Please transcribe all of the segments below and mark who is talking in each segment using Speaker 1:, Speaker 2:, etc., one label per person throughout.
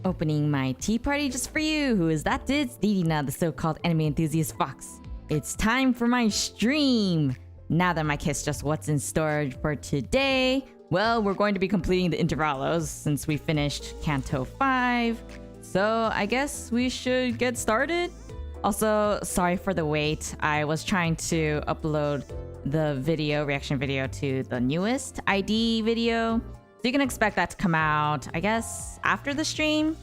Speaker 1: Opening my tea party just for you. Who is that? It's Didina, the so-called anime enthusiast fox. It's time for my stream. Now that my kid's just what's in store for today. Well, we're going to be completing the Intervallos since we finished Canto 5. So I guess we should get started. Also, sorry for the wait. I was trying to upload the reaction video to the newest ID video. So you can expect that to come out, I guess, after the stream.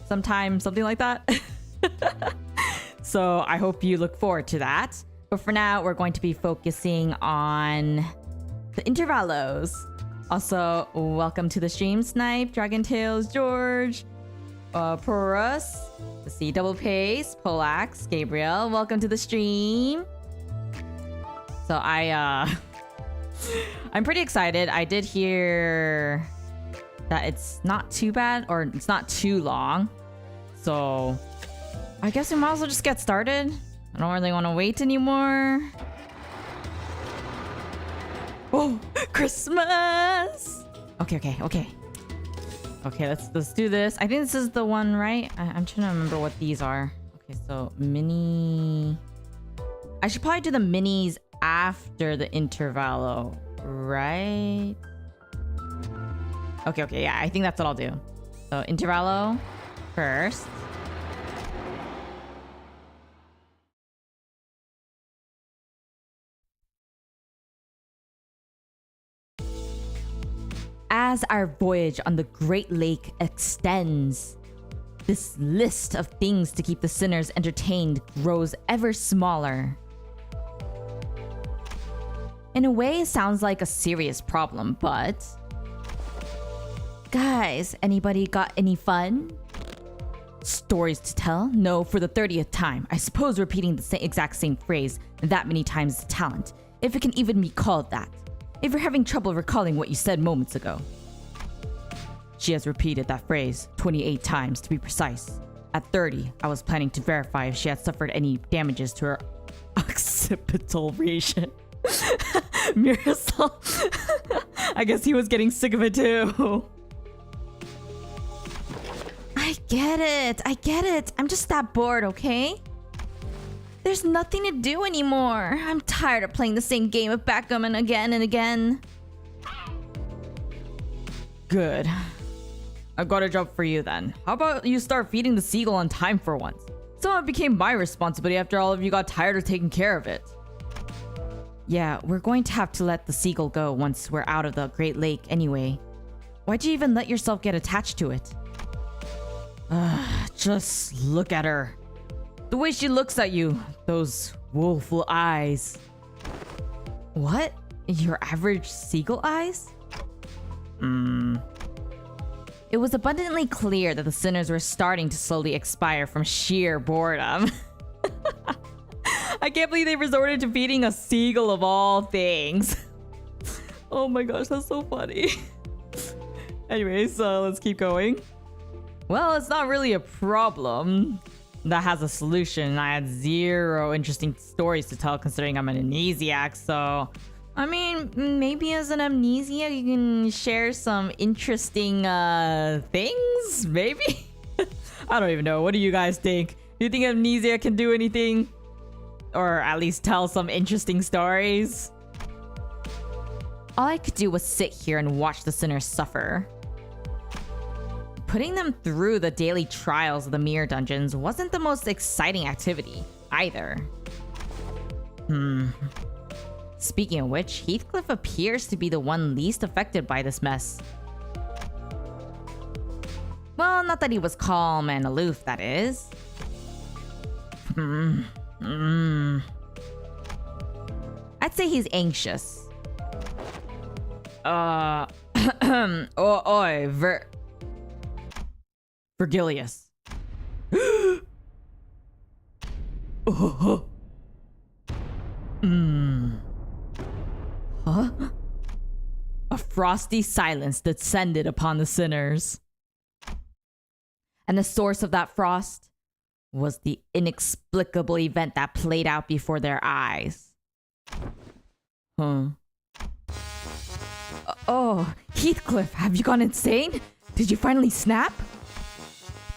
Speaker 1: Sometime, something like that. So I hope you look forward to that. But for now, we're going to be focusing on the Intervallos. Also, welcome to the stream, Snipe, Dragon Tales, George, Porus, the C Double Pace, Polax, Gabriel. Welcome to the stream. So I'm pretty excited. I did hear that it's not too bad, or it's not too long. So I guess we might as well just get started. I don't really want to wait anymore. Oh, Christmas! Okay. Okay, let's do this. I think this is the one, right? I'm trying to remember what these are. Okay, so mini... I should probably do the minis after the Intervallo, right? Okay, yeah, I think that's what I'll do. So Intervallo first. As our voyage on the Great Lake extends, this list of things to keep the sinners entertained grows ever smaller. In a way, it sounds like a serious problem, but... Guys, anybody got any fun? Stories to tell? No, for the 30th time. I suppose repeating the exact same phrase that many times is talent, if it can even be called that. If you're having trouble recalling what you said moments ago. She has repeated that phrase 28 times to be precise. At 30, I was planning to verify if she had suffered any damages to her occipital region. Mirasol. I guess he was getting sick of it too. I get it. I'm just that bored, okay? There's nothing to do anymore. I'm tired of playing the same game of backgammon again and again. Good. I've got a job for you then. How about you start feeding the seagull on time for once? So it became my responsibility after all of you got tired of taking care of it. Yeah, we're going to have to let the seagull go once we're out of the Great Lake anyway. Why'd you even let yourself get attached to it? Just look at her. The way she looks at you. Those woeful eyes. What? Your average seagull eyes? It was abundantly clear that the sinners were starting to slowly expire from sheer boredom. I can't believe they resorted to feeding a seagull of all things. Oh my gosh, that's so funny. Anyways, let's keep going. Well, it's not really a problem that has a solution. I had zero interesting stories to tell considering I'm an amnesiac, so... I mean, maybe as an amnesiac you can share some interesting things? Maybe? I don't even know. What do you guys think? Do you think amnesia can do anything? Or at least tell some interesting stories? All I could do was sit here and watch the sinners suffer. Putting them through the daily trials of the mirror dungeons wasn't the most exciting activity, either. Speaking of which, Heathcliff appears to be the one least affected by this mess. Well, not that he was calm and aloof, that is. I'd say he's anxious. Virgilius. Huh? A frosty silence descended upon the sinners. And the source of that frost was the inexplicable event that played out before their eyes. Oh, Heathcliff, have you gone insane? Did you finally snap?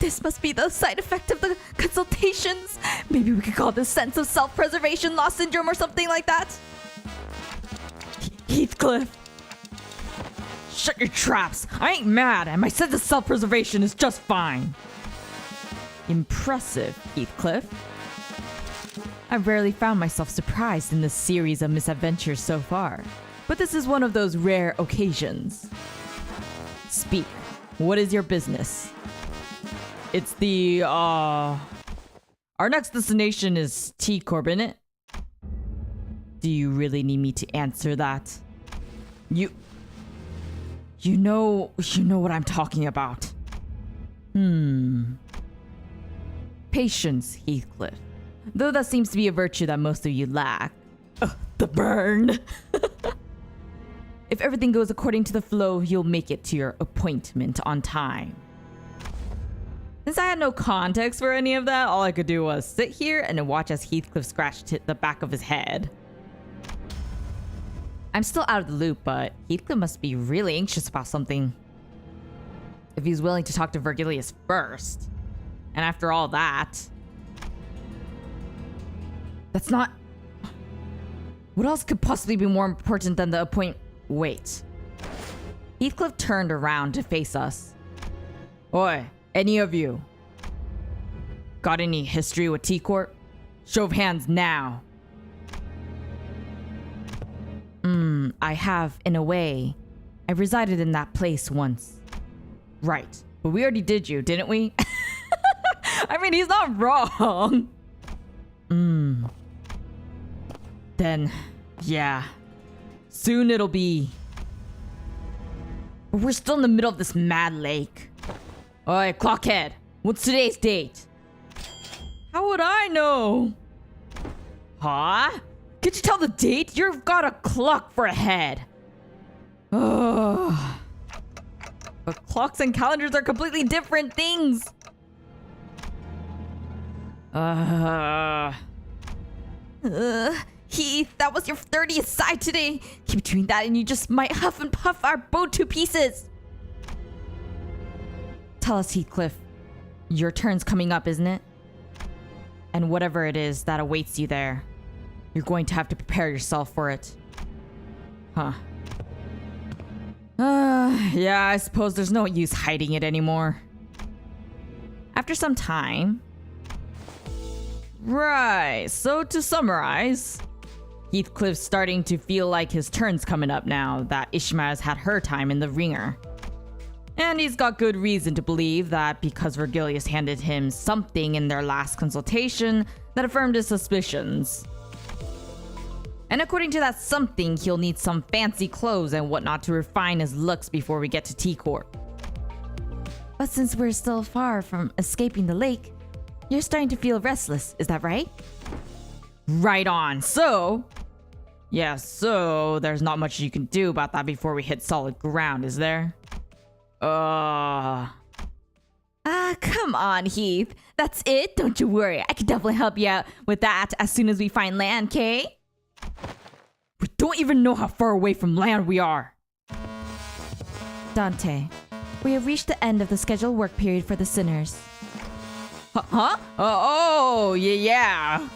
Speaker 1: This must be the side effect of the consultations. Maybe we could call this sense of self-preservation loss syndrome or something like that. Heathcliff! Shut your traps! I ain't mad, and my sense of self-preservation is just fine. Impressive, Heathcliff. I've rarely found myself surprised in this series of misadventures so far, but this is one of those rare occasions. Speak. What is your business? It's the, Our next destination is T-Corp, innit? Do you really need me to answer that? You know what I'm talking about. Patience, Heathcliff. Though that seems to be a virtue that most of you lack. The burn! If everything goes according to the flow, you'll make it to your appointment on time. Since I had no context for any of that, all I could do was sit here and watch as Heathcliff scratched the back of his head. I'm still out of the loop, but Heathcliff must be really anxious about something. If he's willing to talk to Vergilius first. And after all that... That's not... What else could possibly be more important than the appointment? Wait. Heathcliff turned around to face us. Oi, any of you. Got any history with T-Corp? Show of hands now. I have, in a way. I resided in that place once. Right. But we already did you, didn't we? I mean, he's not wrong. Then, yeah. Soon it'll be... We're still in the middle of this mad lake. Oi, clockhead. What's today's date? How would I know? Huh? Could you tell the date? You've got a clock for a head. But clocks and calendars are completely different things. Heath, that was your 30th side today. Keep doing that and you just might huff and puff our boat to pieces. Tell us, Heathcliff. Your turn's coming up, isn't it? And whatever it is that awaits you there, you're going to have to prepare yourself for it. Huh. Yeah, I suppose there's no use hiding it anymore. After some time... Right, so to summarize... Heathcliff's starting to feel like his turn's coming up now that Ishmael's had her time in the ringer. And he's got good reason to believe that because Vergilius handed him something in their last consultation that affirmed his suspicions. And according to that something, he'll need some fancy clothes and whatnot to refine his looks before we get to T-Corp. But since we're still far from escaping the lake, you're starting to feel restless, is that right? Right on. So there's not much you can do about that before we hit solid ground, is there? Come on, Heath. That's it? Don't you worry. I can definitely help you out with that as soon as we find land, Kay? We don't even know how far away from land we are. Dante, we have reached the end of the scheduled work period for the sinners. Huh? Oh, yeah.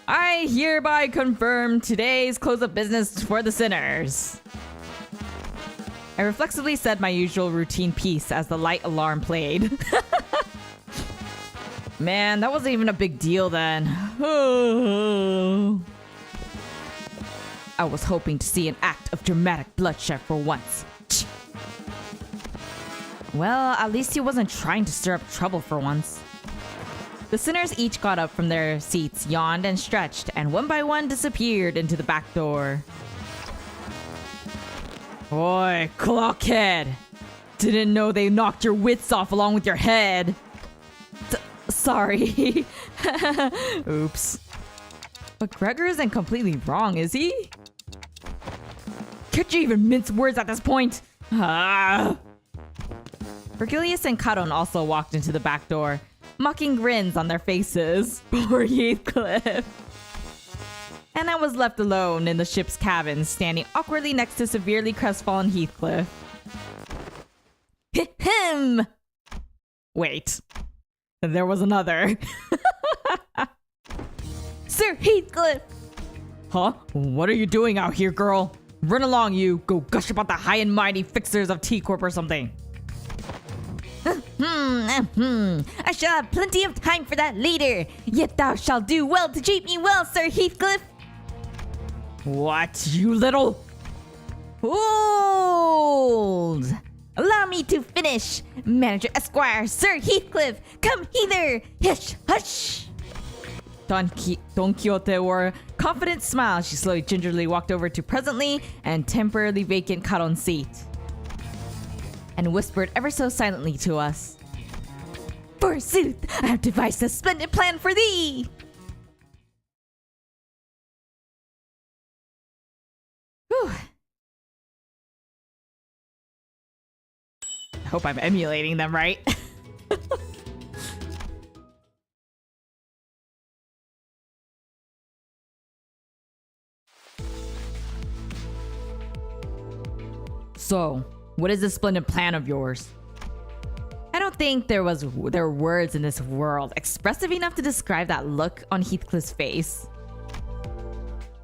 Speaker 1: I hereby confirm today's close of business for the sinners. I reflexively said my usual routine piece as the light alarm played. Man, that wasn't even a big deal then. I was hoping to see an act of dramatic bloodshed for once. Well, at least he wasn't trying to stir up trouble for once. The sinners each got up from their seats, yawned and stretched, and one by one disappeared into the back door. Oi, clockhead! Didn't know they knocked your wits off along with your head. Sorry. Oops. But Gregor isn't completely wrong, is he? Can't you even mince words at this point? Vergilius and Caron also walked into the back door, mocking grins on their faces. Poor Heathcliff. And I was left alone in the ship's cabin, standing awkwardly next to severely crestfallen Heathcliff. Him! Wait. There was another.
Speaker 2: Sir Heathcliff!
Speaker 1: Huh? What are you doing out here, girl? Run along, you. Go gush about the high and mighty fixers of T-Corp or something.
Speaker 2: I shall have plenty of time for that later. Yet thou shalt do well to treat me well, Sir Heathcliff.
Speaker 1: What, you little...
Speaker 2: Hold! Allow me to finish. Manager Esquire, Sir Heathcliff, come hither. Hush, hush.
Speaker 1: Don Quixote wore a confident smile. She slowly, gingerly walked over to presently and temporarily vacant Caron seat and whispered ever so silently to us.
Speaker 2: Forsooth, I have devised a splendid plan for thee.
Speaker 1: Whew. I hope I'm emulating them right. So, what is this splendid plan of yours? I don't think there were words in this world expressive enough to describe that look on Heathcliff's face.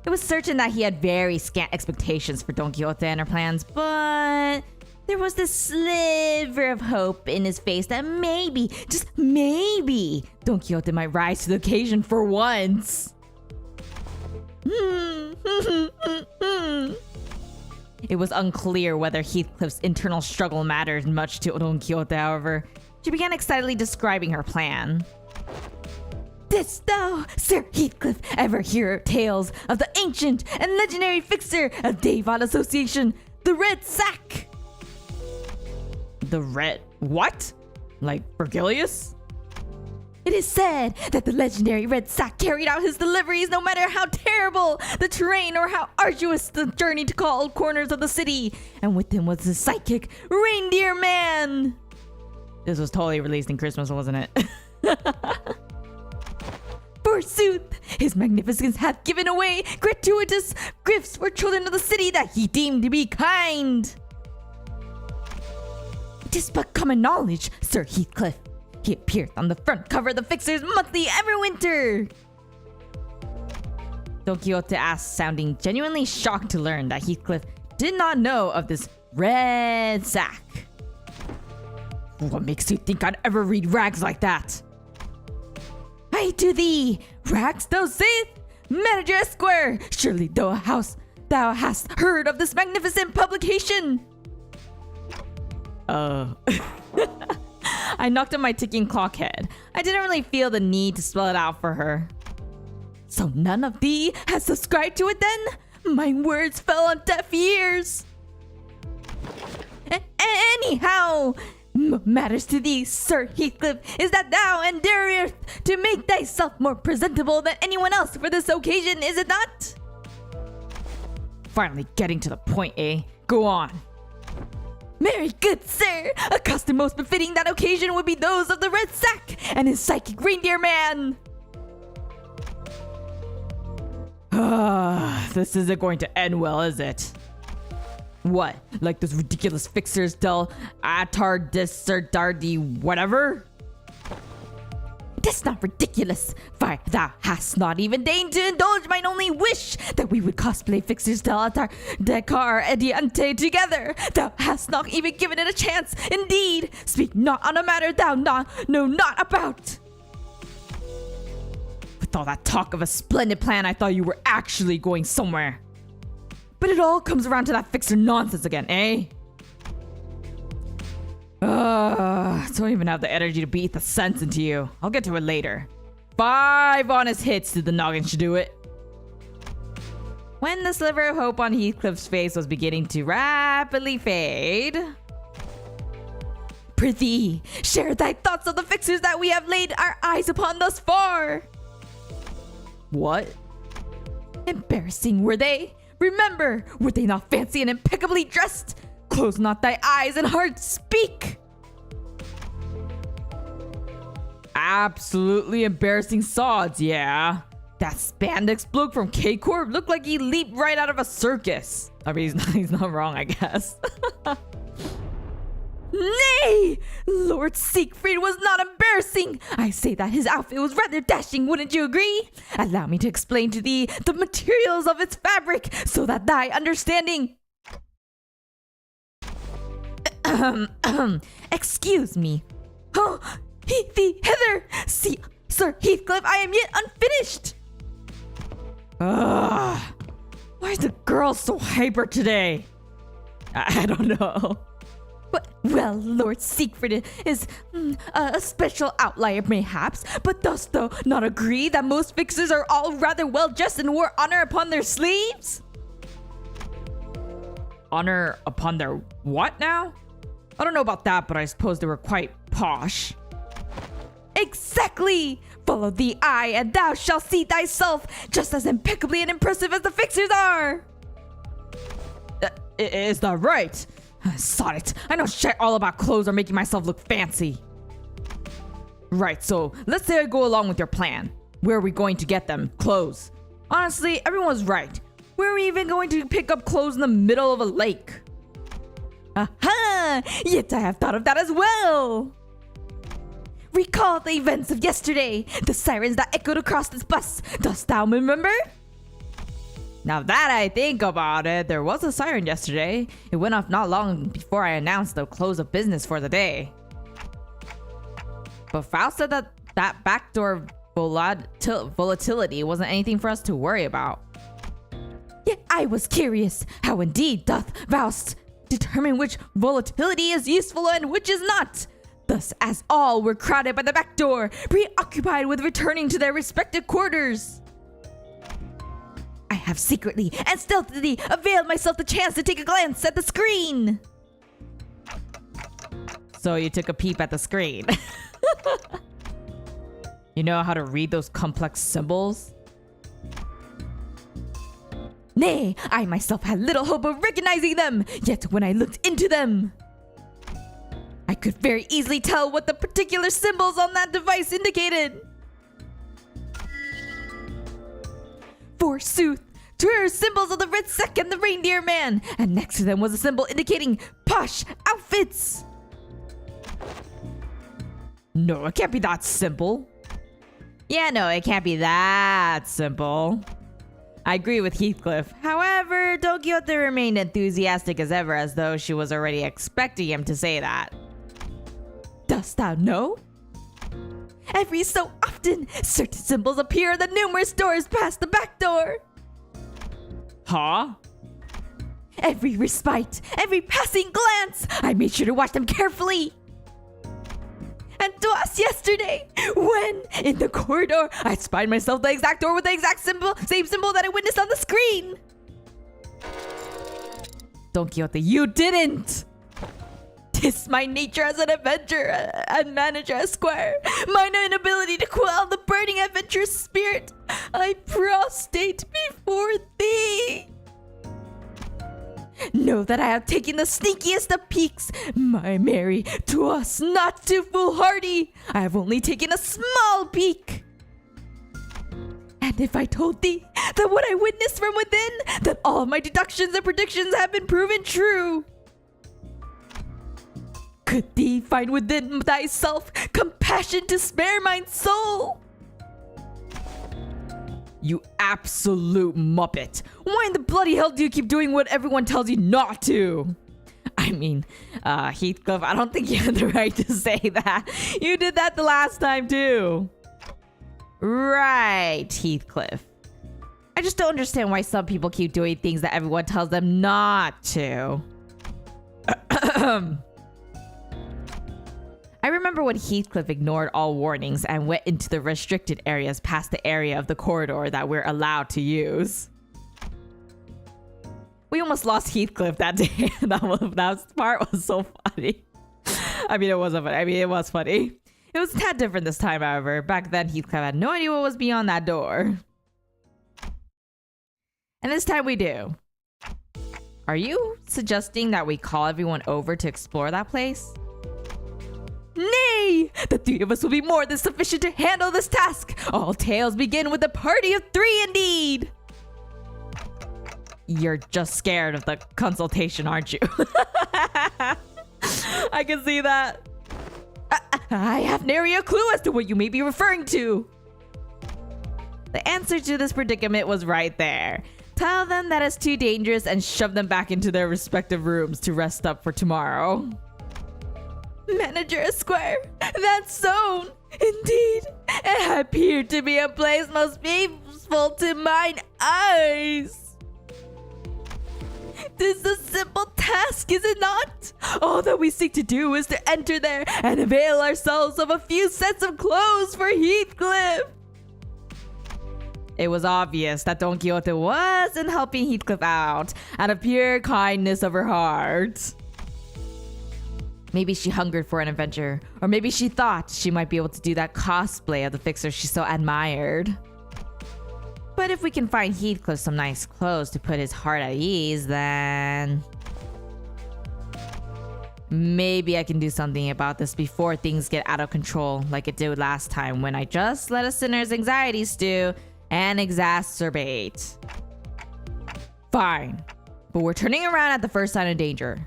Speaker 1: It was certain that he had very scant expectations for Don Quixote and her plans, but there was this sliver of hope in his face that maybe, just maybe, Don Quixote might rise to the occasion for once. It was unclear whether Heathcliff's internal struggle mattered much to Don Quixote, however. She began excitedly describing her plan.
Speaker 2: Didst thou, Sir Heathcliff, ever hear tales of the ancient and legendary fixer of Davon Association, the Red Sack?
Speaker 1: The Red... what? Like Virgilius?
Speaker 2: It is said that the legendary Red Sack carried out his deliveries no matter how terrible the terrain or how arduous the journey to all corners of the city. And with him was the psychic Reindeer Man.
Speaker 1: This was totally released in Christmas, wasn't it?
Speaker 2: Forsooth, his magnificence hath given away gratuitous gifts for children of the city that he deemed to be kind. It is but common knowledge, Sir Heathcliff. He appeared on the front cover of the Fixer's Monthly every winter.
Speaker 1: Don Quixote asked, sounding genuinely shocked to learn that Heathcliff did not know of this Red Sack. What makes you think I'd ever read rags like that?
Speaker 2: I to thee, rags thou sayest? Manager Esquire, surely thou hast heard of this magnificent publication.
Speaker 1: I knocked on my ticking clock head. I didn't really feel the need to spell it out for her.
Speaker 2: So none of thee has subscribed to it then? My words fell on deaf ears. Anyhow, matters to thee, Sir Heathcliff, is that thou endeavorest to make thyself more presentable than anyone else for this occasion, is it not?
Speaker 1: Finally getting to the point, eh? Go on.
Speaker 2: Very good, sir. A costume most befitting that occasion would be those of the Red Sack and his psychic Reindeer Man.
Speaker 1: This isn't going to end well, is it? What? Like those ridiculous fixers del Atardisardardi whatever?
Speaker 2: That's not ridiculous, for thou hast not even deigned to indulge mine only wish that we would cosplay fixers del Atar Decar Ediante together. Thou hast not even given it a chance. Indeed, speak not on a matter thou know not about.
Speaker 1: With all that talk of a splendid plan, I thought you were actually going somewhere. But it all comes around to that fixer nonsense again, eh? Don't even have the energy to beat the sense into you. I'll get to it later. 5 honest hits to the noggin should do it. When the sliver of hope on Heathcliff's face was beginning to rapidly fade...
Speaker 2: Prithee, share thy thoughts of the fixers that we have laid our eyes upon thus far.
Speaker 1: What?
Speaker 2: Embarrassing were they? Remember, were they not fancy and impeccably dressed? Close not thy eyes and heart, speak!
Speaker 1: Absolutely embarrassing sods, yeah. That spandex bloke from K-Corp looked like he leaped right out of a circus. I mean, he's not wrong, I guess.
Speaker 2: Nay! Lord Siegfried was not embarrassing. I say that his outfit was rather dashing, wouldn't you agree? Allow me to explain to thee the materials of its fabric, so that thy understanding... Excuse me. Oh, Hither! See, Sir Heathcliff, I am yet unfinished!
Speaker 1: Why is the girl so hyper today? I don't know.
Speaker 2: Well, Lord Siegfried is a special outlier perhaps, but dost thou not agree that most fixers are all rather well dressed and wore honor upon their sleeves?
Speaker 1: Honor upon their what now? I don't know about that, but I suppose they were quite posh.
Speaker 2: Exactly! Follow the eye and thou shalt see thyself just as impeccably and impressive as the fixers are!
Speaker 1: Is that right? Sod it. I know shit all about clothes or making myself look fancy. Right, so let's say I go along with your plan. Where are we going to get them? Clothes. Honestly, everyone's right. Where are we even going to pick up clothes in the middle of a lake?
Speaker 2: Aha! Yet I have thought of that as well! Recall the events of yesterday, the sirens that echoed across this bus. Dost thou remember?
Speaker 1: Now that I think about it, there was a siren yesterday. It went off not long before I announced the close of business for the day. But Faust said that backdoor volatility wasn't anything for us to worry about.
Speaker 2: Yet I was curious, how indeed doth Faust determine which volatility is useful and which is not. Thus, as all were crowded by the back door, preoccupied with returning to their respective quarters, I have secretly and stealthily availed myself the chance to take a glance at the screen.
Speaker 1: So you took a peep at the screen. You know how to read those complex symbols?
Speaker 2: Nay, I myself had little hope of recognizing them, yet when I looked into them, I could very easily tell what the particular symbols on that device indicated. Forsooth, 2 symbols of the red sack and the reindeer man, and next to them was a symbol indicating posh outfits.
Speaker 1: No, it can't be that simple. Yeah, no, it can't be that simple. I agree with Heathcliff. However, Don Quixote remained enthusiastic as ever, as though she was already expecting him to say that.
Speaker 2: Dost thou know? Every so often, certain symbols appear at the numerous doors past the back door.
Speaker 1: Huh?
Speaker 2: Every respite, every passing glance, I made sure to watch them carefully. And twas yesterday, when, in the corridor, I spied myself the exact door with the exact symbol, same symbol that I witnessed on the screen.
Speaker 1: Don Quixote, you didn't!
Speaker 2: 'Tis my nature as an adventurer and manager esquire, mine inability to quell the burning adventurous spirit. I prostrate before thee. Know that I have taken the sneakiest of peeks, my Mary, to us not too foolhardy. I have only taken a small peek. And if I told thee that what I witnessed from within, that all my deductions and predictions have been proven true, could thee find within thyself compassion to spare mine soul?
Speaker 1: You absolute muppet. Why in the bloody hell do you keep doing what everyone tells you not to? I mean, Heathcliff, I don't think you have the right to say that. You did that the last time too. Right, Heathcliff. I just don't understand why some people keep doing things that everyone tells them not to. I remember when Heathcliff ignored all warnings and went into the restricted areas past the area of the corridor that we're allowed to use. We almost lost Heathcliff that day. that part was so funny. I mean, it wasn't funny. I mean, it was funny. It was a tad different this time, however. Back then, Heathcliff had no idea what was beyond that door. And this time we do. Are you suggesting that we call everyone over to explore that place?
Speaker 2: Nay! The 3 of us will be more than sufficient to handle this task. All tales begin with a party of 3 indeed.
Speaker 1: You're just scared of the consultation, aren't you? I can see that. I have nary a clue as to what you may be referring to. The answer to this predicament was right there. Tell them that it's too dangerous and shove them back into their respective rooms to rest up for tomorrow. Manager Esquire, that's so. Indeed, it appeared to be a place most peaceful to mine eyes. This is a simple task, is it not? All that we seek to do is to enter there and avail ourselves of a few sets of clothes for Heathcliff. It was obvious that Don Quixote wasn't helping Heathcliff out out of pure kindness of her heart. Maybe she hungered for an adventure, or maybe she thought she might be able to do that cosplay of the fixer she so admired. But if we can find Heathcliff some nice clothes to put his heart at ease, then maybe I can do something about this before things get out of control like it did last time when I just let a sinner's anxiety stew and exacerbate. Fine, but we're turning around at the first sign of danger.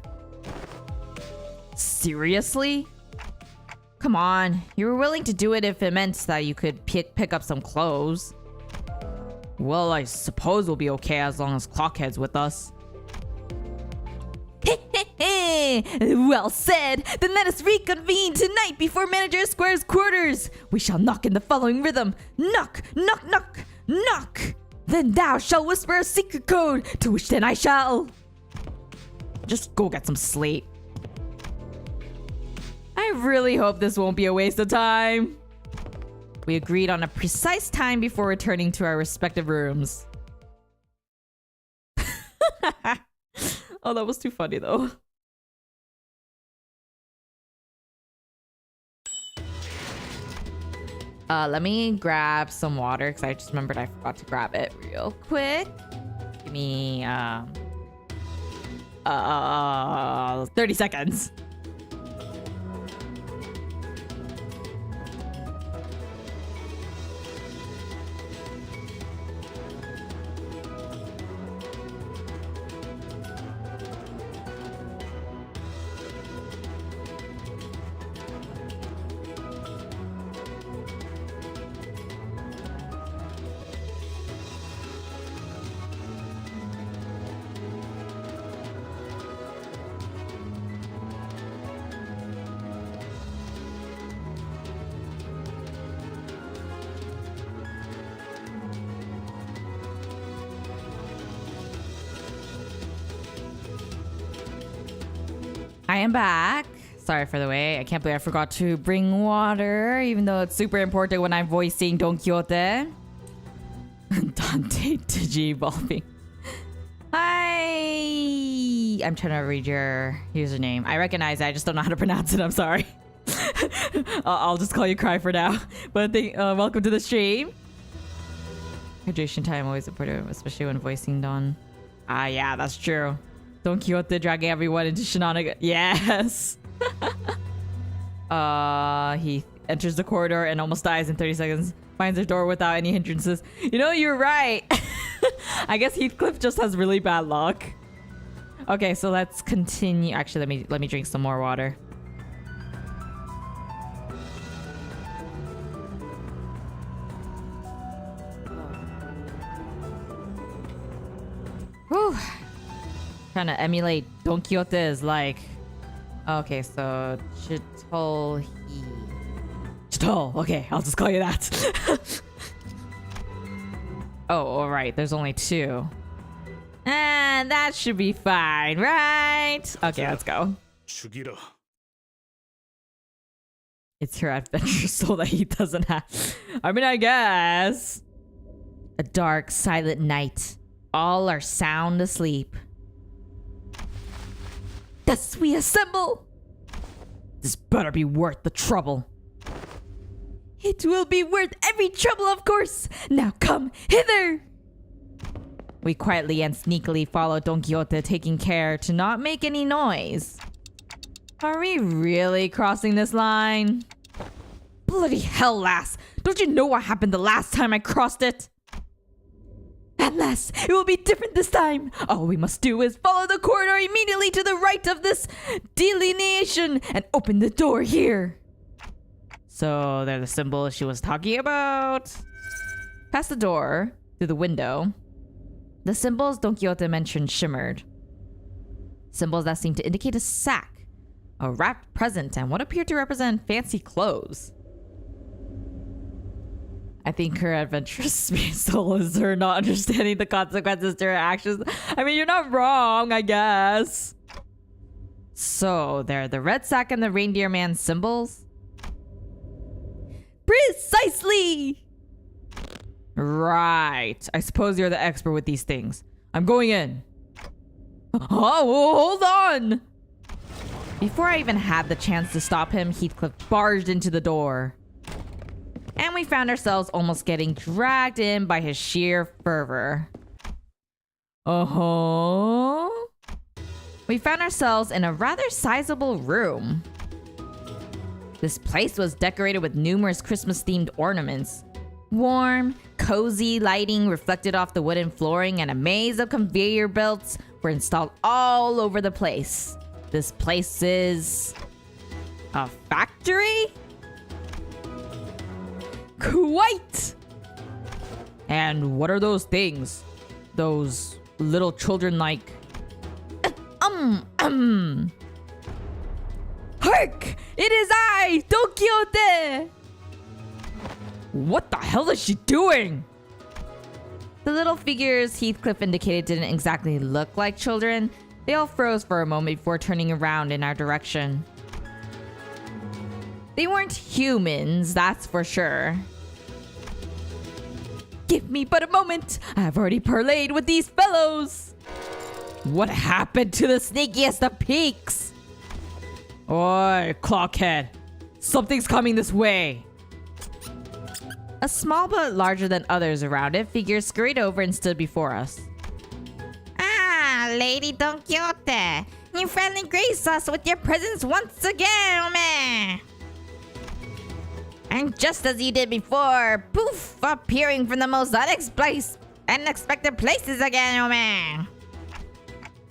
Speaker 1: Seriously? Come on, you were willing to do it if it meant that you could pick up some clothes. Well, I suppose we'll be okay as long as Clockhead's with us. Well said! Then let us reconvene tonight before Manager Square's quarters. We shall knock in the following rhythm. Knock, knock, knock, knock! Then thou shalt whisper a secret code, to which then I shall... Just go get some sleep. I really hope this won't be a waste of time. We agreed on a precise time before returning to our respective rooms. Oh, that was too funny though. Let me grab some water because I just remembered I forgot to grab it real quick. Give me 30 seconds. I am back. Sorry for the wait. I can't believe I forgot to bring water, even though it's super important when I'm voicing Don Quixote. Dante Digi-evolving. Hi! I'm trying to read your username. I recognize it. I just don't know how to pronounce it. I'm sorry. I'll just call you Cry for now. But welcome to the stream. Hydration time always important, especially when voicing Don. Ah, yeah, that's true. Don Quixote dragging everyone into shenanigans. Yes. He enters the corridor and almost dies in 30 seconds. Finds a door without any hindrances. You know, you're right. I guess Heathcliff just has really bad luck. Okay, so let's continue. Actually, let me drink some more water. Whew. Trying to emulate Don Quixote is like... Okay, so... Chitol... Okay, I'll just call you that. Oh, alright, there's only 2. And that should be fine, right? Okay, let's go. It's your adventure soul that he doesn't have. I mean, I guess. A dark, silent night. All are sound asleep. Thus we assemble. This better be worth the trouble. It will be worth every trouble, of course. Now come hither. We quietly and sneakily follow Don Quixote, taking care to not make any noise. Are we really crossing this line? Bloody hell, lass. Don't you know what happened the last time I crossed it?
Speaker 2: At last, it will be different this time. All we must do is follow the corridor immediately to the right of this delineation and open the door here.
Speaker 1: So they're the symbols she was talking about.
Speaker 2: Past the door, through the window, the symbols Don Quixote mentioned shimmered. Symbols that seemed to indicate a sack, a wrapped present, and what appeared to represent fancy clothes.
Speaker 1: I think her adventurous soul is her not understanding the consequences to her actions. I mean, you're not wrong, I guess.
Speaker 2: So, they're the red sack and the reindeer man symbols? Precisely!
Speaker 1: Right. I suppose you're the expert with these things. I'm going in. Oh, hold on!
Speaker 2: Before I even had the chance to stop him, Heathcliff barged into the door. And we found ourselves almost getting dragged in by his sheer fervor.
Speaker 1: Uh-huh.
Speaker 2: We found ourselves in a rather sizable room. This place was decorated with numerous Christmas-themed ornaments. Warm, cozy lighting reflected off the wooden flooring, and a maze of conveyor belts were installed all over the place. This place is a factory?
Speaker 1: Quite! And what are those things? Those little children like...
Speaker 2: Hark! It is I, Don Quixote!
Speaker 1: What the hell is she doing?
Speaker 2: The little figures Heathcliff indicated didn't exactly look like children. They all froze for a moment before turning around in our direction. They weren't humans, that's for sure. Give me but a moment. I've already parlayed with these fellows.
Speaker 1: What happened to the sneakiest of peaks? Oi, clockhead. Something's coming this way.
Speaker 2: A small but larger than others around it figure scurried over and stood before us.
Speaker 3: Ah, Lady Don Quixote, you finally grace us with your presence once again, man. And just as you did before, poof, appearing from the most unexpected places again, oh man.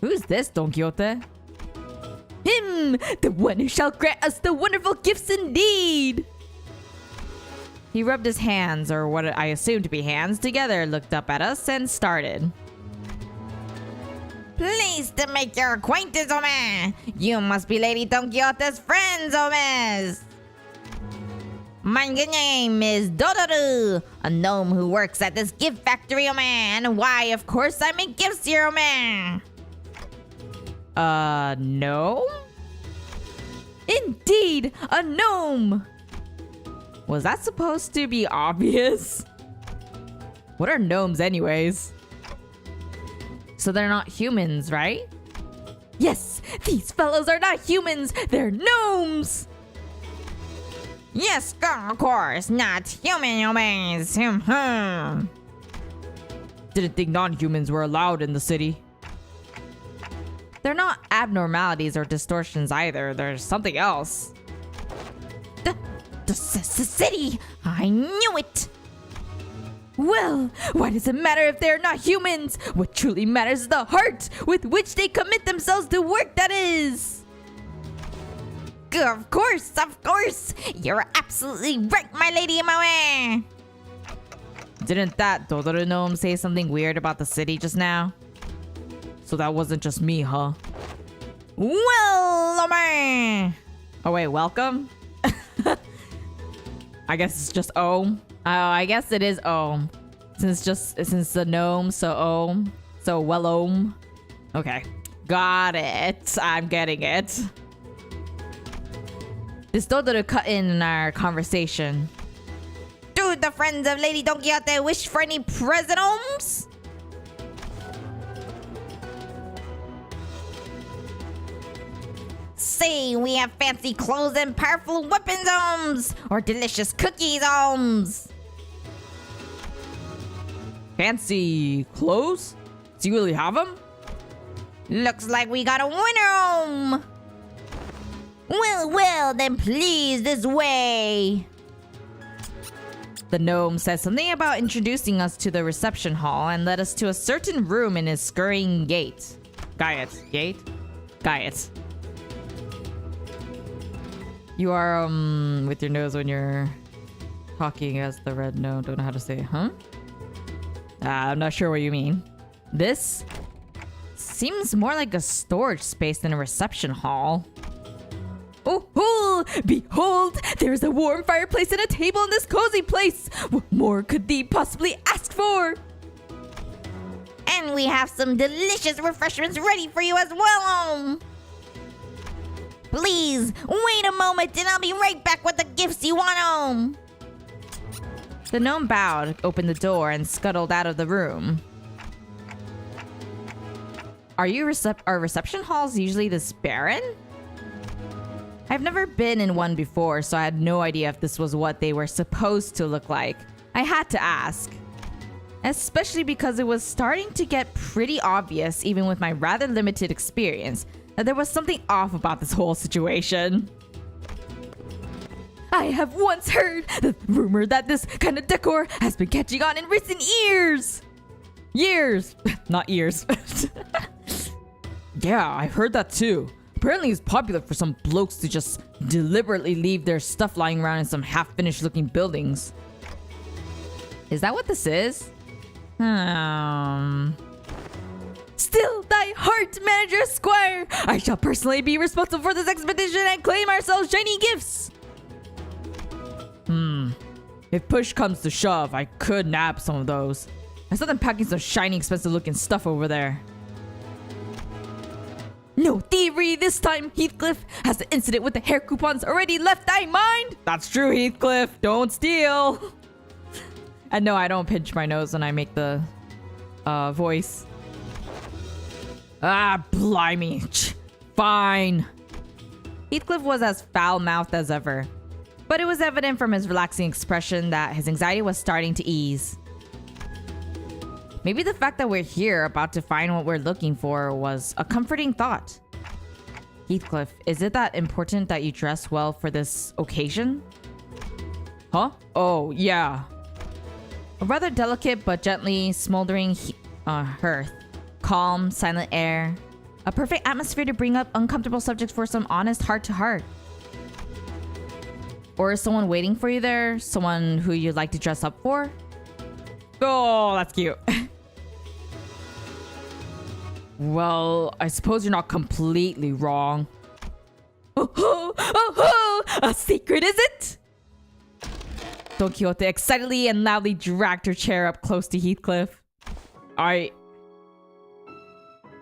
Speaker 2: Who's this, Don Quixote? Him, the one who shall grant us the wonderful gifts indeed. He rubbed his hands, or what I assumed to be hands, together, looked up at us, and started.
Speaker 3: Pleased to make your acquaintance, oh man. You must be Lady Don Quixote's friends, oh miss. My good name is Dodoru, a gnome who works at this gift factory, oh man. Why, of course I make gifts here, oh man.
Speaker 2: Gnome?
Speaker 1: Indeed, a gnome! Was that supposed to be obvious? What are gnomes anyways?
Speaker 2: So they're not humans, right?
Speaker 1: Yes, these fellows are not humans, they're gnomes!
Speaker 3: Yes, of course, not human, oh man.
Speaker 1: Didn't think non-humans were allowed in the city.
Speaker 2: They're not abnormalities or distortions either. There's something else.
Speaker 3: The city! I knew it!
Speaker 2: Well, why does it matter if they're not humans? What truly matters is the heart with which they commit themselves to work, that is.
Speaker 3: Of course! You're absolutely right, my lady in my way!
Speaker 2: Didn't that Dodoru gnome say something weird about the city just now?
Speaker 1: So that wasn't just me, huh?
Speaker 3: Well, man!
Speaker 2: Oh wait, welcome?
Speaker 1: I guess it's just Ohm.
Speaker 2: Oh, I guess it is Ohm. Since the gnome, so Ohm. So well Ohm.
Speaker 1: Okay. Got it. I'm getting it.
Speaker 2: This Dodoru cut in our conversation.
Speaker 3: Do the friends of Lady Don Quixote wish for any present ohms? Say we have fancy clothes and powerful weapons ohms, or delicious cookies ohms.
Speaker 1: Fancy clothes? Do you really have them?
Speaker 3: Looks like we got a winner ohm. Well, then please this way.
Speaker 1: The gnome said something about introducing us to the reception hall and led us to a certain room in his scurrying gait. Gait? You are, with your nose when you're talking as the red gnome. Don't know how to say it, huh? I'm not sure what you mean. This seems more like a storage space than a reception hall. Oh, behold! There's a warm fireplace and a table in this cozy place! What more could thee possibly ask for?
Speaker 3: And we have some delicious refreshments ready for you as well. Please, wait a moment and I'll be right back with the gifts you want.
Speaker 1: The gnome bowed, opened the door, and scuttled out of the room. Are reception halls usually this barren? I've never been in one before, so I had no idea if this was what they were supposed to look like. I had to ask. Especially because it was starting to get pretty obvious, even with my rather limited experience, that there was something off about this whole situation. I have once heard the rumor that this kind of decor has been catching on in recent years. Not years. Yeah, I've heard that too. Apparently it's popular for some blokes to just deliberately leave their stuff lying around in some half-finished looking buildings. Is that what this is? Still thy heart, Manager Squire! I shall personally be responsible for this expedition and claim ourselves shiny gifts! If push comes to shove, I could nab some of those. I saw them packing some shiny, expensive looking stuff over there. No thievery this time, Heathcliff! Has the incident with the hair coupons already left thy mind? That's true, Heathcliff! Don't steal! And no, I don't pinch my nose when I make the voice. Ah, blimey. Fine. Heathcliff was as foul-mouthed as ever, but it was evident from his relaxing expression that his anxiety was starting to ease. Maybe the fact that we're here, about to find what we're looking for, was a comforting thought. Heathcliff, is it that important that you dress well for this occasion? Huh? Oh, yeah. A rather delicate but gently smoldering hearth. Calm, silent air. A perfect atmosphere to bring up uncomfortable subjects for some honest heart-to-heart. Or is someone waiting for you there? Someone who you'd like to dress up for? Oh, that's cute. Well, I suppose you're not completely wrong. Oh, a secret, is it? Don Quixote excitedly and loudly dragged her chair up close to Heathcliff. I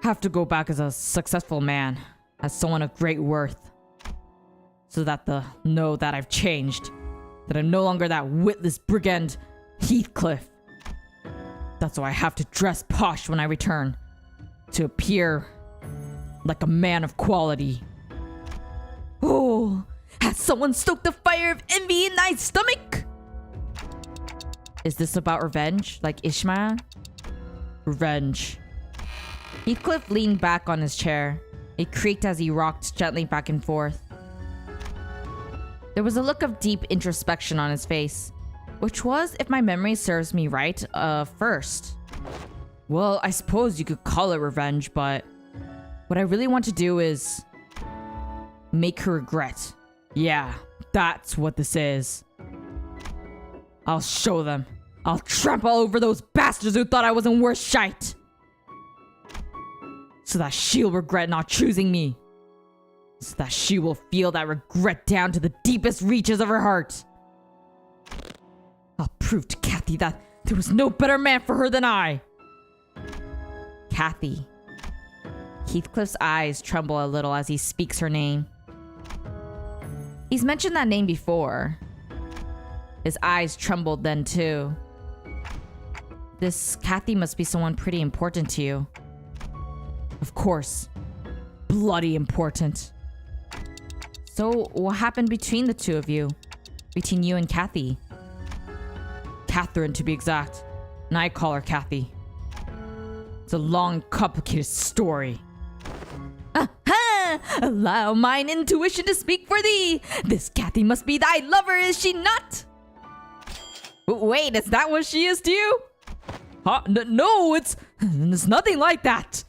Speaker 1: have to go back as a successful man, as someone of great worth, so that they'll know that I've changed, that I'm no longer that witless brigand Heathcliff. That's why I have to dress posh when I return, to appear like a man of quality. Oh, has someone stoked the fire of envy in thy stomach? Is this about revenge, like Ishmael? Revenge. Heathcliff leaned back on his chair. It creaked as he rocked gently back and forth. There was a look of deep introspection on his face, which was, if my memory serves me right, first. Well, I suppose you could call it revenge, but what I really want to do is make her regret. Yeah, that's what this is. I'll show them. I'll trample all over those bastards who thought I wasn't worth shite. So that she'll regret not choosing me. So that she will feel that regret down to the deepest reaches of her heart. I'll prove to Kathy that there was no better man for her than I. Kathy. Heathcliff's eyes tremble a little as he speaks her name. He's mentioned that name before. His eyes trembled then too. This Kathy must be someone pretty important to you. Of course. Bloody important. So, what happened between the two of you? Between you and Kathy? Catherine, to be exact. And I call her Kathy. It's a long, complicated story. Aha! Allow mine intuition to speak for thee. This Kathy must be thy lover, is she not? Wait, is that what she is to you? Huh? No, it's nothing like that.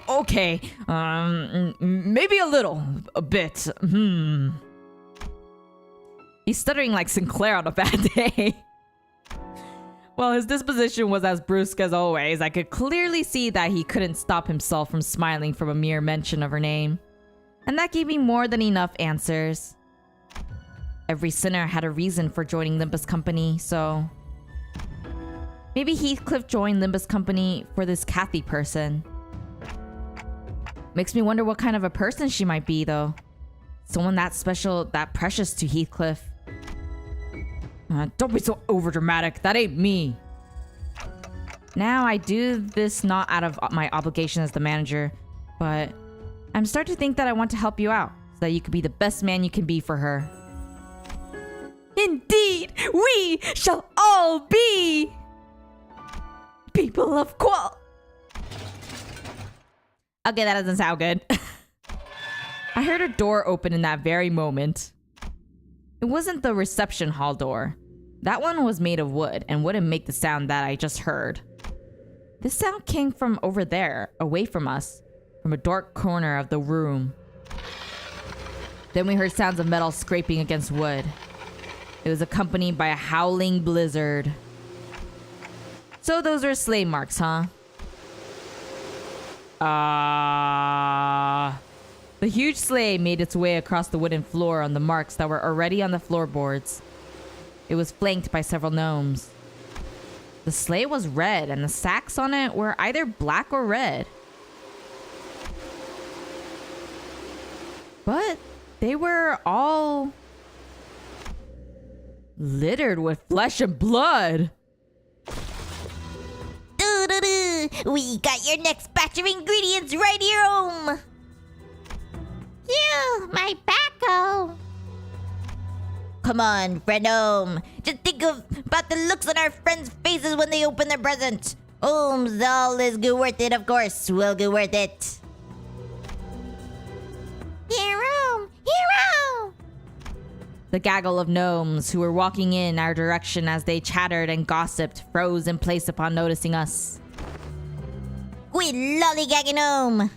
Speaker 1: Okay, maybe a bit. He's stuttering like Sinclair on a bad day. Well, his disposition was as brusque as always. I could clearly see that he couldn't stop himself from smiling from a mere mention of her name. And that gave me more than enough answers. Every sinner had a reason for joining Limbus Company, so... maybe Heathcliff joined Limbus Company for this Kathy person. Makes me wonder what kind of a person she might be, though. Someone that special, that precious to Heathcliff. Don't be so overdramatic. That ain't me. Now, I do this not out of my obligation as the manager, but I'm starting to think that I want to help you out so that you could be the best man you can be for her.
Speaker 2: Indeed, we shall all be people of qual.
Speaker 1: Okay, that doesn't sound good. I heard a door open in that very moment. It wasn't the reception hall door. That one was made of wood and wouldn't make the sound that I just heard. This sound came from over there, away from us, from a dark corner of the room. Then we heard sounds of metal scraping against wood. It was accompanied by a howling blizzard. So those are sleigh marks, huh? The huge sleigh made its way across the wooden floor on the marks that were already on the floorboards. It was flanked by several gnomes. The sleigh was red, and the sacks on it were either black or red. But they were all littered with flesh and blood.
Speaker 3: We got your next batch of ingredients right here, home. You, my backo. Come on, friend home. Just think about the looks on our friends' faces when they open their present. Home's all is good worth it, of course. Well good worth it. Here, home. Here, home.
Speaker 1: The gaggle of gnomes who were walking in our direction as they chattered and gossiped froze in place upon noticing us.
Speaker 3: Quit lollygagging, home.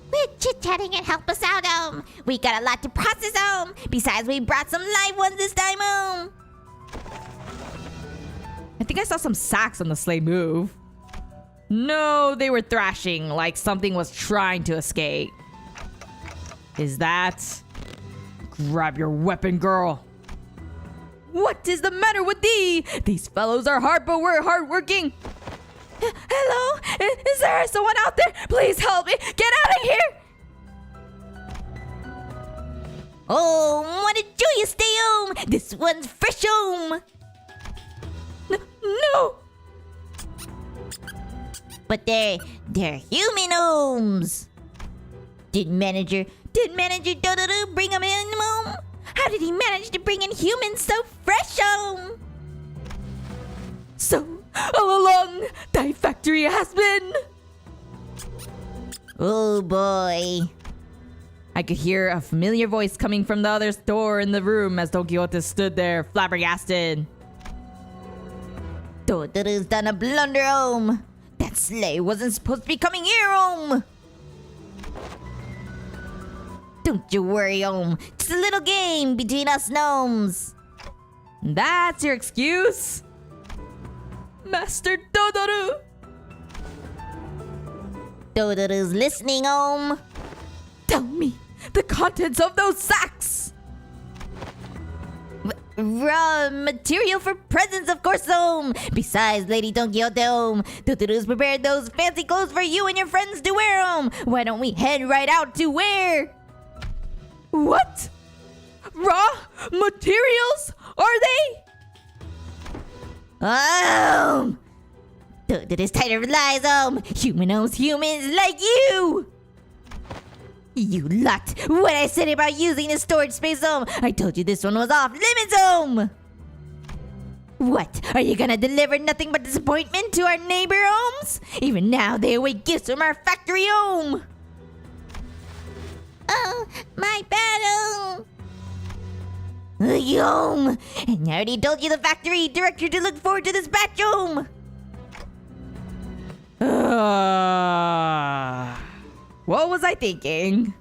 Speaker 3: Quit chit-chatting and help us out, home. We got a lot to process, home. Besides, we brought some live ones this time, home.
Speaker 1: I think I saw some sacks on the sleigh move. No, they were thrashing like something was trying to escape. Is that... Grab your weapon, girl. What is the matter with thee? These fellows are hard, but we're hardworking.
Speaker 2: Hello? Is there someone out there? Please help me. Get out of here.
Speaker 3: Oh, what a joyous stay home. This one's fresh home.
Speaker 2: No.
Speaker 3: But they're human homes. Did manager Dodo bring them in home? How did he manage to bring in humans so fresh home?
Speaker 2: So, all along, thy factory has been...
Speaker 3: Oh boy.
Speaker 1: I could hear a familiar voice coming from the other door in the room as Don Quixote stood there, flabbergasted.
Speaker 3: Dodo's done a blunder home. That sleigh wasn't supposed to be coming here home. Don't you worry, home. Just a little game between us gnomes.
Speaker 1: That's your excuse?
Speaker 2: Master Dodoru!
Speaker 3: Dodo's listening, home.
Speaker 2: Tell me the contents of those sacks!
Speaker 3: Raw material for presents, of course, home. Besides, Lady Don Quixote, home. Dodo's prepared those fancy clothes for you and your friends to wear, home. Why don't we head right out to wear?
Speaker 2: What? Raw materials? Are they?
Speaker 3: Dodo is tighter of lies, Human owns humans like you. You lot. What I said about using the storage space, I told you this one was off limits, What? Are you gonna deliver nothing but disappointment to our neighbor homes? Even now, they await gifts from our factory home. Oh, my bad, Yum! And I already told you the factory director to look forward to this bathroom.
Speaker 1: What was I thinking?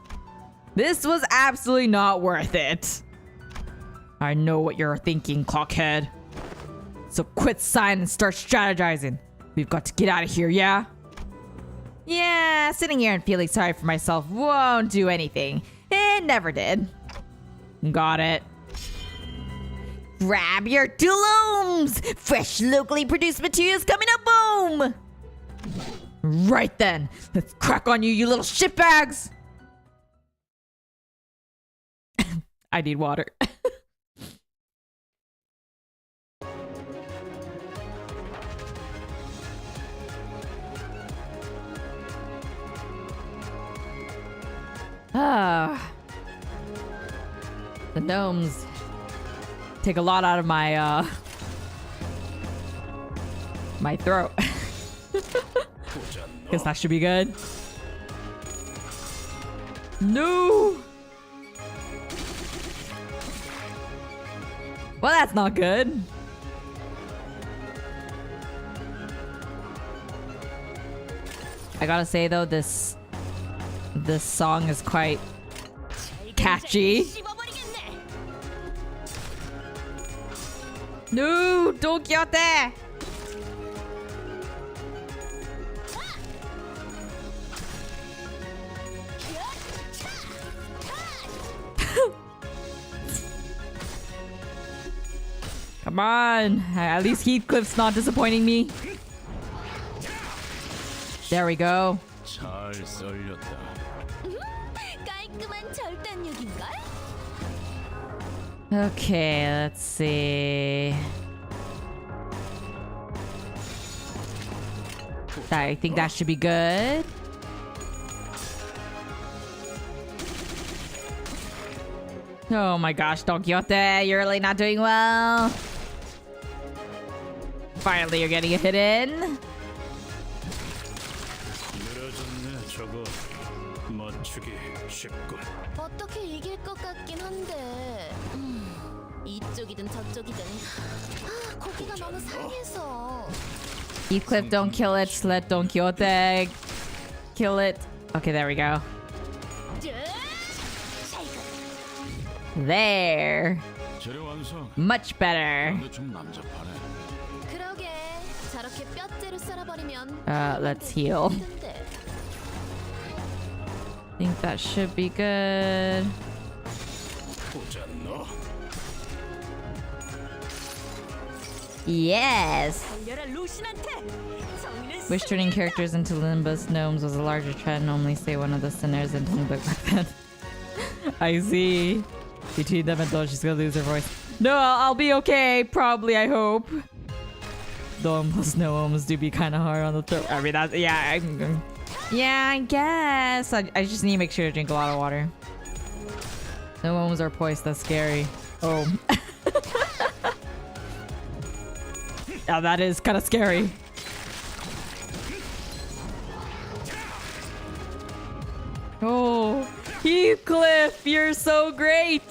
Speaker 1: This was absolutely not worth it. I know what you're thinking, Clockhead. So quit sighing and start strategizing. We've got to get out of here, yeah? Yeah, sitting here and feeling sorry for myself won't do anything. It never did. Got it.
Speaker 3: Grab your tulums! Fresh, locally produced materials coming up, boom!
Speaker 1: Right then. Let's crack on you, you little shitbags! I need water. The gnomes take a lot out of my my throat. Guess that should be good. No. Well, that's not good. I gotta say though, this song is quite catchy. No, don't get there. Come on. At least Heathcliff's not disappointing me. There we go.
Speaker 4: 잘 썰렸다.
Speaker 2: 깔끔한 절단력인걸?
Speaker 1: Okay, let's see. I think that should be good. Oh my gosh, Don Quixote, you're really not doing well. Finally, you're getting a hit in.
Speaker 4: 늘어졌네 저거. 맞추기 쉽군.
Speaker 2: 어떻게 이길 것 같긴 한데 이쪽이든 저쪽이든 고기가 너무 상해서
Speaker 1: Heathcliff, don't kill it. Let Don Quixote kill it. Okay, there we go. There.
Speaker 4: 재료 완성.
Speaker 1: Much better.
Speaker 4: 근데 좀 남잡하네.
Speaker 2: 그러게 저렇게 뼈째로 썰어버리면
Speaker 1: Let's heal.
Speaker 2: 힘든데.
Speaker 1: I think that should be good.
Speaker 4: 보자 너.
Speaker 1: Yes.
Speaker 2: 달려라 루신한테. 정의는
Speaker 1: Wish turning characters into Limbus gnomes was a larger trend. Normally say one of the sinners in the book back then. I see. Between them and those, she's gonna lose her voice. No, I'll be okay. Probably, I hope. Though almost no homes do be kind of hard on the throat. I mean, that's, yeah. Yeah, I guess. I just need to make sure to drink a lot of water. No homes are poised. That's scary. Oh. Now that is kind of scary. Oh, Heathcliff, you're so great!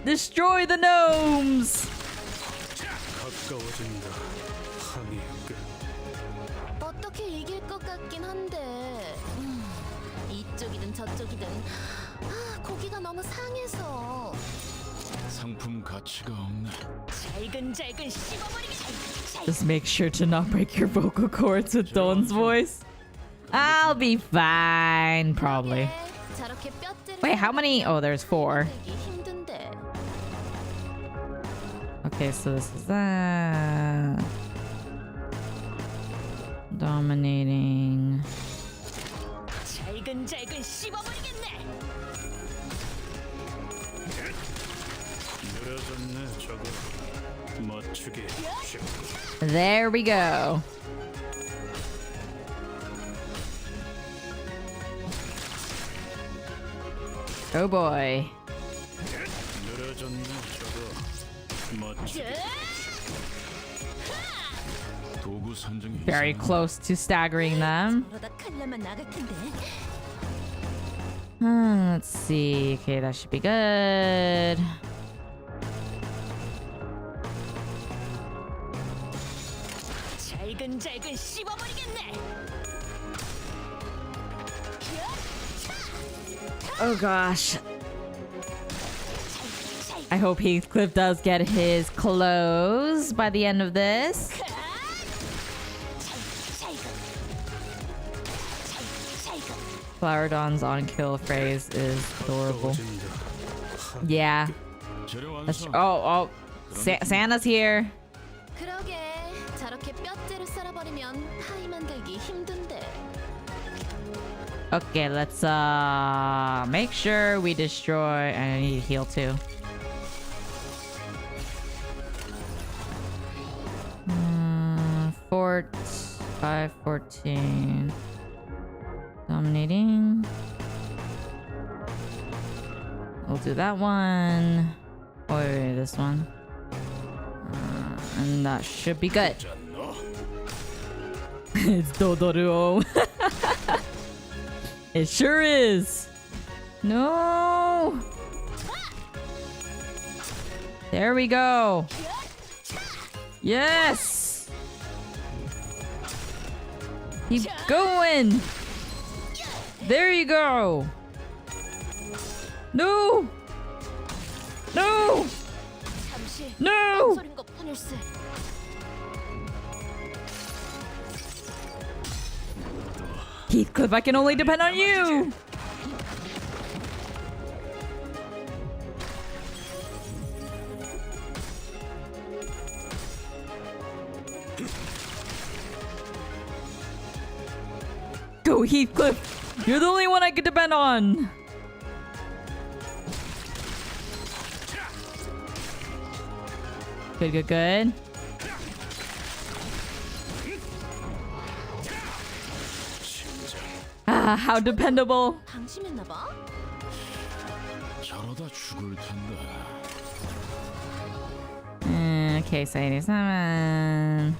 Speaker 1: Destroy the gnomes!
Speaker 4: 가까워진다. 항의 끝.
Speaker 2: 어떻게 이길 것 같긴 한데 이쪽이든 저쪽이든 고기가 너무 상해서
Speaker 4: 상품 가치가 없네.
Speaker 2: 잘근잘근 씹어버리기.
Speaker 1: Just make sure to not break your vocal cords with Dawn's voice. I'll be fine, probably.
Speaker 2: 저렇게 뼈째를
Speaker 1: Wait, how many? Oh, there's 4.
Speaker 2: 썰기 힘든데.
Speaker 1: Okay, so this is that. Dominating.
Speaker 2: 잘근잘근 씹어버리겠네.
Speaker 4: 늘어졌네 저거. 맞추기 쉽군.
Speaker 1: There we go. Oh boy.
Speaker 4: 늘어졌네 저거. 맞추기. 도구 선정이
Speaker 1: Very
Speaker 4: 이상하네.
Speaker 1: close to staggering them.
Speaker 2: 그러다 칼라만 나갈 텐데.
Speaker 1: Let's see. Okay, that should be good.
Speaker 2: 잘근잘근 씹어버리겠네.
Speaker 1: Oh gosh. I hope Heathcliff does get his clothes by the end of this. Flower Dawn's on-kill phrase is adorable. Yeah. That's, oh, Santa's here.
Speaker 2: 그러게 저렇게 뼈째를 썰어버리면 파이 만들기 힘든데.
Speaker 1: Okay, let's make sure we destroy. I need to heal too. 514. Dominating. We'll do that one. Oh, wait, this one. And that should be good. It's Dodoruo. It sure is. No. There we go. Yes. Keep going. There you go. No. No. No. Heathcliff, I can only depend on you. Go, Heathcliff. You're the only one I can depend on. Good, good, good. Ah, how dependable.
Speaker 2: 방심했나 봐.
Speaker 4: 저러다 죽을 텐데.
Speaker 1: Okay, so 87.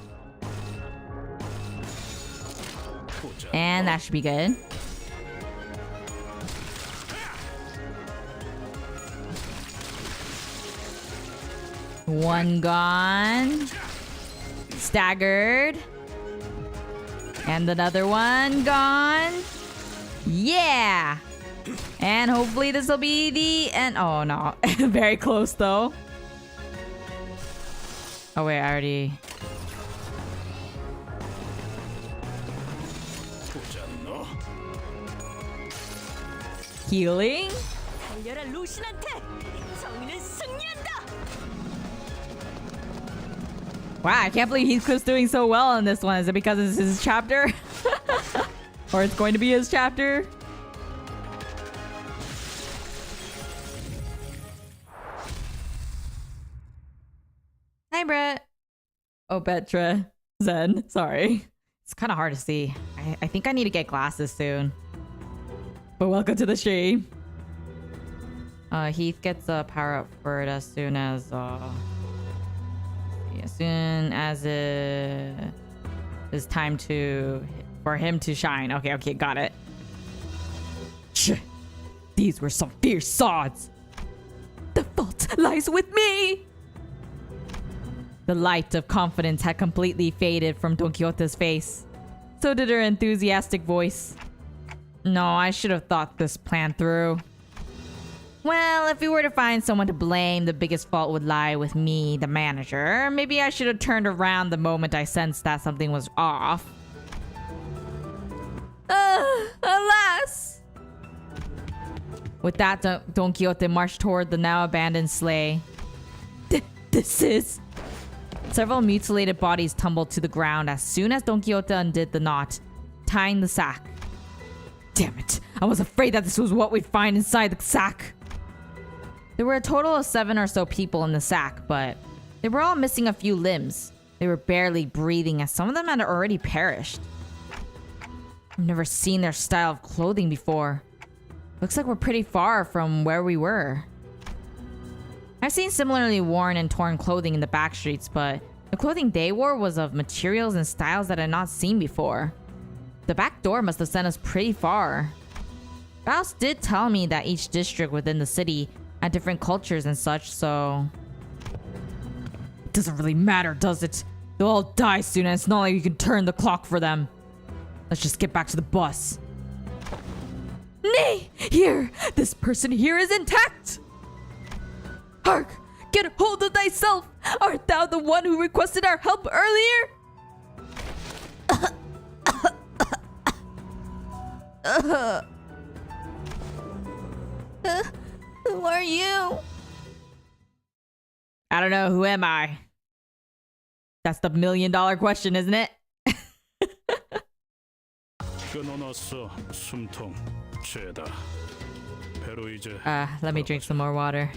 Speaker 1: And that should be good. One gone. Staggered. And another one gone. Yeah. And hopefully this will be the end. Oh no. Very close though. Oh wait, I already... Healing?
Speaker 2: 달려라 루신한테. 정의는 승리한다.
Speaker 1: Wow, I can't believe Heathcliff's doing so well in this one. Is it because it's his chapter? Or it's going to be his chapter? Hi, Brett. Oh, Petra. Zen. Sorry. It's kind of hard to see. I think I need to get glasses soon. But welcome to the stream. Heath gets a power up for it as soon as it is time for him to shine. Okay, got it. These were some fierce swords. The fault lies with me. The light of confidence had completely faded from Don Quixote's face. So did her enthusiastic voice. No, I should have thought this plan through. Well, if we were to find someone to blame, the biggest fault would lie with me, the manager. Maybe I should have turned around the moment I sensed that something was off. Alas! With that, Don Quixote marched toward the now abandoned sleigh. This is... Several mutilated bodies tumbled to the ground as soon as Don Quixote undid the knot, tying the sack. Damn it! I was afraid that this was what we'd find inside the sack. There were a total of 7 or so people in the sack, but they were all missing a few limbs. They were barely breathing as some of them had already perished. I've never seen their style of clothing before. Looks like we're pretty far from where we were. I've seen similarly worn and torn clothing in the back streets, but the clothing they wore was of materials and styles that I had not seen before. The back door must have sent us pretty far. Faust did tell me that each district within the city had different cultures and such, so... It doesn't really matter, does it? They'll all die soon, and it's not like you can turn the clock for them. Let's just get back to the bus.
Speaker 2: Nay, here! This person here is intact! Hark! Get hold of thyself! Art thou the one who requested our help earlier?
Speaker 3: Who are you?
Speaker 1: I don't know, who am I? That's the $1 million question, isn't it?
Speaker 4: 끊어놨어. 숨통. 죄다. 배로 이제
Speaker 1: Let me drink some more water.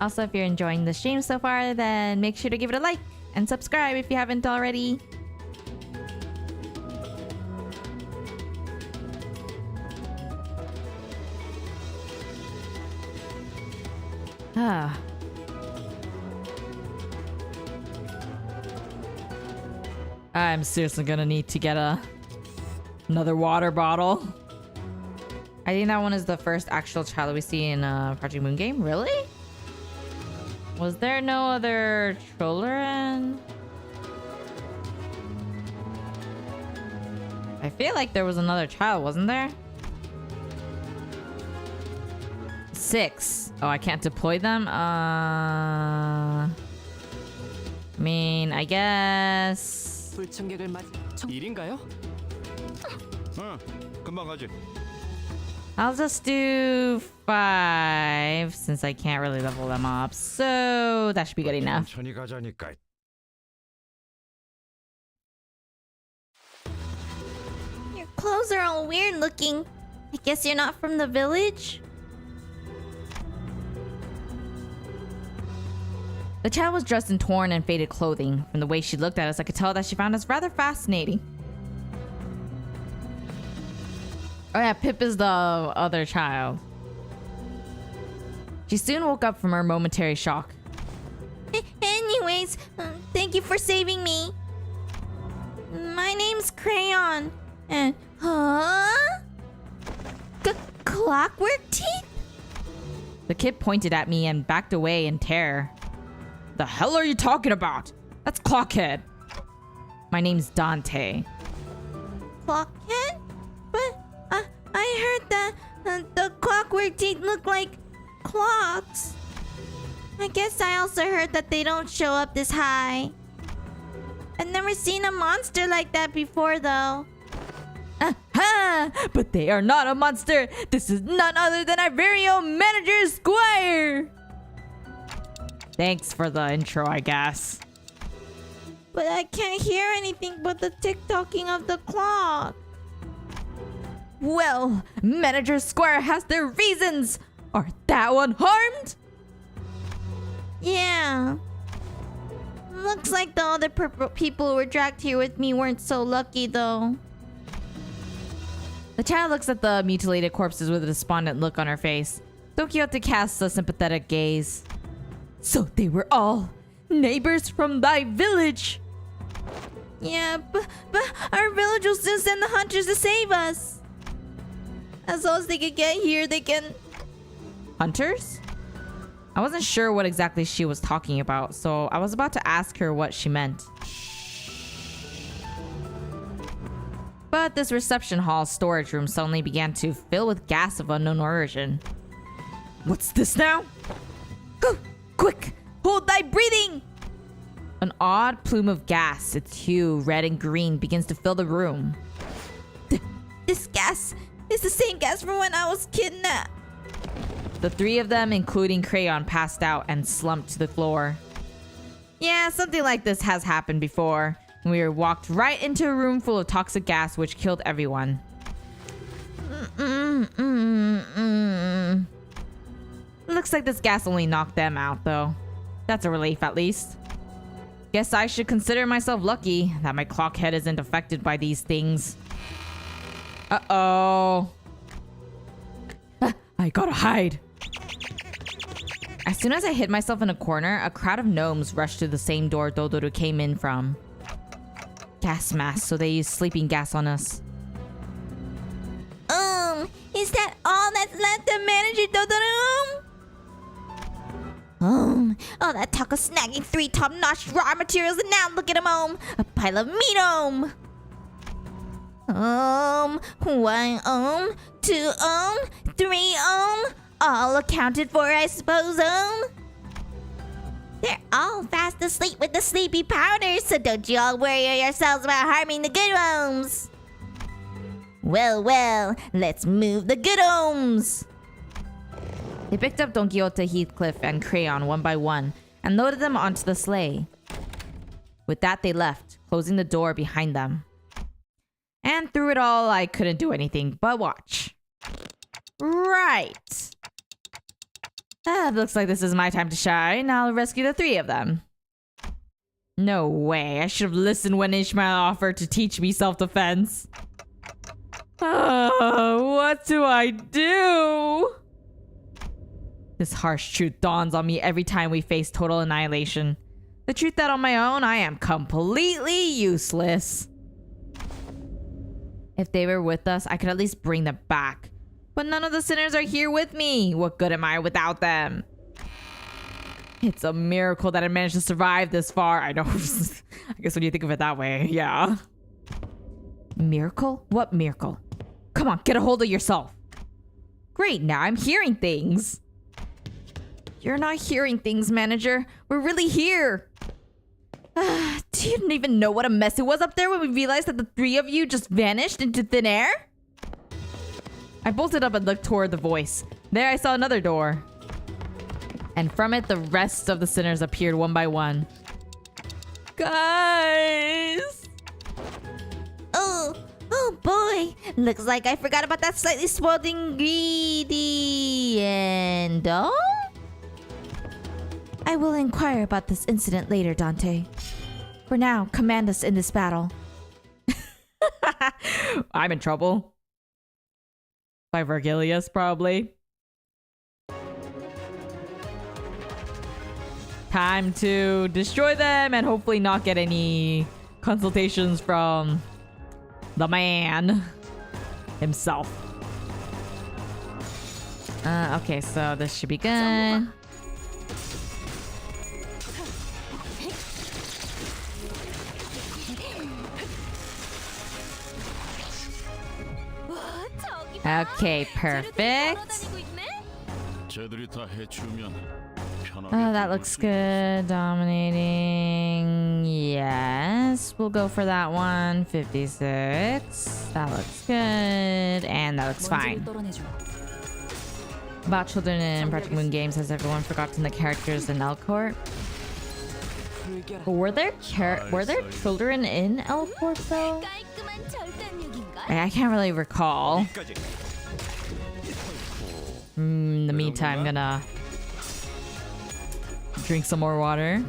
Speaker 1: Also, if you're enjoying the stream so far, then make sure to give it a like and subscribe if you haven't already. I'm seriously gonna need to get another water bottle. I think that one is the first actual child that we see in Project Moon game. Really? Was there no other children? I feel like there was another child, wasn't there? 6. Oh, I can't deploy them? I mean, I guess...
Speaker 5: 불청객을 맞... 일인가요?
Speaker 4: 금방 가지.
Speaker 1: I'll just do 5 since I can't really level them up. So that should be good enough.
Speaker 4: 천천히 가자니까.
Speaker 3: Your clothes are all weird looking. I guess you're not from the village?
Speaker 1: The child was dressed in torn and faded clothing. From the way she looked at us, I could tell that she found us rather fascinating. Oh yeah, Pip is the other child. She soon woke up from her momentary shock.
Speaker 3: Anyways, thank you for saving me. My name's Crayon. And, clockwork teeth?
Speaker 1: The kid pointed at me and backed away in terror. The hell are you talking about? That's Clockhead. My name's Dante.
Speaker 3: Clockhead? But I heard that the clockwork teeth look like clocks. I guess I also heard that they don't show up this high. I've never seen a monster like that before, though.
Speaker 1: Aha! But they are not a monster. This is none other than our very own manager, Squire. Thanks for the intro, I guess.
Speaker 3: But I can't hear anything but the tick-tocking of the clock.
Speaker 1: Well, Manager Squire has their reasons. Are that one harmed?
Speaker 3: Yeah. Looks like the other people who were dragged here with me weren't so lucky, though.
Speaker 1: The child looks at the mutilated corpses with a despondent look on her face. Don Quixote casts a sympathetic gaze.
Speaker 2: So they were all neighbors from thy village.
Speaker 3: Yeah, but our village will soon send the hunters to save us. As long as they can get here, they can...
Speaker 1: Hunters? I wasn't sure what exactly she was talking about, so I was about to ask her what she meant. But this reception hall storage room suddenly began to fill with gas of unknown origin.
Speaker 2: What's this now? Quick! Hold thy breathing!
Speaker 1: An odd plume of gas, its hue red and green, begins to fill the room.
Speaker 3: This gas is the same gas from when I was kidnapped.
Speaker 1: The 3 of them, including Crayon, passed out and slumped to the floor. Yeah, something like this has happened before. We were walked right into a room full of toxic gas which killed everyone. Looks like this gas only knocked them out, though. That's a relief, at least. Guess I should consider myself lucky that my clock head isn't affected by these things. Uh-oh.
Speaker 2: I gotta hide.
Speaker 1: As soon as I hid myself in a corner, a crowd of gnomes rushed to the same door Dodoru came in from. Gas masks, so they used sleeping gas on us.
Speaker 2: minutes left to manager Dodorum.
Speaker 3: Oh, that talk of snagging 3 top-notch raw materials, and now look at him, a pile of meat, 1 2 3 all accounted for, I suppose, They're all fast asleep with the sleepy powder, so don't you all worry yourselves about harming the good homes. Well, let's move the good homes.
Speaker 1: They picked up Don Quixote, Heathcliff, and Crayon one by one and loaded them onto the sleigh. With that, they left, closing the door behind them. And through it all, I couldn't do anything but watch. Right. Looks like this is my time to shine. I'll rescue the 3 of them. No way. I should have listened when Ishmael offered to teach me self-defense. What do I do? This harsh truth dawns on me every time we face total annihilation. The truth that on my own, I am completely useless. If they were with us, I could at least bring them back. But none of the sinners are here with me. What good am I without them? It's a miracle that I managed to survive this far. I know. I guess when you think of it that way, yeah. Miracle? What miracle? Come on, get a hold of yourself. Great, now I'm hearing things. You're not hearing things, manager. We're really here. Do you even know what a mess it was up there when we realized that the 3 of you just vanished into thin air? I bolted up and looked toward the voice. There I saw another door. And from it, the rest of the sinners appeared one by one. Guys!
Speaker 3: Oh boy, looks like I forgot about that slightly spoiled ingredient.
Speaker 2: I will inquire about this incident later, Dante. For now, command us in this battle.
Speaker 1: I'm in trouble. By Vergilius, probably. Time to destroy them and hopefully not get any consultations from the man himself. Okay, so this should be good. Okay, perfect. Oh, that looks good. Dominating. Yes. We'll go for that one. 56. That looks good. And that looks fine. About children in Project Moon Games, has everyone forgotten the characters in Elcourt? Were there children in Elcourt though? I can't really recall. In the meantime, I'm gonna drink some more water.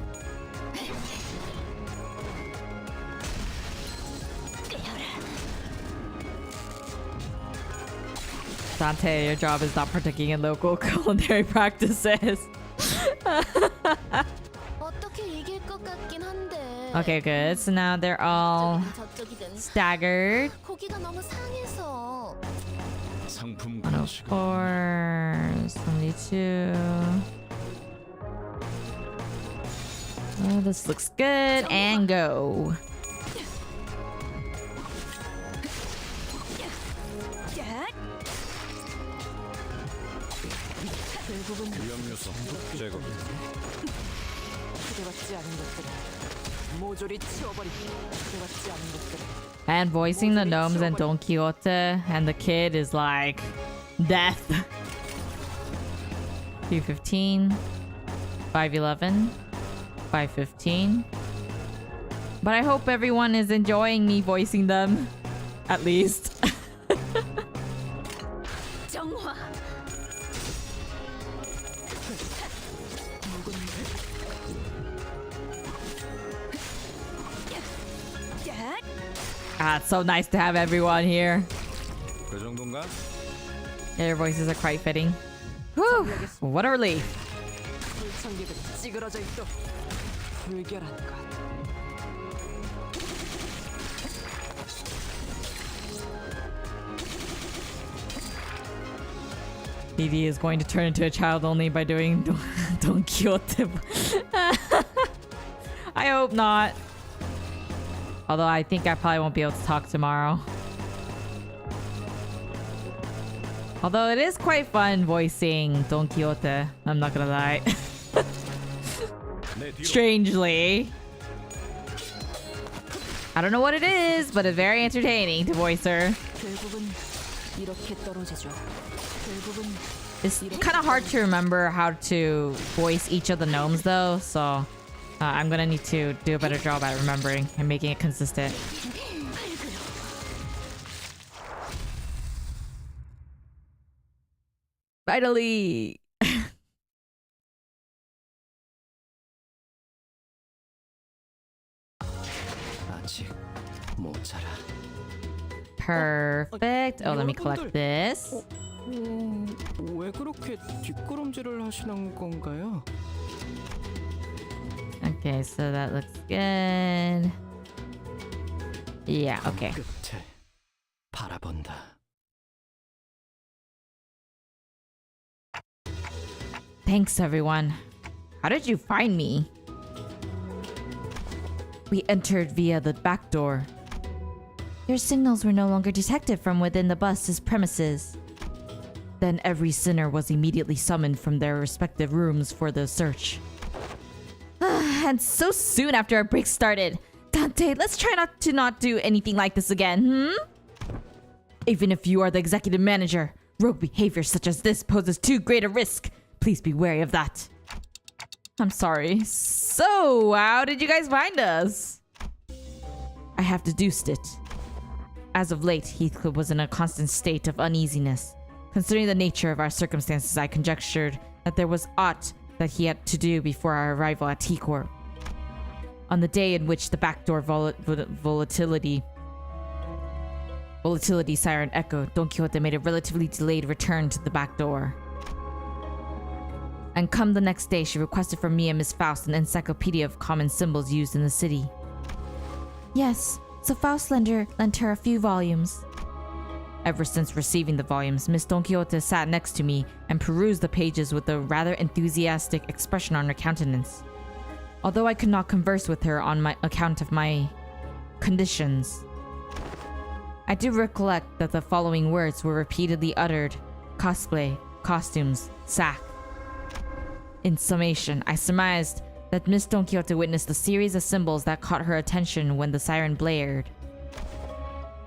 Speaker 1: Dante, your job is not partaking in local culinary practices. Okay, good. So now they're all staggered. 104, 72. Oh, this looks good. And go. And voicing the gnomes and Don Quixote and the kid is like death. 215, 511, 515. But I hope everyone is enjoying me voicing them, at least. It's so nice to have everyone here. Their voices are quite fitting. Whew, what a relief. PD is going to turn into a child only by doing Don Quixote. I hope not. Although I think I probably won't be able to talk tomorrow. Although it is quite fun voicing Don Quixote, I'm not gonna lie. Strangely. I don't know what it is, but it's very entertaining to voice her. It's kind of hard to remember how to voice each of the gnomes though, so I'm gonna need to do a better job at remembering and making it consistent. Finally! Perfect. Oh, let me collect this.
Speaker 5: 왜 그렇게 뒷걸음질을 하시는 건가요?
Speaker 1: Okay, so that looks good. Yeah, okay.
Speaker 5: 끝을 바라본다.
Speaker 1: Thanks, everyone. How did you find me? We entered via the back door.
Speaker 2: Your signals were no longer detected from within the bus's premises.
Speaker 1: Then every sinner was immediately summoned from their respective rooms for the search.
Speaker 2: And so soon after our break started. Dante, let's try not to do anything like this again,
Speaker 1: Even if you are the executive manager, rogue behavior such as this poses too great a risk. Please be wary of that. I'm sorry. So, how did you guys find us? I have deduced it. As of late, Heathcliff was in a constant state of uneasiness. Considering the nature of our circumstances, I conjectured that there was aught that he had to do before our arrival at T-Corp. On the day in which the backdoor volatility siren echoed, Don Quixote made a relatively delayed return to the back door. And come the next day, she requested from me and Miss Faust an encyclopedia of common symbols used in the city.
Speaker 2: Yes, so Faust lent her a few volumes.
Speaker 1: Ever since receiving the volumes, Miss Don Quixote sat next to me and perused the pages with a rather enthusiastic expression on her countenance. Although I could not converse with her on my account of my conditions, I do recollect that the following words were repeatedly uttered: cosplay, costumes, sack. In summation, I surmised that Miss Don Quixote witnessed a series of symbols that caught her attention when the siren blared.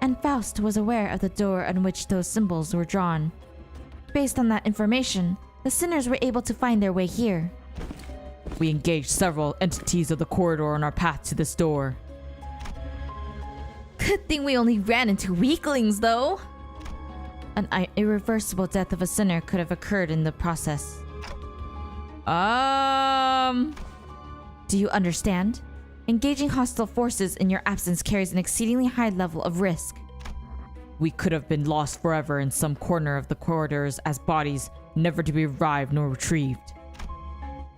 Speaker 2: And Faust was aware of the door on which those symbols were drawn. Based on that information, the sinners were able to find their way here.
Speaker 1: We engaged several entities of the corridor on our path to this door.
Speaker 2: Good thing we only ran into weaklings, though.
Speaker 1: An irreversible death of a sinner could have occurred in the process.
Speaker 2: Do you understand? Engaging hostile forces in your absence carries an exceedingly high level of risk.
Speaker 1: We could have been lost forever in some corner of the corridors as bodies, never to be revived nor retrieved.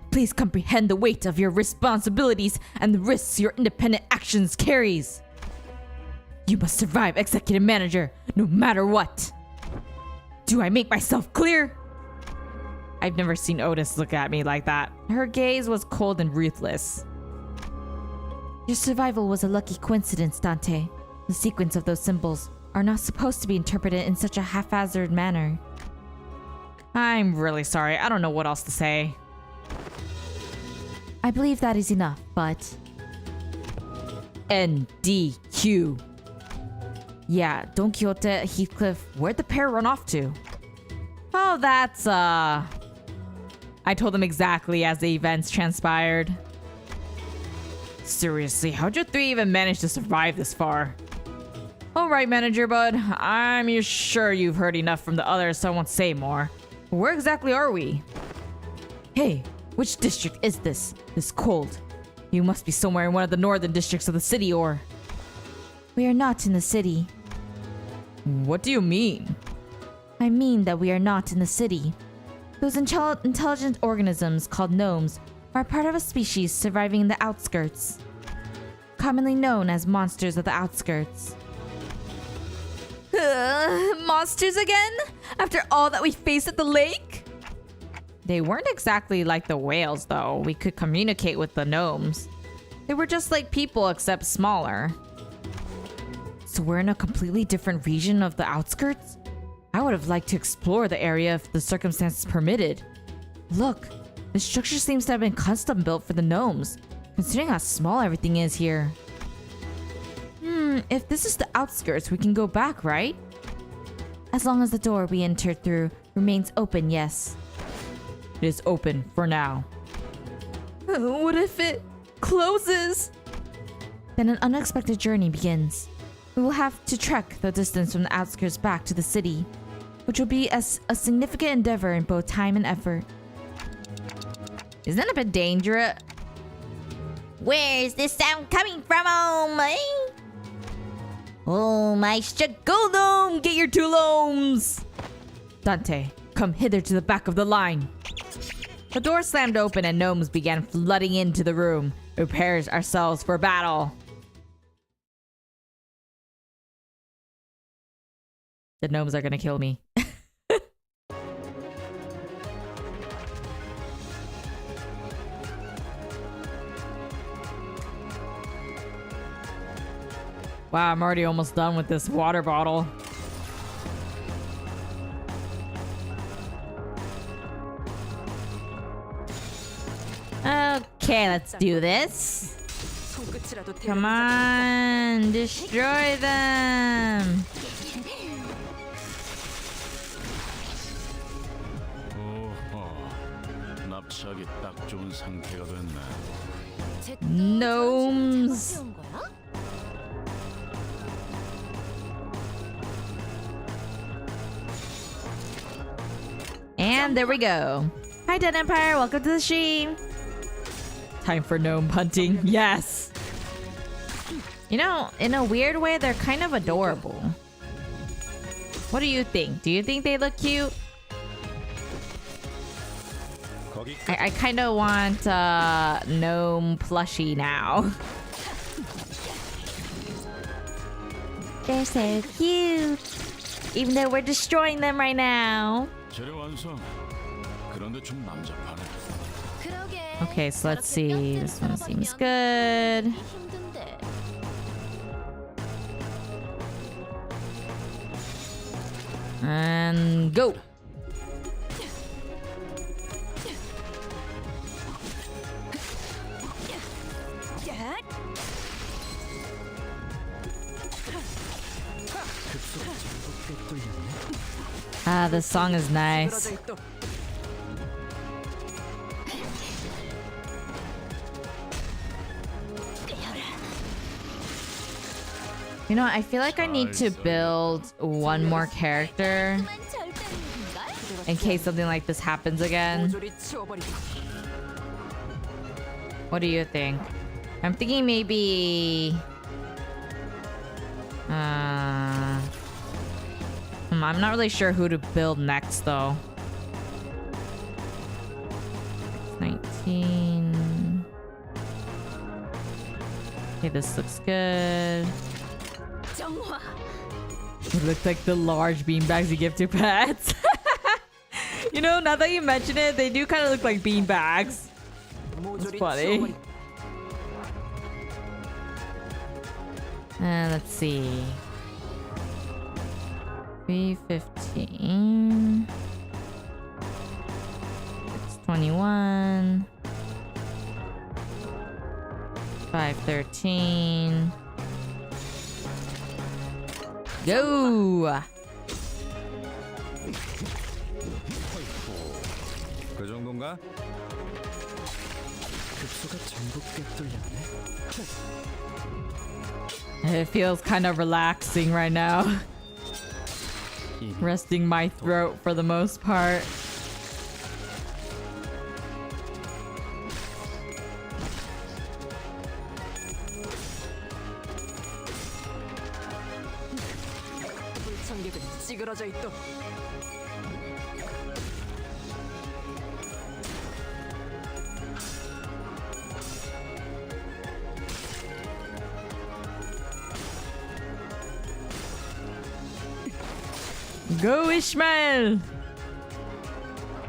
Speaker 1: Please comprehend the weight of your responsibilities and the risks your independent actions carries. You must survive, Executive Manager, no matter what. Do I make myself clear? I've never seen Otis look at me like that. Her gaze was cold and ruthless.
Speaker 2: Your survival was a lucky coincidence, Dante. The sequence of those symbols are not supposed to be interpreted in such a haphazard manner.
Speaker 1: I'm really sorry. I don't know what else to say.
Speaker 2: I believe that is enough, but...
Speaker 1: NDQ. Yeah, Don Quixote, Heathcliff, where'd the pair run off to? Oh, that's, I told them exactly as the events transpired. Seriously, how'd you three even manage to survive this far? Alright, Manager Bud, I'm sure you've heard enough from the others, so I won't say more. Where exactly are we? Hey, which district is this? This cold. You must be somewhere in one of the northern districts of the city, or...
Speaker 2: We are not in the city.
Speaker 1: What do you mean?
Speaker 2: I mean that we are not in the city. Those intelligent organisms called gnomes are part of a species surviving in the outskirts, commonly known as monsters of the outskirts. Monsters again? After all that we faced at the lake?
Speaker 1: They weren't exactly like the whales, though. We could communicate with the gnomes. They were just like people, except smaller.
Speaker 2: So we're in a completely different region of the outskirts? I would have liked to explore the area if the circumstances permitted. Look, the structure seems to have been custom built for the gnomes, considering how small everything is here. If this is the outskirts, we can go back, right? As long as the door we entered through remains open, yes.
Speaker 1: It is open for now.
Speaker 2: What if it closes? Then an unexpected journey begins. We will have to trek the distance from the outskirts back to the city, which will be a significant endeavor in both time and effort.
Speaker 1: Isn't that a bit dangerous?
Speaker 3: Where's this sound coming from, oh my? Oh my
Speaker 2: Go gnome! Get your 2 gnomes! Dante, come hither to the back of the line.
Speaker 1: The door slammed open and gnomes began flooding into the room. We prepared ourselves for battle. The gnomes are gonna kill me. Wow, I'm already almost done with this water bottle. Okay, let's do this. Come on, destroy them.
Speaker 4: 오호, 납치하기 딱 좋은 상태가 됐네.
Speaker 1: Gnomes. And there we go. Hi, Dead Empire. Welcome to the stream. Time for gnome hunting. Yes. You know, in a weird way, they're kind of adorable. What do you think? Do you think they look cute? I kind of want gnome plushie now.
Speaker 2: They're so cute. Even though we're destroying them right now.
Speaker 4: 재료 완성. 그런데 좀 남잡하네.
Speaker 1: Okay, so let's see. This one seems good. And go. Ah, this song is nice. You know, I feel like I need to build one more character in case something like this happens again. What do you think? I'm thinking maybe... I'm not really sure who to build next, though. 19... Okay, this looks good. It looks like the large beanbags you give to pets. You know, now that you mention it, they do kind of look like beanbags. It's funny. Let's see. 315. 621. 513. Go!
Speaker 4: 그 정도인가?
Speaker 5: 급소가 전부 꿰뚫렸네.
Speaker 1: It feels kind of relaxing right now. Resting my throat for the most part.
Speaker 5: 불청객은 찌그러져 있도.
Speaker 1: Go Ishmael!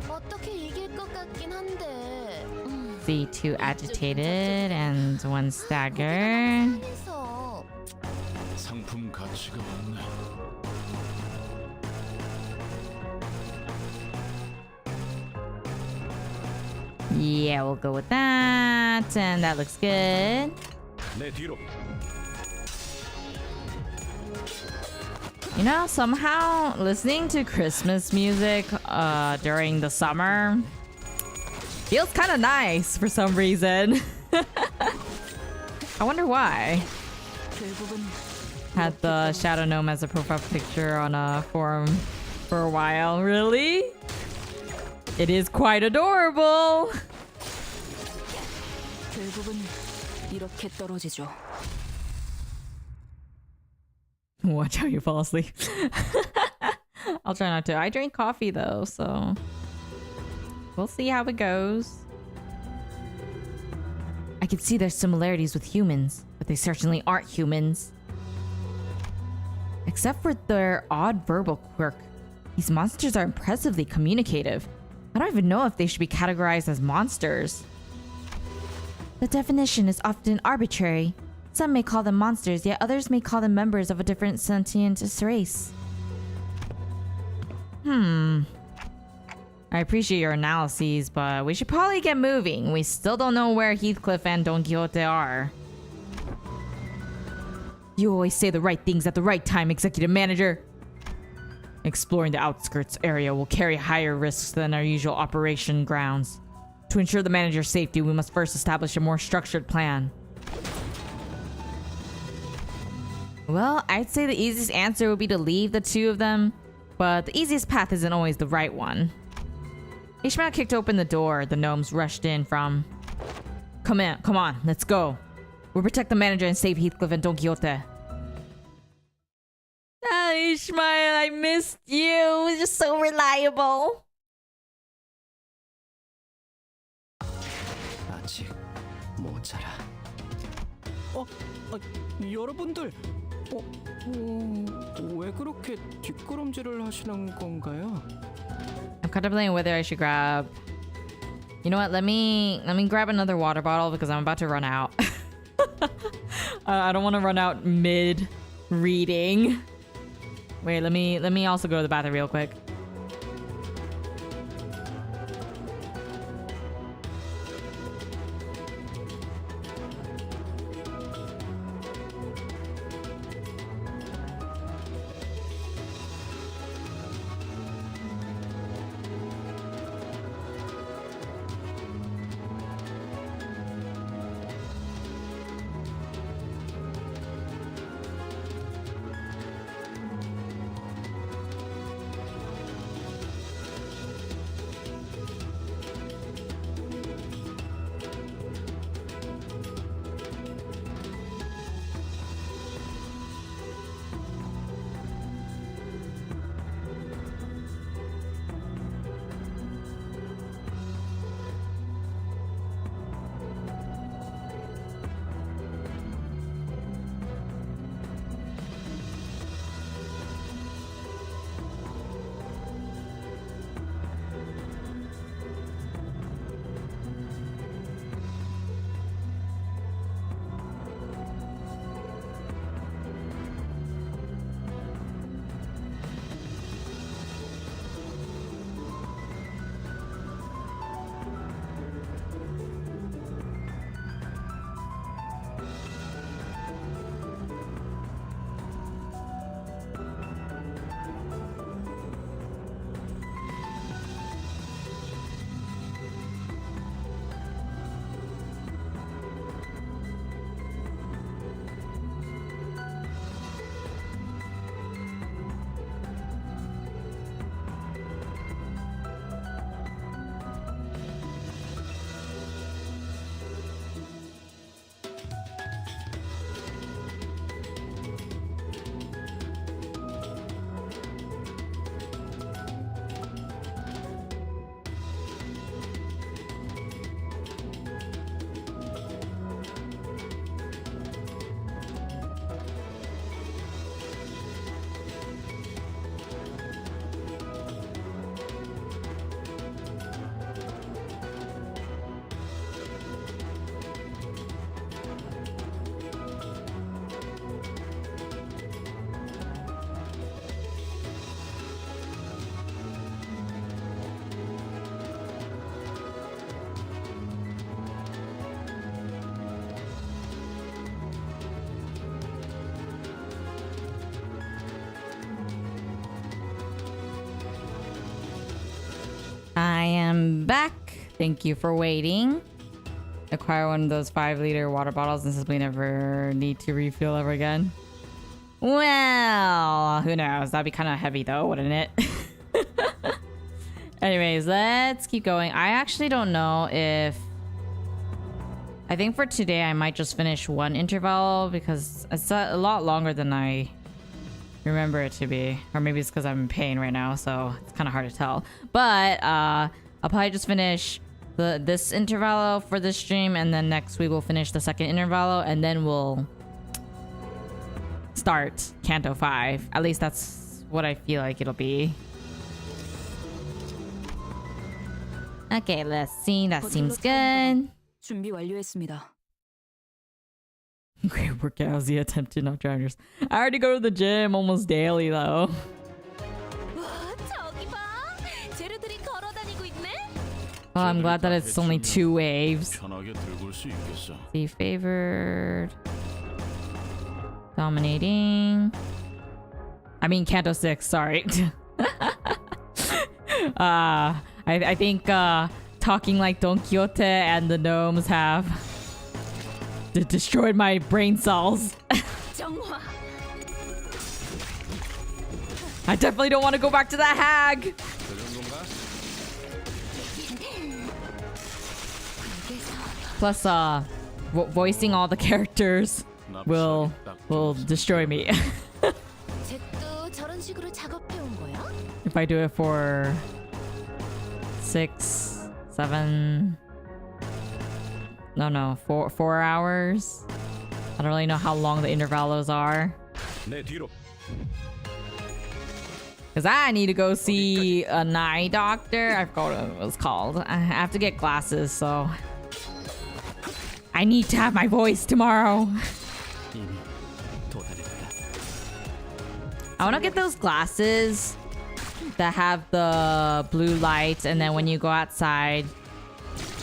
Speaker 6: 어떻게 이길 것 같긴 한데.
Speaker 1: V2 agitated and one stagger.
Speaker 6: 그래서
Speaker 4: 상품 가치가 없네.
Speaker 1: Yeah, we'll go with that. And that looks good.
Speaker 4: 내 뒤로.
Speaker 1: You know, somehow listening to Christmas music during the summer feels kind of nice for some reason. I wonder why.
Speaker 5: 대부분
Speaker 1: Had the Shadow Gnome as a profile picture on a forum for a while. Really? It is quite adorable.
Speaker 5: 대부분 이렇게 떨어지죠.
Speaker 1: Watch how you fall asleep. I'll try not to. I drink coffee though, so we'll see how it goes. I can see their similarities with humans, but they certainly aren't humans. Except for their odd verbal quirk, these monsters are impressively communicative. I don't even know if they should be categorized as monsters. The definition is often arbitrary. Some may call them monsters, yet others may call them members of a different sentient race. I appreciate your analyses, but we should probably get moving. We still don't know where Heathcliff and Don Quixote are. You always say the right things at the right time, Executive Manager. Exploring the outskirts area will carry higher risks than our usual operation grounds. To ensure the manager's safety, we must first establish a more structured plan. Well, I'd say the easiest answer would be to leave the two of them, but the easiest path isn't always the right one. Ishmael kicked open the door the gnomes rushed in from. Come on, let's go. We'll protect the manager and save Heathcliff and Don Quixote. Ah, Ishmael, I missed you. You're just so reliable.
Speaker 5: 아직 모자라. 여러분들, 왜 그렇게 뒷걸음질을 하시는 건가요?
Speaker 1: I'm contemplating whether I should grab. You know what? Let me grab another water bottle because I'm about to run out. I don't want to run out mid reading. Wait, let me also go to the bathroom real quick. back. Thank you for waiting. Acquire one of those 5-liter water bottles and simply never need to refill ever again. Well, who knows? That'd be kind of heavy though, wouldn't it? Anyways, let's keep going. I actually don't know if... I think for today I might just finish one interval because it's a lot longer than I remember it to be. Or maybe it's because I'm in pain right now, so it's kind of hard to tell. But I'll probably just finish this intervallo for this stream, and then next week we'll finish the second intervallo, and then we'll start Canto 5. At least that's what I feel like it'll be. Okay, let's see. That seems good.
Speaker 7: 준비 완료했습니다.
Speaker 1: Great workout as the attempted not drowners. I already go to the gym almost daily though.
Speaker 6: 와, 저기 봐. 재료들이 걸어 다니고 있네.
Speaker 1: Well, I'm glad that it's only 2 waves.
Speaker 4: 편하게 들고 올 수 있겠어.
Speaker 1: See, favored. Dominating. I mean, Canto 6, sorry. I think talking like Don Quixote and the gnomes have destroyed my brain cells.
Speaker 6: 정화.
Speaker 1: I definitely don't want to go back to that hag. Plus, voicing all the characters will destroy me
Speaker 6: 잭도 저런 식으로 작업해 온 거야?
Speaker 1: if I do it for 6, 7. No, 4 hours. I don't really know how long the intervallos are. Because I need to go see an eye doctor. I forgot what it was called. I have to get glasses, so I need to have my voice tomorrow. I want to get those glasses that have the blue lights, and then when you go outside,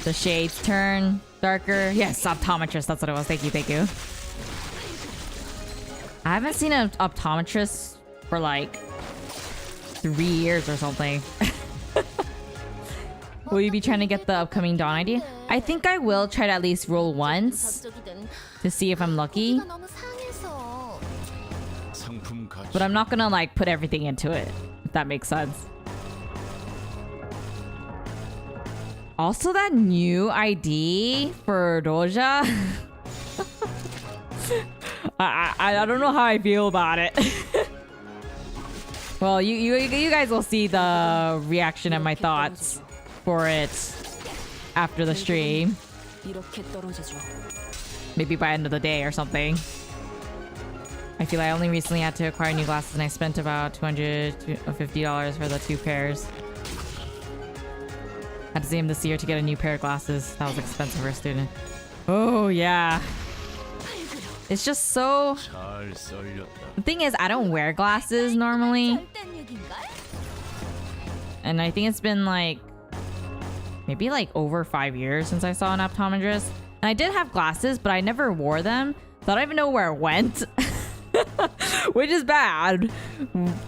Speaker 1: the shades turn darker. Yes, optometrist. That's what it was. Thank you. I haven't seen an optometrist for like 3 years or something. Will you be trying to get the upcoming Dawn ID? I think I will try to at least roll once to see if I'm lucky.
Speaker 6: 고기가 너무 상해서.
Speaker 4: 상품 가치.
Speaker 1: But I'm not gonna like put everything into it, if that makes sense. Also, that new ID for Doja. I don't know how I feel about it. Well, you guys will see the reaction and my thoughts for it after the stream.
Speaker 7: 이렇게 떨어지죠.
Speaker 1: Maybe by end of the day or something. I feel I only recently had to acquire new glasses and I spent about $250 for the 2 pairs. Had to see him this year to get a new pair of glasses. That was expensive for a student. Oh yeah. It's just so...
Speaker 4: 잘 썰렸다.
Speaker 1: The thing is, I don't wear glasses normally. And I think it's been like... maybe like over 5 years since I saw an optometrist. And I did have glasses, but I never wore them. So I don't even know where it went. Which is bad.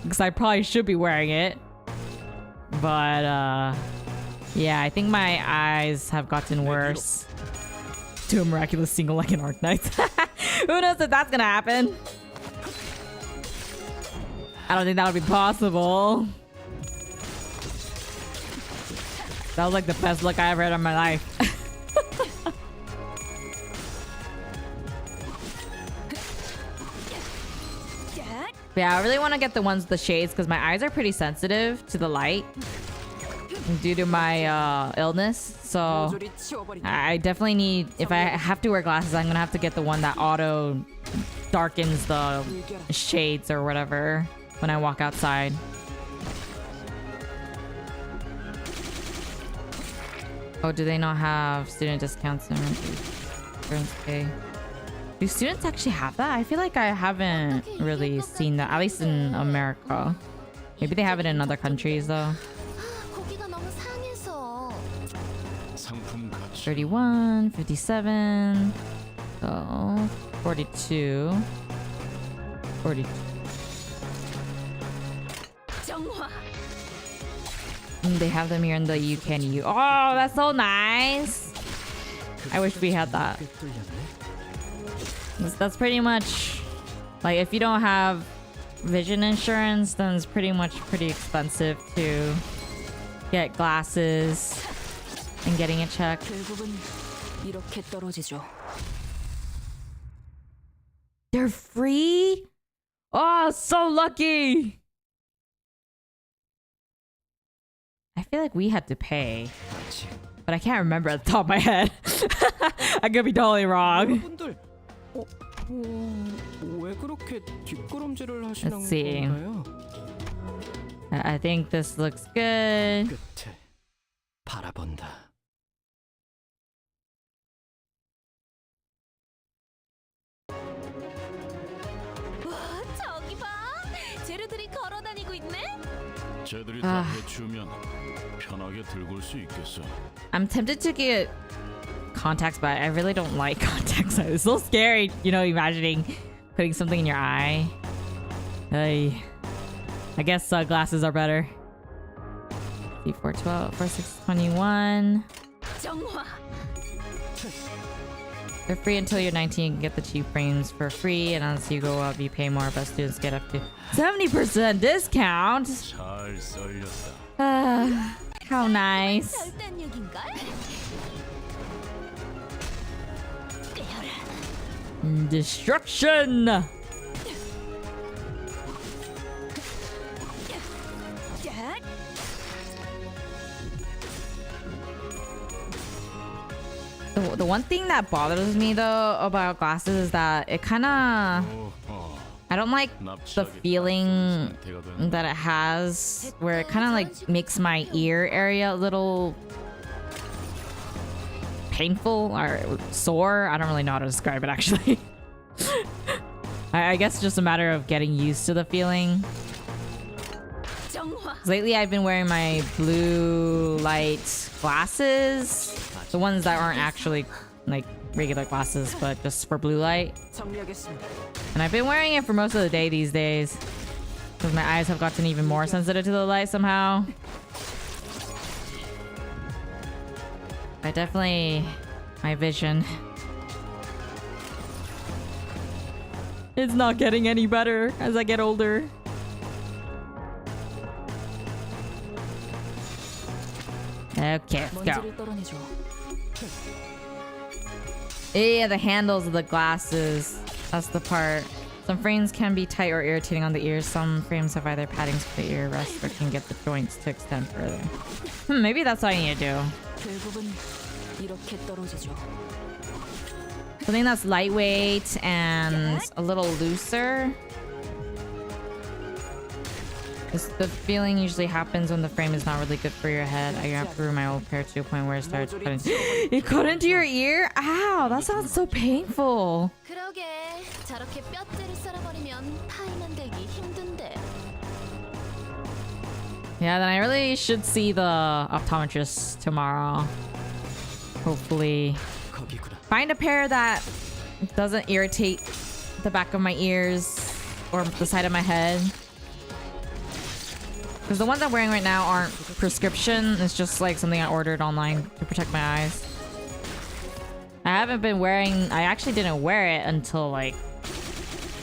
Speaker 1: Because I probably should be wearing it. But, yeah, I think my eyes have gotten worse. To a miraculous single like an Arknight. Who knows if that's gonna happen? I don't think that would be possible. That was like the best luck I ever had in my life. Yeah, I really want to get the ones with the shades because my eyes are pretty sensitive to the light due to my illness. So
Speaker 7: 모조리 치워버리고.
Speaker 1: I definitely need, if I have to wear glasses, I'm gonna have to get the one that auto darkens the shades or whatever when I walk outside. Oh, do they not have student discounts and insurance pay? Do students actually have that? I feel like I haven't really seen that, at least in America. Maybe they have it in other countries though.
Speaker 6: 고기가 너무 상해서.
Speaker 4: 상품 가치.
Speaker 1: 31, 57, so 42, 42.
Speaker 6: 정화.
Speaker 1: They have them here in the UK and EU. Oh, that's so nice. I wish we had that. That's pretty much like if you don't have vision insurance, then it's pretty much pretty expensive to get glasses and getting it checked.
Speaker 7: 결국은 이렇게 떨어지죠.
Speaker 1: They're free? Oh, so lucky. I feel like we had to pay, but I can't remember at the top of my head. I could be totally wrong.
Speaker 5: 여러분들, 왜 그렇게 뒷걸음질을 하시는
Speaker 1: Let's see.
Speaker 5: 건가요?
Speaker 1: I think this looks good.
Speaker 5: 끝을 바라본다.
Speaker 6: 와, 저기 봐. 재료들이 걸어 다니고 있네.
Speaker 4: 쟤들이 다 해치우면 편하게 들고 올 수 있겠어.
Speaker 1: I'm tempted to get contacts, but I really don't like contacts. It's so scary, you know, imagining putting something in your eye. Ay. I guess glasses are better. C412, 4621.
Speaker 6: 정화.
Speaker 1: They're free until you're 19. You can get the cheap frames for free, and as you go up, you pay more, but students get up to 70% discount.
Speaker 4: 잘 썰렸다.
Speaker 1: How nice.
Speaker 6: 절단 얘긴걸?
Speaker 1: Destruction. The one thing that bothers me though about glasses is that it kind of I don't like the feeling that it has where it kind of like makes my ear area a little painful or sore. I don't really know how to describe it actually. I guess it's just a matter of getting used to the feeling. Lately I've been wearing my blue light glasses, the ones that aren't actually like regular glasses but just for blue light, and I've been wearing it for most of the day these days because my eyes have gotten even more sensitive to the light somehow. I definitely, my vision, it's not getting any better as I get older. Okay, let's go.
Speaker 7: 먼지를 떨어내줘.
Speaker 1: Yeah, the handles of the glasses. That's the part. Some frames can be tight or irritating on the ears. Some frames have either paddings for the ear rest or can get the joints to extend further. Maybe that's what I need to do.
Speaker 7: 결국은 이렇게 떨어지죠.
Speaker 1: Something that's lightweight and a little looser. The feeling usually happens when the frame is not really good for your head. I got through my old pair to a point where it started cutting. It cut into your ear? Ow, that sounds so painful.
Speaker 6: 그러게. 저렇게 뼈대를 썰어버리면 타이 만들기 힘든데.
Speaker 1: Yeah, then I really should see the optometrist tomorrow. Hopefully. Find a pair that doesn't irritate the back of my ears or the side of my head. Because the ones I'm wearing right now aren't prescription. It's just like something I ordered online to protect my eyes. I haven't been wearing... I actually didn't wear it until like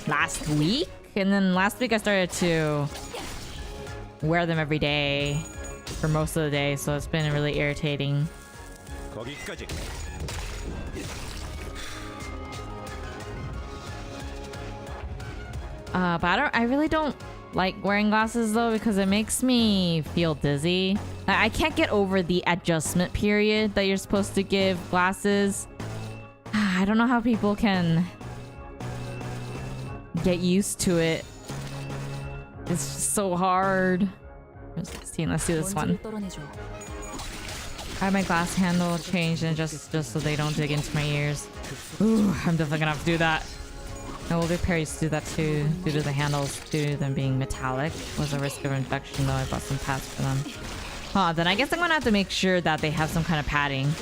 Speaker 1: last week. And then last week I started to wear them every day for most of the day. So it's been really irritating.
Speaker 8: 거기까지.
Speaker 1: But I really don't like wearing glasses though because it makes me feel dizzy. I can't get over the adjustment period that you're supposed to give glasses. I don't know how people can get used to it. It's just so hard. 16, let's do this one.
Speaker 7: 먼지를 떨어내줘.
Speaker 1: I have my glass handle changed and just so they don't dig into my ears. Ooh, I'm definitely gonna have to do that. My older pair used to do that too, due to the handles, due to them being metallic. Was a risk of infection though. I bought some pads for them. Then I guess I'm gonna have to make sure that they have some kind of padding.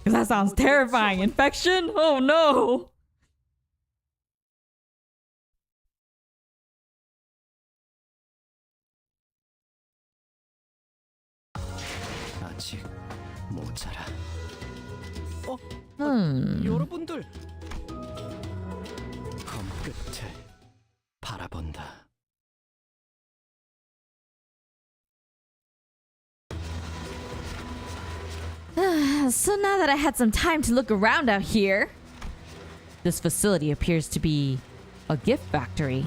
Speaker 1: Because that sounds terrifying. Infection? Oh no!
Speaker 5: 아직 모자라. 여러분들 검 끝을 바라본다.
Speaker 2: So now that I had some time to look around out here, this facility appears to be a gift factory.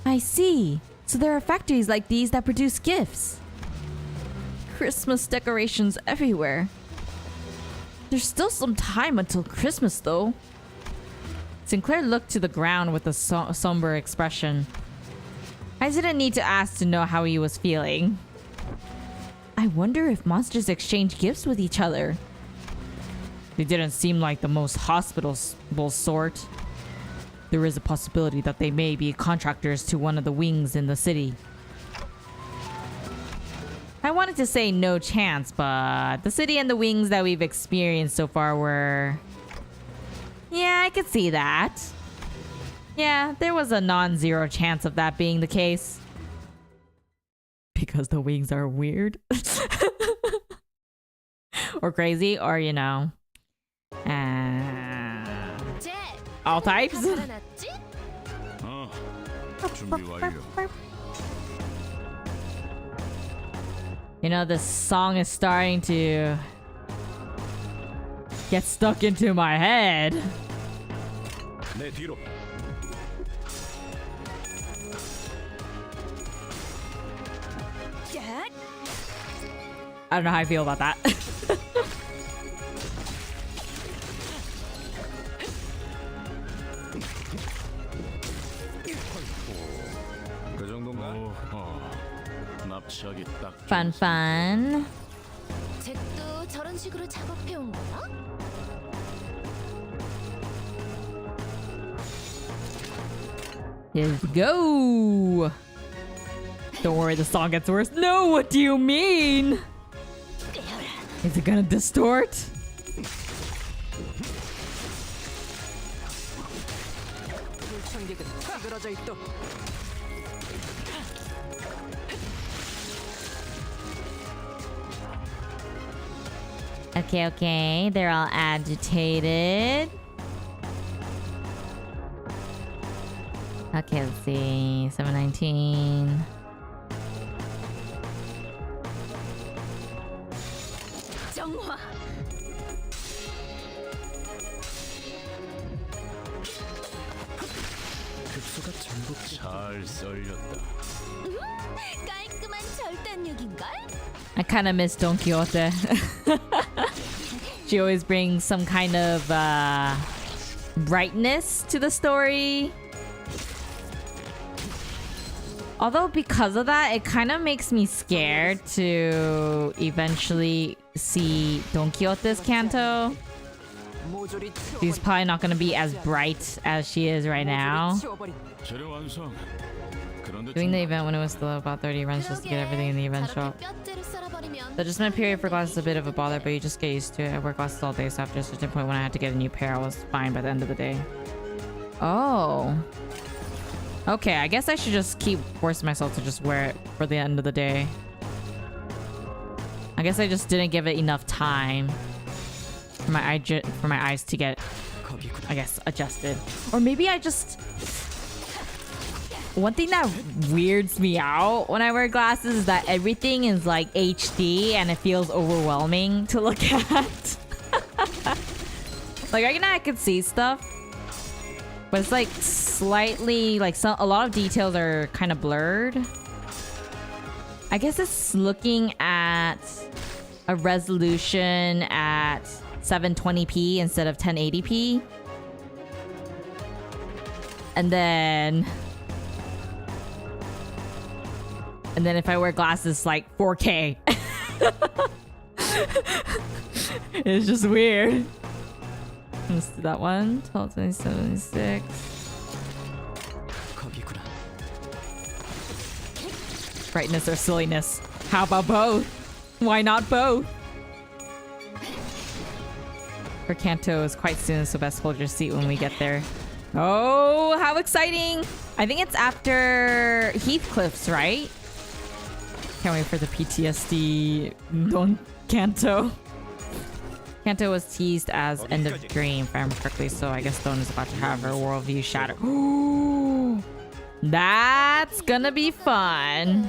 Speaker 2: I see. So there are factories like these that produce gifts. Christmas decorations everywhere. There's still some time until Christmas though. Sinclair looked to the ground with a somber expression. I didn't need to ask to know how he was feeling. I wonder if monsters exchange gifts with each other. They didn't seem like the most hospitable sort. There is a possibility that they may be contractors to one of the wings in the city. I wanted to say no chance, but the city and the wings that we've experienced so far were... Yeah, I could see that. Yeah, there was a non-zero chance of that being the case. Because the wings are weird. Or crazy, or you know. All types.
Speaker 4: 준비 완료.
Speaker 2: You know, this song is starting to get stuck into my head.
Speaker 4: 내 뒤로.
Speaker 2: I don't know how I feel about that.
Speaker 4: 그 정도인가? 납치하기 딱.
Speaker 2: Fun, fun.
Speaker 6: 잭도 저런 식으로 작업해온 거야?
Speaker 2: Let's go. Don't worry, the song gets worse. No, what do you mean? Is it gonna distort?
Speaker 5: 불청객은 찌그러져 있도.
Speaker 2: Okay, okay. They're all agitated. Okay, let's see. 719.
Speaker 6: 정화.
Speaker 5: 급소가 전부
Speaker 4: 잘 썰렸다.
Speaker 6: 깔끔한 절단력인걸?
Speaker 2: I kind of miss Don Quixote. She always brings some kind of brightness to the story. Although because of that, it kind of makes me scared to eventually see Don Quixote's canto.
Speaker 5: 모조리
Speaker 2: She's probably not going to be as bright as she is right now.
Speaker 5: 치워버린.
Speaker 4: 재료 완성. 그런데
Speaker 2: Doing the event when it was still about 30 runs just to get everything in the event shop.
Speaker 6: 뼈째로 썰어버리면
Speaker 2: The adjustment period for glasses is a bit of a bother, but you just get used to it. I wear glasses all day, so after a certain point when I had to get a new pair, I was fine by the end of the day. Oh. Okay, I guess I should just keep forcing myself to just wear it for the end of the day. I guess I just didn't give it enough time for my eyes to get,
Speaker 5: 겁이구나.
Speaker 2: I guess, adjusted. Or maybe I just... One thing that weirds me out when I wear glasses is that everything is like HD and it feels overwhelming to look at. Like right now I could see stuff, but it's like slightly like a lot of details are kind of blurred. I guess it's looking at a resolution at 720p instead of 1080p. And then if I wear glasses like 4K. It's just weird. Let's do that one. 12:26.
Speaker 5: 겁이구나.
Speaker 2: Brightness or silliness? How about both? Why not both? Her canto is quite soon, so best hold your seat when we get there. Oh, how exciting! I think it's after Heathcliff's, right? Can't wait for the PTSD
Speaker 1: Kanto. Kanto was teased as end of dream, if I remember correctly, so I guess Dawn is about to have her worldview shattered. Ooh, that's gonna be fun.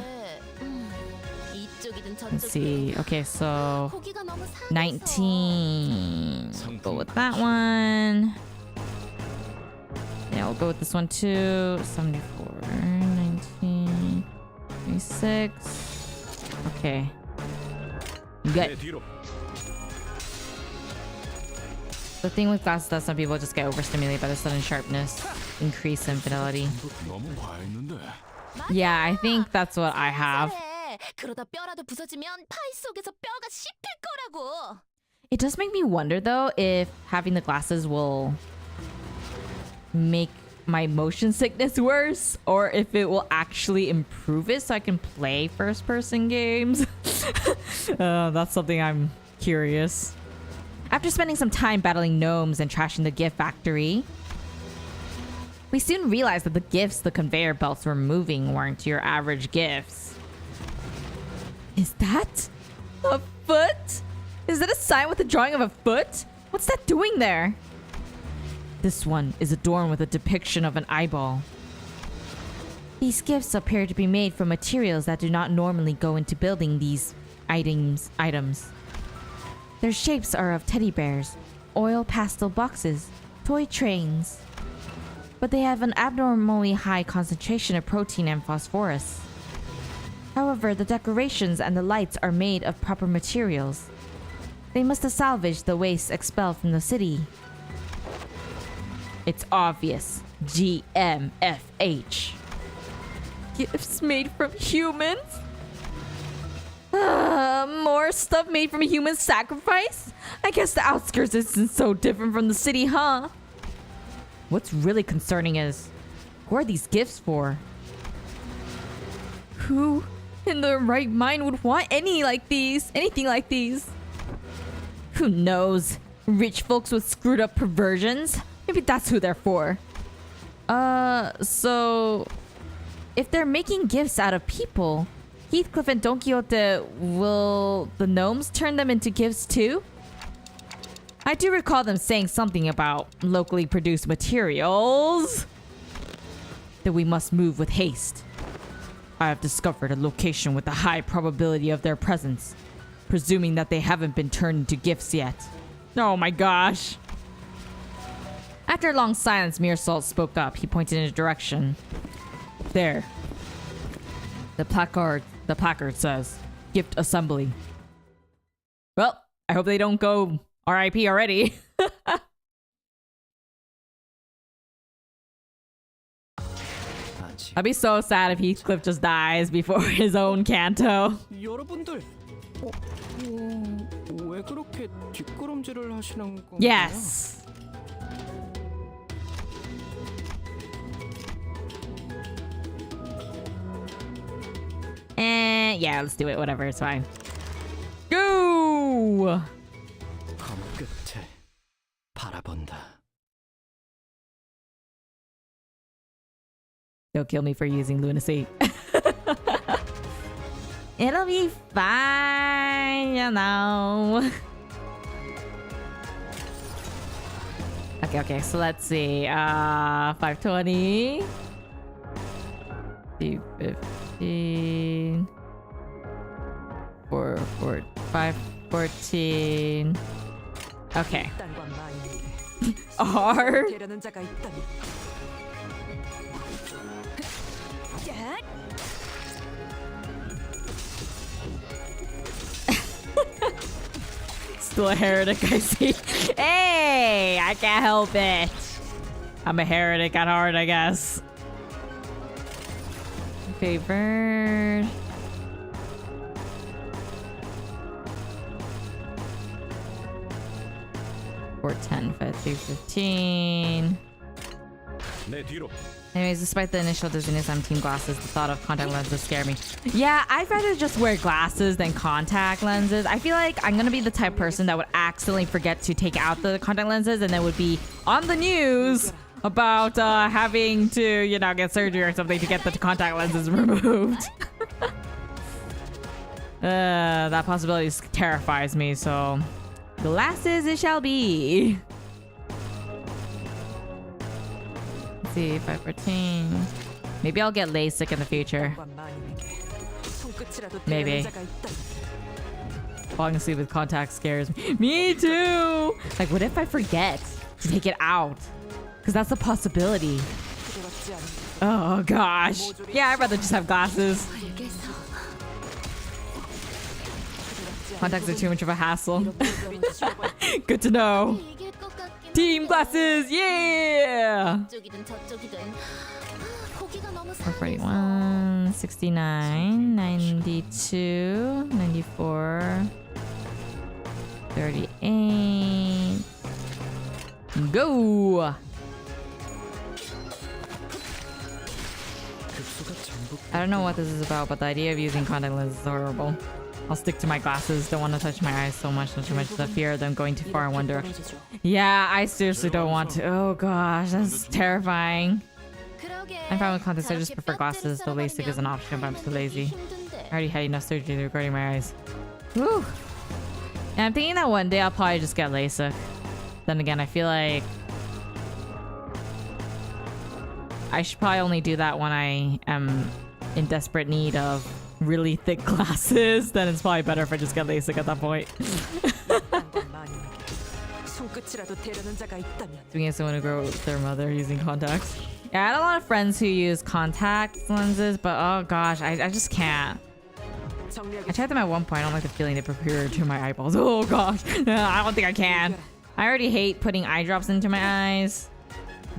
Speaker 6: 이쪽이든
Speaker 1: Let's
Speaker 6: 저쪽이든
Speaker 1: see. Okay, so
Speaker 6: 고기가 너무 상해서
Speaker 1: 19. We'll go with that one. Yeah, we'll go with this one too. 74, 19, 26. Okay. Good. The thing with glasses is that some people just get overstimulated by the sudden sharpness, increase in fidelity.
Speaker 4: 너무 과했는데.
Speaker 1: Yeah, I think that's what I have.
Speaker 6: 그래. 그러다 뼈라도 부서지면 파이 속에서 뼈가 씹힐 거라고.
Speaker 1: It does make me wonder though if having the glasses will make my motion sickness worse or if it will actually improve it so I can play first person games. That's something I'm curious. After spending some time battling gnomes and trashing the gift factory, we soon realized that the gifts the conveyor belts were moving weren't your average gifts. Is that a foot? Is that a sign with a drawing of a foot? What's that doing there? This one is adorned with a depiction of an eyeball. These gifts appear to be made from materials that do not normally go into building these items. Their shapes are of teddy bears, oil pastel boxes, toy trains. But they have an abnormally high concentration of protein and phosphorus. However, the decorations and the lights are made of proper materials. They must have salvaged the waste expelled from the city. It's obvious. GMFH. Gifts made from humans? More stuff made from human sacrifice? I guess the outskirts isn't so different from the city, huh? What's really concerning is, who are these gifts for? Who in their right mind would want anything like these? Who knows? Rich folks with screwed up perversions? Maybe that's who they're for. So if they're making gifts out of people, Heathcliff and Don Quixote, will the gnomes turn them into gifts too? I do recall them saying something about locally produced materials. That we must move with haste. I have discovered a location with a high probability of their presence, presuming that they haven't been turned into gifts yet. Oh my gosh. After a long silence, Meersalt spoke up. He pointed in a direction. There. The placard says, Gift Assembly. Well, I hope they don't go RIP already. I'd be so sad if Heathcliff just dies before his own Kanto.
Speaker 5: 여러분들, 왜 그렇게 뒷걸음질을 하시는 건가요?
Speaker 1: Yes. Yeah, let's do it. Whatever, it's fine. Go!
Speaker 5: 검 끝에 바라본다.
Speaker 1: Don't kill me for using lunacy. It'll be fine, you know. Okay, so let's see. 520. 215. 514. Okay. R.
Speaker 7: 되려는 자가 있다면
Speaker 1: Still a heretic, I see. Hey, I can't help it. I'm a heretic at heart, I guess. Favored. Or 10, 15. Anyways, despite the initial dizziness, I'm team glasses. The thought of contact lenses scare me. Yeah, I'd rather just wear glasses than contact lenses. I feel like I'm gonna be the type of person that would accidentally forget to take out the contact lenses and then would be on the news about having to, get surgery or something to get the contact lenses removed. That possibility terrifies me, so glasses it shall be. Let's see if I pertain. Maybe I'll get LASIK in the future. Maybe. Falling asleep with contacts scares me. Me too! Like, what if I forget to take it out? Because that's a possibility. Oh gosh. Yeah, I'd rather just have glasses. Contacts are too much of a hassle. Good to know. Team glasses, yeah! 441, 69, 92, 94, 38. Go! I don't know what this is about, but the idea of using contact lenses is horrible. I'll stick to my glasses. Don't want to touch my eyes so much, not too much the fear of them going too far in one direction. Yeah, I seriously don't want to. Oh gosh, that's terrifying. I'm fine with contacts. I just prefer glasses. The LASIK is an option, but I'm too lazy. I already had enough surgery regarding my eyes. Woo! And I'm thinking that one day I'll probably just get LASIK. Then again, I feel like I should probably only do that when I am in desperate need of really thick glasses. Then it's probably better if I just get LASIK at that point. Being someone who grew up with their mother using contacts. Yeah, I had a lot of friends who use contact lenses, but oh gosh, I just can't. I tried them at one point. I don't like the feeling they prepare to my eyeballs. Oh gosh, I don't think I can. I already hate putting eye drops into my eyes.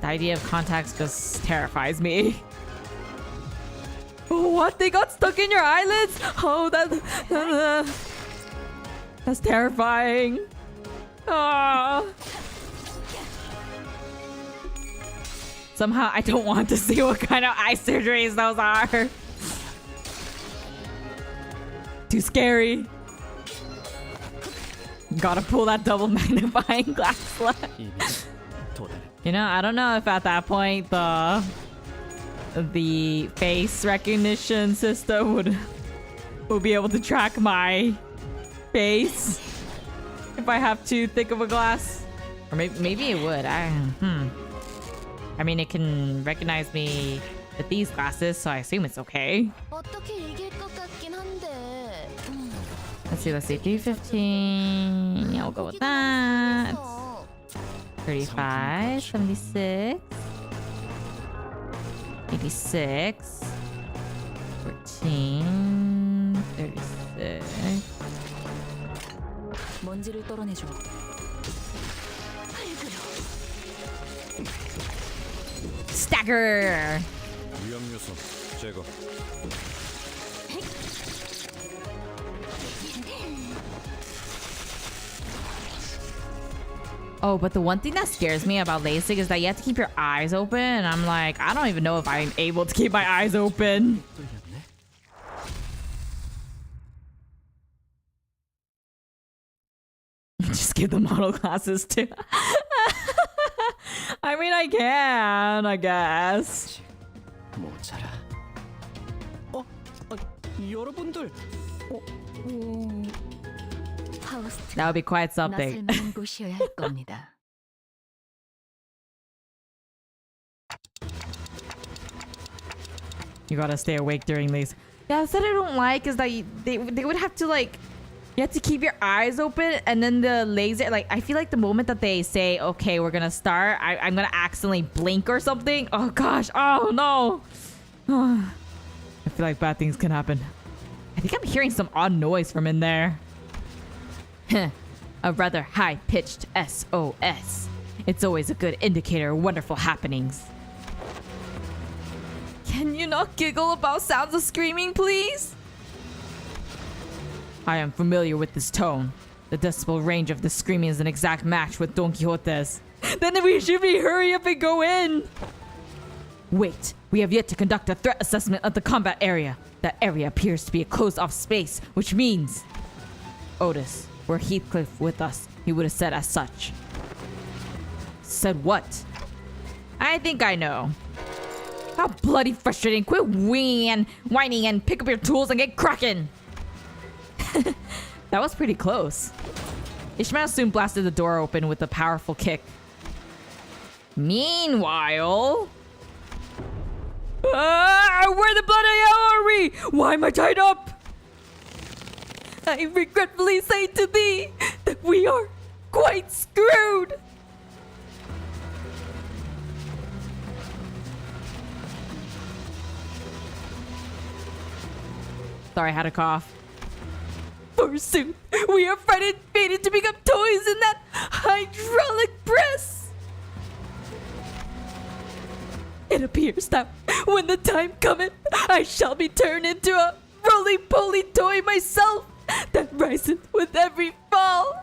Speaker 1: The idea of contacts just terrifies me. Oh, what? They got stuck in your eyelids? Oh, that's terrifying. Oh. Somehow I don't want to see what kind of eye surgeries those are. Too scary. Gotta pull that double magnifying glass left. You know, I don't know if at that point the face recognition system would be able to track my face if I have too thick of a glass. Or maybe it would. I mean, it can recognize me with these glasses, so I assume it's okay. Let's see. 315. Yeah, we'll go with that. 35, 76, 86, 14, 36.
Speaker 7: 먼지를 떨어내줘.
Speaker 1: Stagger!
Speaker 4: 위험 요소 제거.
Speaker 1: Oh, but the one thing that scares me about LASIK is that you have to keep your eyes open, and I'm like, I don't even know if I'm able to keep my eyes open. Just give the model glasses too. I mean, I can, I guess.
Speaker 5: 모자라. 여러분들.
Speaker 1: That would be quite something.
Speaker 7: 낯을 곳이어야 할 겁니다.
Speaker 1: You gotta stay awake during these. Yeah, that's what I don't like is that they would have to like, you have to keep your eyes open, and then the laser, like, I feel like the moment that they say, okay, we're gonna start, I'm gonna accidentally blink or something. Oh gosh, oh no. I feel like bad things can happen. I think I'm hearing some odd noise from in there. A rather high-pitched SOS. It's always a good indicator of wonderful happenings. Can you not giggle about sounds of screaming, please? I am familiar with this tone. The decibel range of the screaming is an exact match with Don Quixote's. Then we should hurry up and go in. Wait, we have yet to conduct a threat assessment of the combat area. That area appears to be a closed-off space, which means... Otis, were Heathcliff with us, he would have said as such. Said what? I think I know. How bloody frustrating. Quit whining and pick up your tools and get cracking. That was pretty close. Ishmael soon blasted the door open with a powerful kick. Meanwhile... where the bloody hell are we? Why am I tied up? I regretfully say to thee that we are quite screwed. Sorry, I had a cough. Forsooth, we are fated to become toys in that hydraulic press. It appears that when the time cometh, I shall be turned into a roly-poly toy myself that riseth with every fall.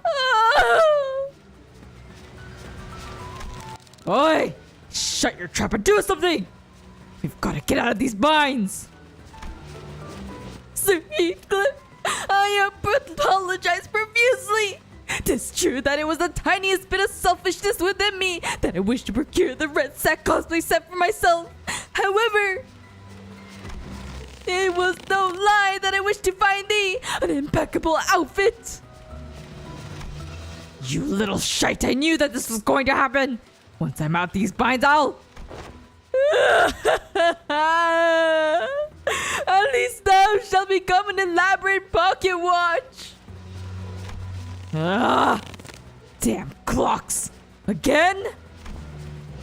Speaker 1: Oi! Shut your trap and do something! We've got to get out of these binds! Sir Heathcliff, I apologize profusely. 'Tis true that it was the tiniest bit of selfishness within me that I wished to procure the red sack cosplay set for myself. However, it was no lie that I wished to find thee an impeccable outfit. You little shite, I knew that this was going to happen. Once I'm out these binds, I'll... At least thou shalt become an elaborate pocket watch. Damn clocks. Again?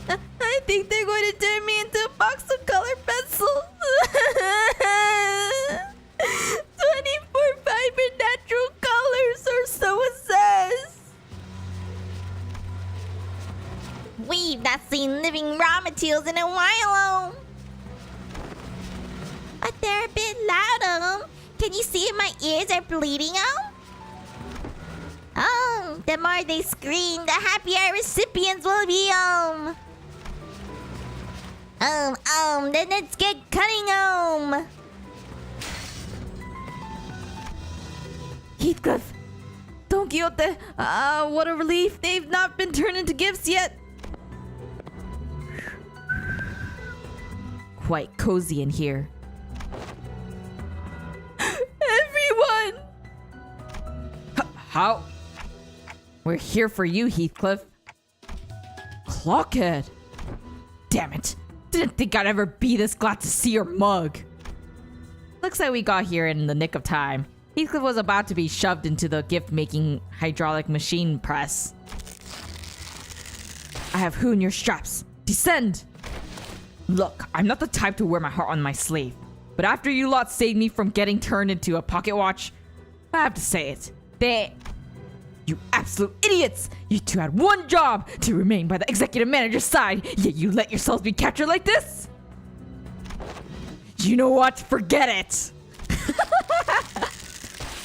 Speaker 2: I think they're going to turn me into a box of colored pencils. 24 vibrant natural colors, or so it says.
Speaker 3: We've not seen living raw materials in a while. But they're a bit loud. Can you see if my ears are bleeding? The more they scream, the happier recipients will be. Then let's get cutting.
Speaker 2: Heathcliff, Don Quixote, what a relief they've not been turned into gifts yet.
Speaker 1: Quite cozy in here.
Speaker 2: Everyone!
Speaker 1: How? We're here for you, Heathcliff. Clockhead. Damn it. Didn't think I'd ever be this glad to see your mug. Looks like we got here in the nick of time. Heathcliff was about to be shoved into the gift-making hydraulic machine press. I have who in your straps. Descend! Look, I'm not the type to wear my heart on my sleeve. But after you lot saved me from getting turned into a pocket watch, I have to say it. You absolute idiots! You two had one job, to remain by the executive manager's side, yet you let yourselves be captured like this? You know what? Forget it!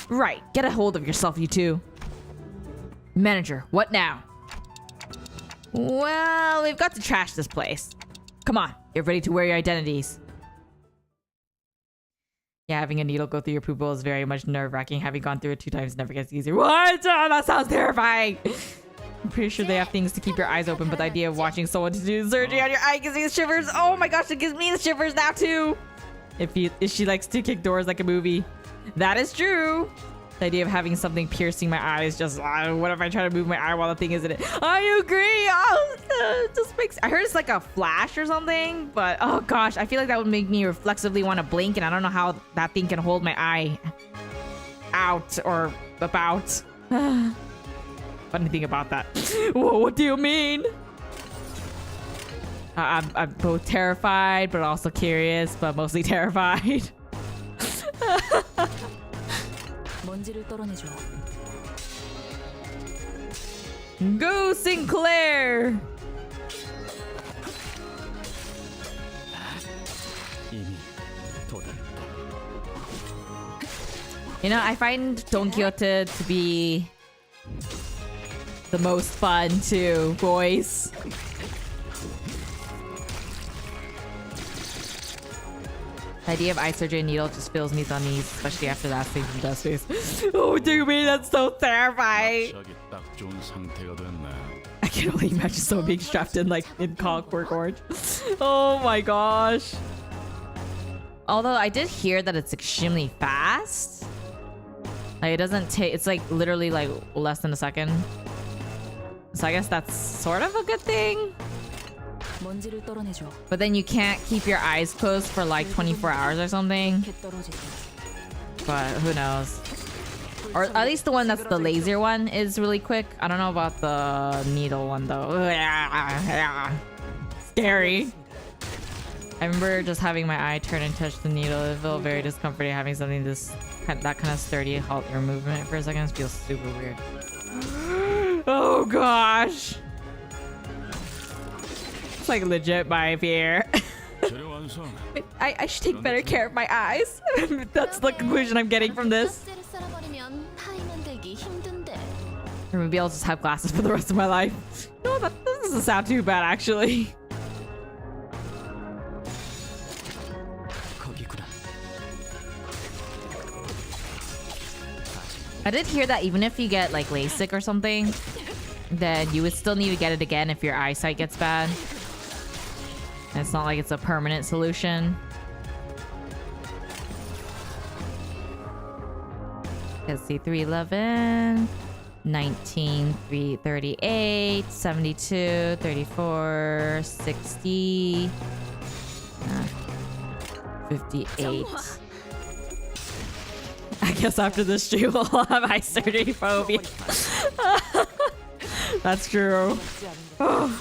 Speaker 1: Right, get a hold of yourself, you two. Manager, what now? Well, we've got to trash this place. Come on, get ready to wear your identities. Yeah, having a needle go through your pupil is very much nerve-wracking. Having gone through it 2 times never gets easier. What? Oh, that sounds terrifying. I'm pretty sure they have things to keep your eyes open, but the idea of watching someone to do surgery on your eye gives me the shivers. Oh my gosh, it gives me the shivers now too. If she likes to kick doors like a movie. That is true. The idea of having something piercing my eye is just, what if I try to move my eye while the thing is in it? I agree. It just makes, I heard it's like a flash or something, but oh gosh, I feel like that would make me reflexively want to blink, and I don't know how that thing can hold my eye out or about. Funny thing about that. Whoa, what do you mean? I'm both terrified, but also curious, but mostly terrified.
Speaker 7: 먼지를 떨어내줘.
Speaker 1: Go Sinclair!
Speaker 4: 이미 도달했다.
Speaker 1: You know, I find Don Quixote to be the most fun too, boys. The idea of eye surgery and needle just fills me with unease, especially after that scene from Death Space. Oh, do you mean that's so terrifying?
Speaker 4: 갑자기 딱 좋은 상태가 됐네.
Speaker 1: I can only imagine someone being strapped in like in Clockwork Orange. Oh my gosh. Although I did hear that it's extremely fast. Like, it doesn't take... It's like literally like less than a second. So I guess that's sort of a good thing.
Speaker 7: 먼지를 떨어내줘.
Speaker 1: But then you can't keep your eyes closed for like 24 hours or something.
Speaker 7: 이렇게 떨어질 거야.
Speaker 1: But who knows? Or at least the one that's the laser one is really quick. I don't know about the needle one though. Scary. I remember just having my eye turn and touch the needle. It felt very discomforting having something that kind of sturdy halt your movement for a second. It feels super weird. Oh gosh. It's like legit my fear.
Speaker 4: 재료 완성.
Speaker 1: I should take better care of my eyes. That's the conclusion I'm getting from this.
Speaker 6: 깍지를 썰어버리면 타이 만들기 힘든데.
Speaker 1: Or maybe I'll just have glasses for the rest of my life. No, that doesn't sound too bad actually.
Speaker 5: 거기구나.
Speaker 1: I did hear that even if you get like LASIK or something, then you would still need to get it again if your eyesight gets bad. And it's not like it's a permanent solution. Let's see, 311, 19, 338, 72, 34, 60, 58. I guess after this stream we'll have eye surgery phobia. That's true. Oh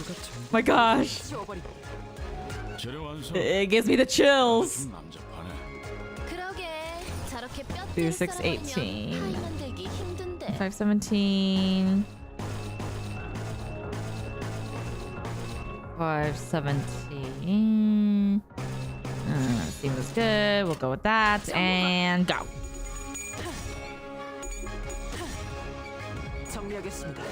Speaker 1: my gosh.
Speaker 4: 재료 완성.
Speaker 1: It gives me the chills.
Speaker 4: 남자파네.
Speaker 6: 그러게 저렇게
Speaker 1: Do
Speaker 6: 뼈대를
Speaker 1: 618.
Speaker 6: 썰어버리면 타이 만들기 힘든데.
Speaker 1: 517. 517. Seems good. We'll go with that and go.
Speaker 5: 정리하겠습니다.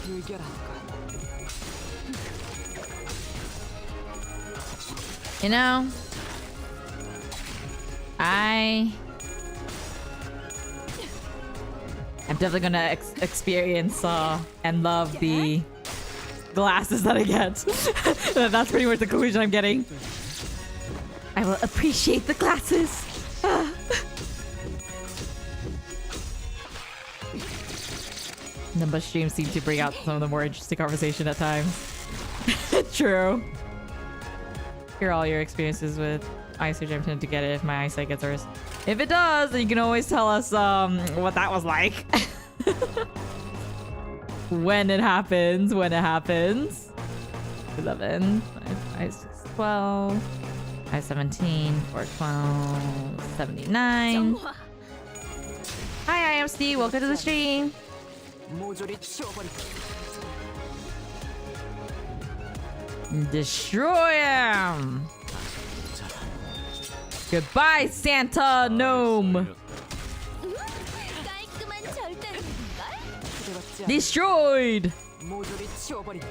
Speaker 5: 물결하니까.
Speaker 1: You know, I'm definitely gonna experience and love the glasses that I get. That's pretty much the conclusion I'm getting. I will appreciate the glasses. Limbus streams seem to bring out some of the more interesting conversation at times. True. Hear all your experiences with eye surgery. I'm tempted to get it if my eyesight gets worse. If it does, then you can always tell us what that was like. When it happens. 11, 5, 6, 12, 5, 17, 4, 12, 79. Hi, I am Steve. Welcome to the stream.
Speaker 5: 모조리 치워버릴게.
Speaker 1: Destroy him! Goodbye, Santa Gnome!
Speaker 6: 깔끔한 절단인걸?
Speaker 5: 그대답지 않아.
Speaker 1: Destroyed!
Speaker 5: 모조리 치워버릴게.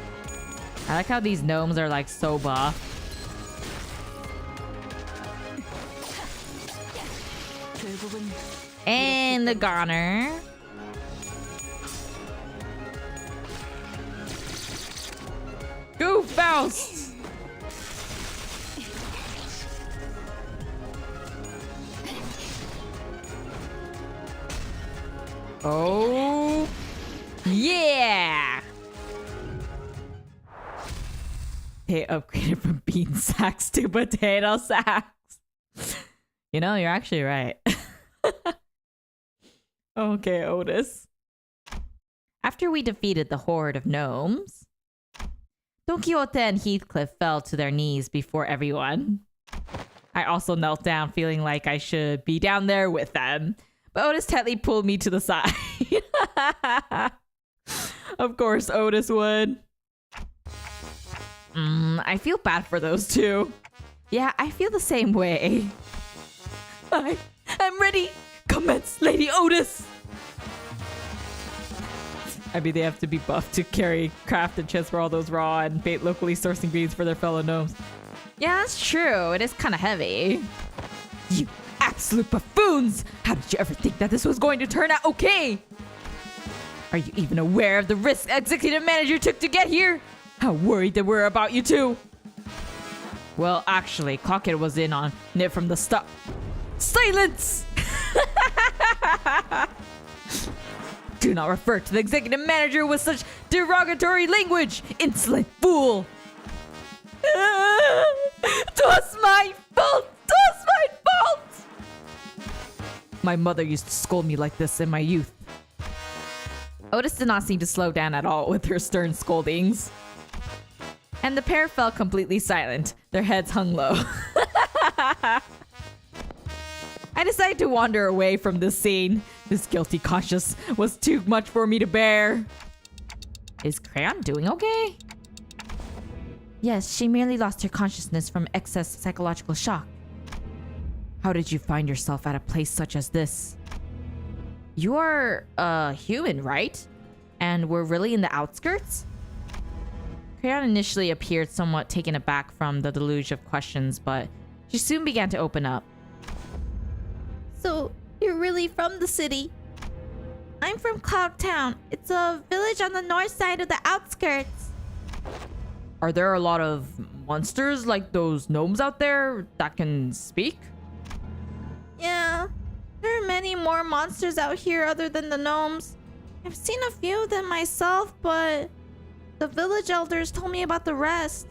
Speaker 1: I like how these gnomes are like so buff.
Speaker 5: 결국은
Speaker 1: And the goner. Go Faust! Oh yeah! They upgraded from bean sacks to potato sacks. You know, you're actually right. Okay, Otis. After we defeated the horde of gnomes, Don Quixote and Heathcliff fell to their knees before everyone. I also knelt down, feeling like I should be down there with them. But Otis Tetley pulled me to the side. Of course, Otis would. I feel bad for those two. Yeah, I feel the same way. I'm ready. Commence, Lady Otis. I mean, they have to be buffed to carry craft and chest for all those raw and bait locally sourced ingredients for their fellow gnomes. Yeah, that's true. It is kind of heavy. You absolute buffoons! How did you ever think that this was going to turn out okay? Are you even aware of the risk executive manager took to get here? How worried they were about you two. Well, actually, Cockett was in on it from the start. Silence! Do not refer to the executive manager with such derogatory language, insolent fool! Twas my fault! Twas my fault! My mother used to scold me like this in my youth. Otis did not seem to slow down at all with her stern scoldings. And the pair fell completely silent, their heads hung low. I decided to wander away from this scene. This guilty conscience was too much for me to bear. Is Crayon doing okay?
Speaker 2: Yes, she merely lost her consciousness from excess psychological shock.
Speaker 1: How did you find yourself at a place such as this? You are a human, right? And we're really in the outskirts? Crayon initially appeared somewhat taken aback from the deluge of questions, but she soon began to open up.
Speaker 2: So, you're really from the city? I'm from Cloud Town. It's a village on the north side of the outskirts.
Speaker 1: Are there a lot of monsters like those gnomes out there that can speak?
Speaker 2: Yeah, there are many more monsters out here other than the gnomes. I've seen a few of them myself, but the village elders told me about the rest.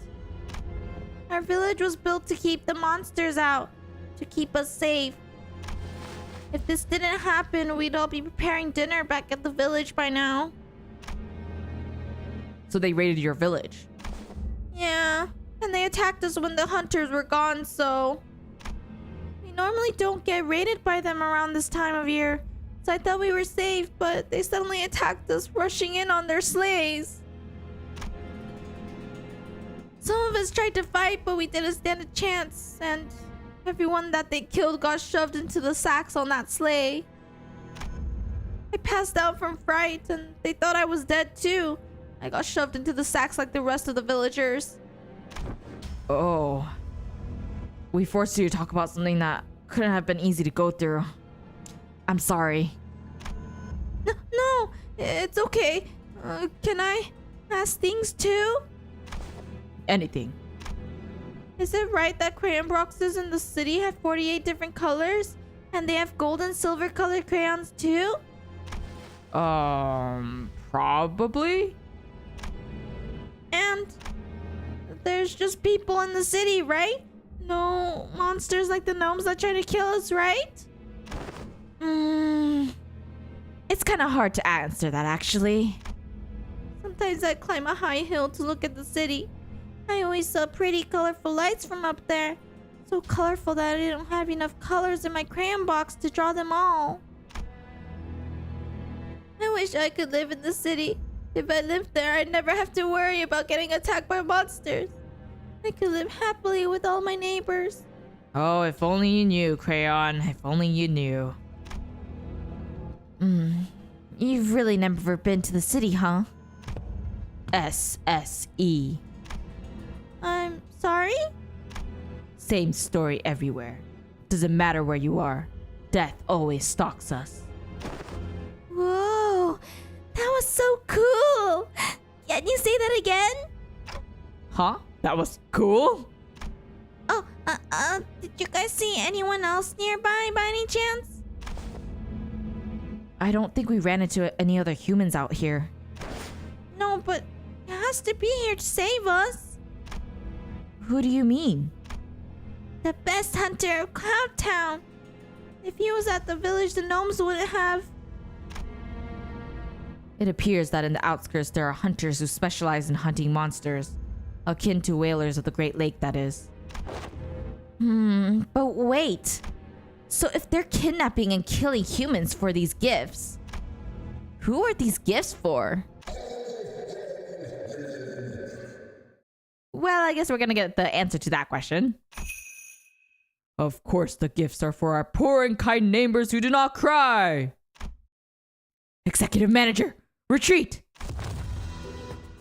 Speaker 2: Our village was built to keep the monsters out, to keep us safe. If this didn't happen, we'd all be preparing dinner back at the village by now.
Speaker 1: So they raided your village?
Speaker 2: Yeah, and they attacked us when the hunters were gone, so... We normally don't get raided by them around this time of year, so I thought we were safe, but they suddenly attacked us, rushing in on their sleighs. Some of us tried to fight, but we didn't stand a chance, and everyone that they killed got shoved into the sacks on that sleigh. I passed out from fright, and they thought I was dead too. I got shoved into the sacks like the rest of the villagers.
Speaker 1: Oh. We forced you to talk about something that couldn't have been easy to go through. I'm sorry.
Speaker 2: No, it's okay. Can I ask things too?
Speaker 1: Anything.
Speaker 2: Is it right that crayon boxes in the city have 48 different colors? And they have gold and silver colored crayons too?
Speaker 1: Probably?
Speaker 2: And there's just people in the city, right? No monsters like the gnomes that try to kill us, right?
Speaker 1: It's kind of hard to answer that, actually.
Speaker 2: Sometimes I climb a high hill to look at the city. I always saw pretty colorful lights from up there. So colorful that I didn't have enough colors in my crayon box to draw them all. I wish I could live in the city. If I lived there, I'd never have to worry about getting attacked by monsters. I could live happily with all my neighbors.
Speaker 1: Oh, if only you knew, Crayon. If only you knew.
Speaker 2: You've really never been to the city, huh?
Speaker 1: SSE.
Speaker 2: I'm sorry?
Speaker 1: Same story everywhere. Doesn't matter where you are. Death always stalks us.
Speaker 2: Whoa, that was so cool. Can you say that again?
Speaker 1: Huh? That was cool?
Speaker 2: Oh, did you guys see anyone else nearby by any chance?
Speaker 1: I don't think we ran into any other humans out here.
Speaker 2: No, but it has to be here to save us.
Speaker 1: Who do you mean?
Speaker 2: The best hunter of Cloud Town. If he was at the village, the gnomes wouldn't have.
Speaker 1: It appears that in the outskirts there are hunters who specialize in hunting monsters. Akin to whalers of the Great Lake, that is.
Speaker 2: But wait. So if they're kidnapping and killing humans for these gifts,
Speaker 1: Who are these gifts for? Well, I guess we're gonna get the answer to that question. Of course, the gifts are for our poor and kind neighbors who do not cry. Executive manager, retreat!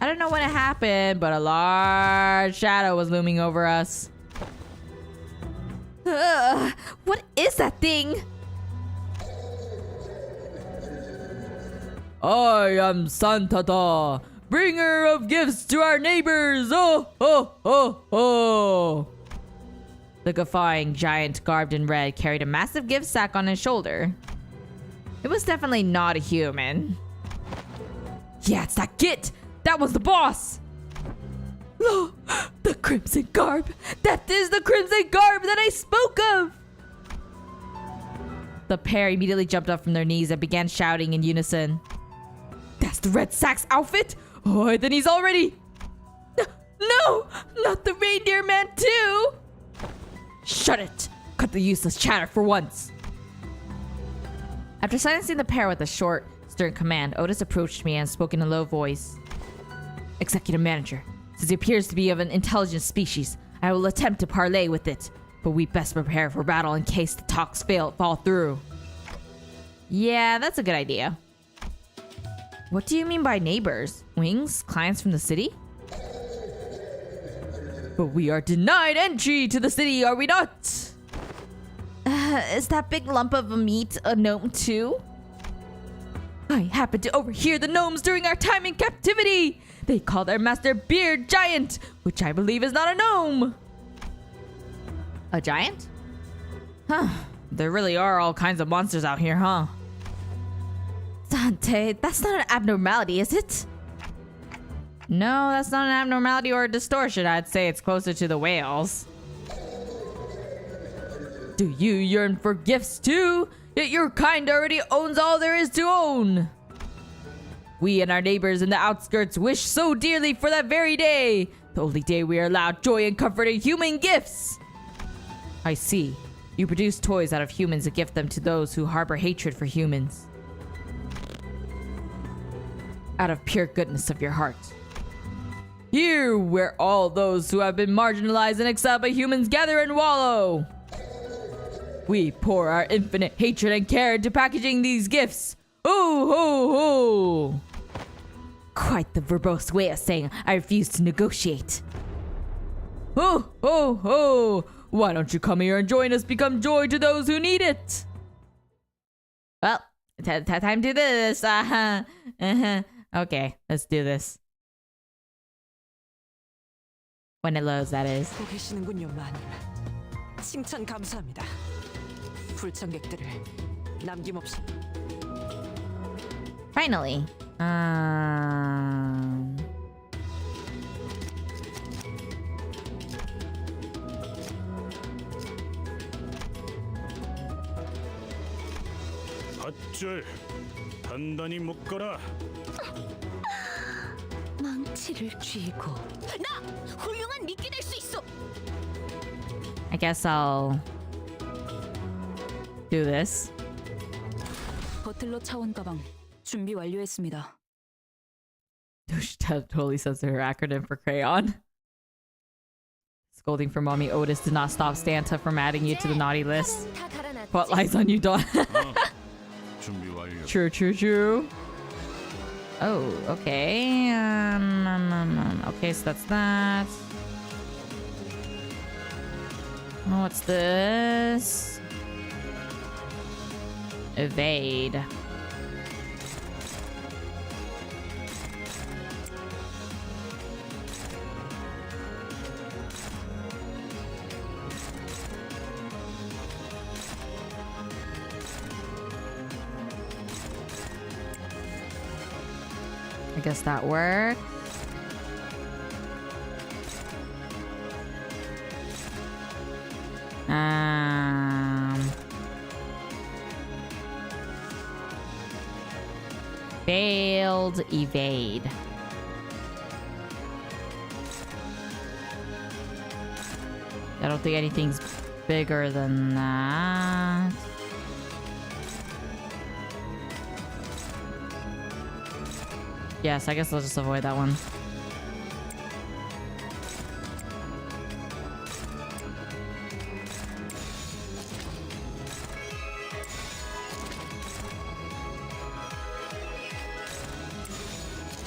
Speaker 1: I don't know when it happened, but a large shadow was looming over us.
Speaker 2: what is that thing?
Speaker 4: I am Santata, bringer of gifts to our neighbors. Oh, oh, oh, oh.
Speaker 1: The guffawing giant garbed in red carried a massive gift sack on his shoulder. It was definitely not a human.
Speaker 2: Yeah, it's that git! That was the boss! Oh, the crimson garb! That is the crimson garb that I spoke of!
Speaker 1: The pair immediately jumped up from their knees and began shouting in unison.
Speaker 2: That's the red sack's outfit? Oh, then he's already... No! Not the reindeer man too!
Speaker 1: Shut it! Cut the useless chatter for once! After silencing the pair with a short, stern command, Otis approached me and spoke in a low voice. Executive Manager, since he appears to be of an intelligent species, I will attempt to parley with it, but we best prepare for battle in case the talks fall through. Yeah, that's a good idea. What do you mean by neighbors? Wings? Clients from the city?
Speaker 2: But we are denied entry to the city, are we not?
Speaker 1: Is that big lump of meat a gnome too?
Speaker 2: I happened to overhear the gnomes during our time in captivity. They call their master Beard Giant, which I believe is not a gnome.
Speaker 1: A giant? Huh. There really are all kinds of monsters out here, huh?
Speaker 2: Dante, that's not an abnormality, is it?
Speaker 1: No, that's not an abnormality or a distortion. I'd say it's closer to the whales.
Speaker 2: Do you yearn for gifts too? Yet your kind already owns all there is to own. We and our neighbors in the outskirts wish so dearly for that very day. The only day we are allowed joy and comfort in human gifts.
Speaker 1: I see. You produce toys out of humans and gift them to those who harbor hatred for humans. Out of pure goodness of your heart.
Speaker 2: Here, where all those who have been marginalized and exiled by humans gather and wallow. We pour our infinite hatred and care into packaging these gifts. Ho, ho, ho!
Speaker 1: Quite the verbose way of saying I refuse to negotiate.
Speaker 2: Ho, ho, ho! Why don't you come here and join us become joy to those who need it?
Speaker 1: Well, time to do this. Okay, let's do this. When it loads, that is.
Speaker 5: 보고 계시는군요, 마님. 칭찬 감사합니다. 불청객들을 남김없이.
Speaker 1: Finally.
Speaker 4: 밧줄 단단히 묶어라.
Speaker 6: 망치를 쥐고 나 훌륭한 미끼 될 수 있어.
Speaker 1: I guess I'll do this.
Speaker 7: 버틀러 차원 가방 준비 완료했습니다.
Speaker 1: She totally says her acronym for crayon. Scolding for mommy Otis did not stop Santa from adding you to the naughty list. What lies on you, Dawn?
Speaker 4: 준비 완료.
Speaker 1: True, true, true. Oh, okay. Okay, so that's that. Oh, what's this? Evade. I guess that works. Failed evade. I don't think anything's bigger than that. Yes, I guess I'll just avoid that one.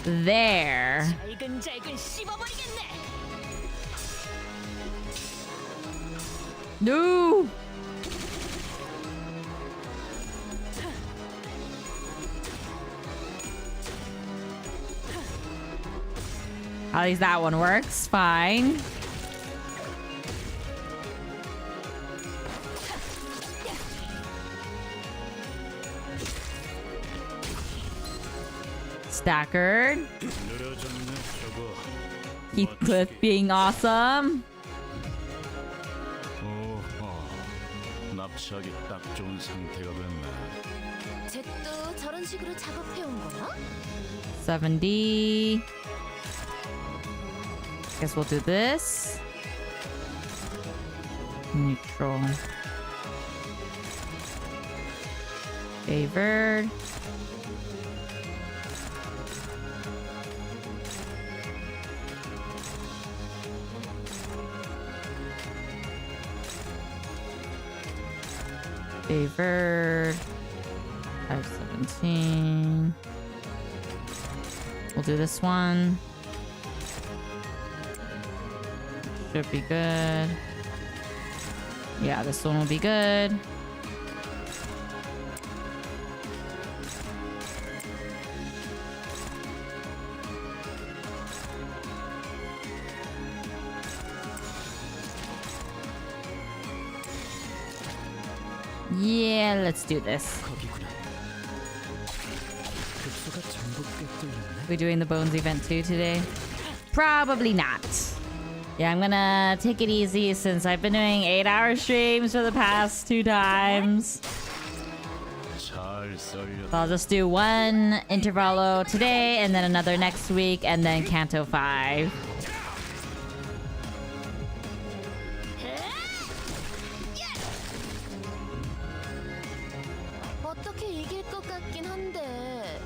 Speaker 1: There.
Speaker 6: 잘근잘근 씹어버리겠네.
Speaker 1: No. At least that one works. Fine.
Speaker 2: Stackard.
Speaker 4: 느려졌네 저거.
Speaker 2: Heathcliff being awesome.
Speaker 4: 오호. 납치하기 딱 좋은 상태가 됐네.
Speaker 6: 잭도 저런 식으로 작업해온 거야?
Speaker 2: 70. Guess we'll do this. Neutral. Favored. Favored. 517. We'll do this one. Should be good. Yeah, this one will be good. Yeah, let's do this.
Speaker 5: 거기구나. 급소가 전부 꿰뚫렸네.
Speaker 2: We doing the Bones event too today? Probably not. Yeah, I'm gonna take it easy since I've been doing 8-hour streams for the past 2 times.
Speaker 4: 잘 썰렸다.
Speaker 2: So I'll just do one Intervallo today and then another next week and then Canto 5.
Speaker 6: 어떻게 이길 것 같긴 한데.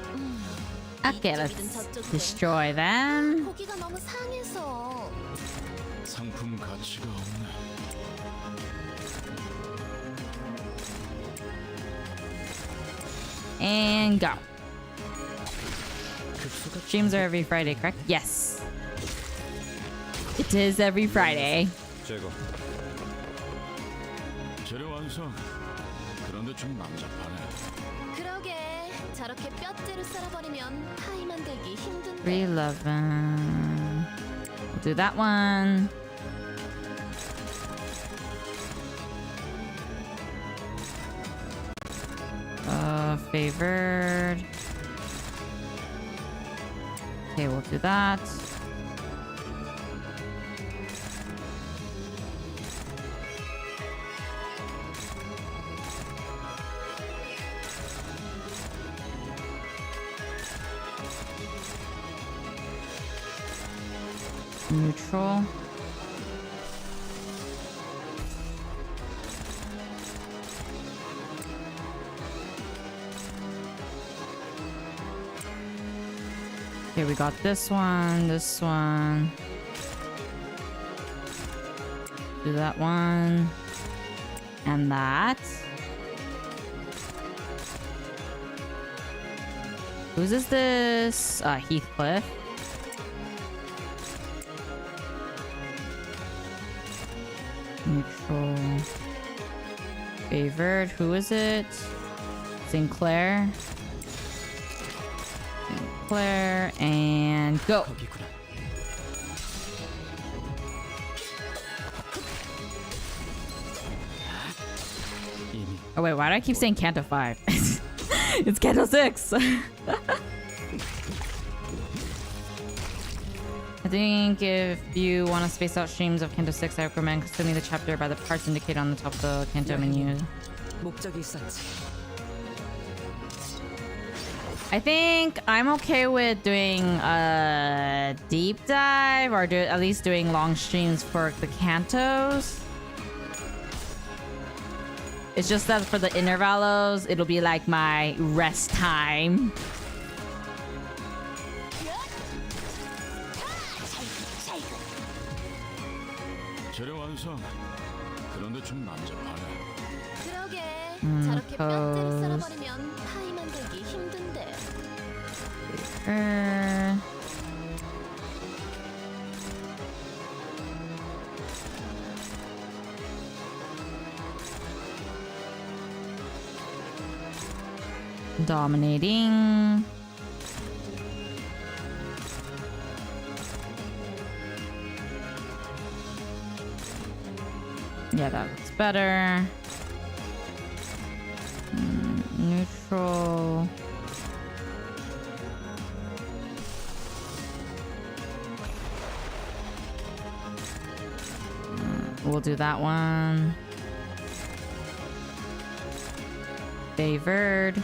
Speaker 2: Okay, let's destroy them.
Speaker 6: 고기가 너무 상해서.
Speaker 4: 상품 가치가 없네.
Speaker 2: And go.
Speaker 5: 급소가
Speaker 2: Streams are every Friday, correct? Yes. It is every Friday.
Speaker 5: 제거.
Speaker 4: 재료 완성. 그런데 좀 남잡하네.
Speaker 6: 그러게 저렇게 뼈째로 썰어버리면 파이 만들기 힘든데.
Speaker 2: 311. We'll do that one. Favored. Okay, we'll do that. Neutral. Okay, we got this one, do that one, and that. Whose is this? Heathcliff. Neutral. Favored. Who is it? Sinclair. Sinclair. And go.
Speaker 5: 거기구나. 이미
Speaker 2: Oh, wait. Why do I keep saying Canto 5? It's Canto 6. I think if you want to space out streams of Canto 6, I recommend consuming the chapter by the parts indicated on the top of the Canto menu.
Speaker 5: 목적이 있었지.
Speaker 2: I think I'm okay with doing a deep dive or at least doing long streams for the cantos. It's just that for the intervallos, it'll be like my rest time.
Speaker 4: 재료 완성. 그런데 좀 남잡하네.
Speaker 6: 그러게 저렇게 뼈째로
Speaker 2: pose.
Speaker 6: 썰어버리면 파이 만들기 힘든데.
Speaker 2: Dominating. Yeah, that's better. Neutral.
Speaker 1: We'll do that one. Favored.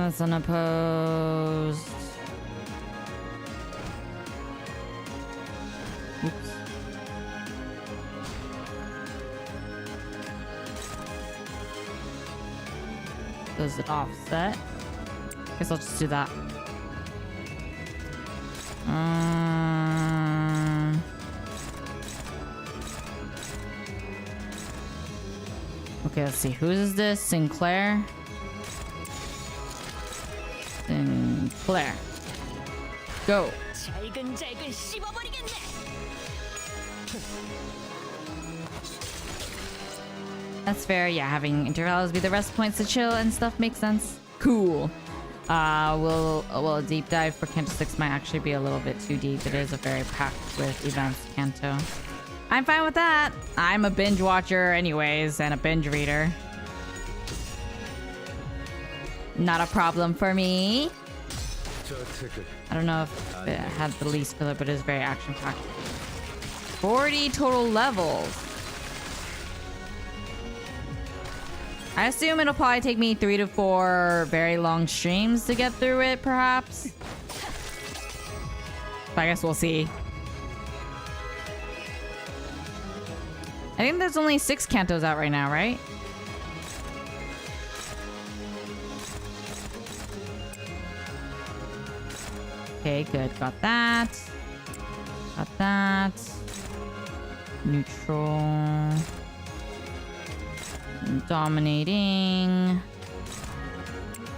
Speaker 1: It's unopposed. Oops. Does it offset? Guess I'll just do that. Okay, let's see. Whose is this? Sinclair? Sinclair. Go.
Speaker 6: 잘근잘근 씹어버리겠네.
Speaker 1: That's fair. Yeah, having intervals be the rest points to chill and stuff makes sense. Cool. Well, a deep dive for Kanto 6 might actually be a little bit too deep. It is a very packed with events Kanto. I'm fine with that. I'm a binge watcher anyways and a binge reader. Not a problem for me. I don't know if it had the least filler, but it is very action-packed. 40 total levels. I assume it'll probably take me 3 to 4 very long streams to get through it, perhaps. But I guess we'll see. I think there's only 6 Kantos out right now, right? Okay, good. Got that. Got that. Neutral. Dominating.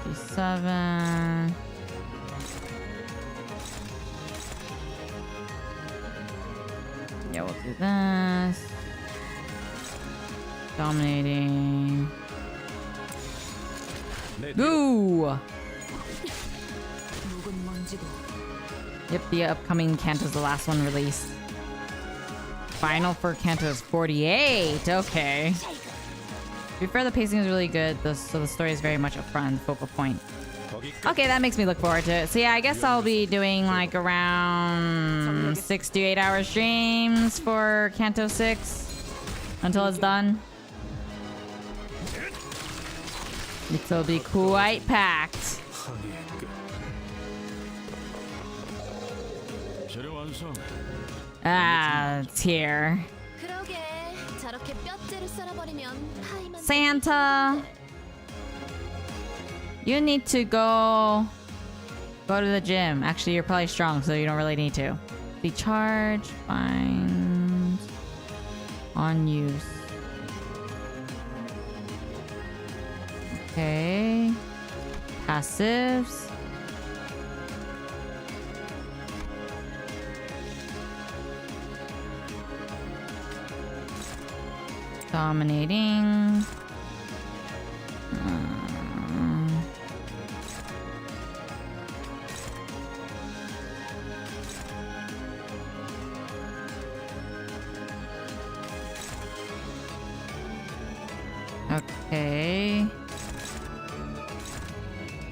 Speaker 1: 57. Yeah, we'll do this. Dominating. Ooh! Yep, the upcoming Kanto's the last one released. Final for Kanto's 48. Okay. To be fair, the pacing is really good, so the story is very much upfront and focal point. Okay, that makes me look forward to it. So yeah, I guess I'll be doing like around 6 to 8 hour streams for Kanto 6 until it's done. It'll be quite packed. Ah, it's here.
Speaker 6: 그러게 저렇게 뼈째를 썰어버리면 타이만.
Speaker 1: Santa, you need to go to the gym. Actually, you're probably strong, so you don't really need to. The charge, find on use. Okay. Passives. Dominating. Okay.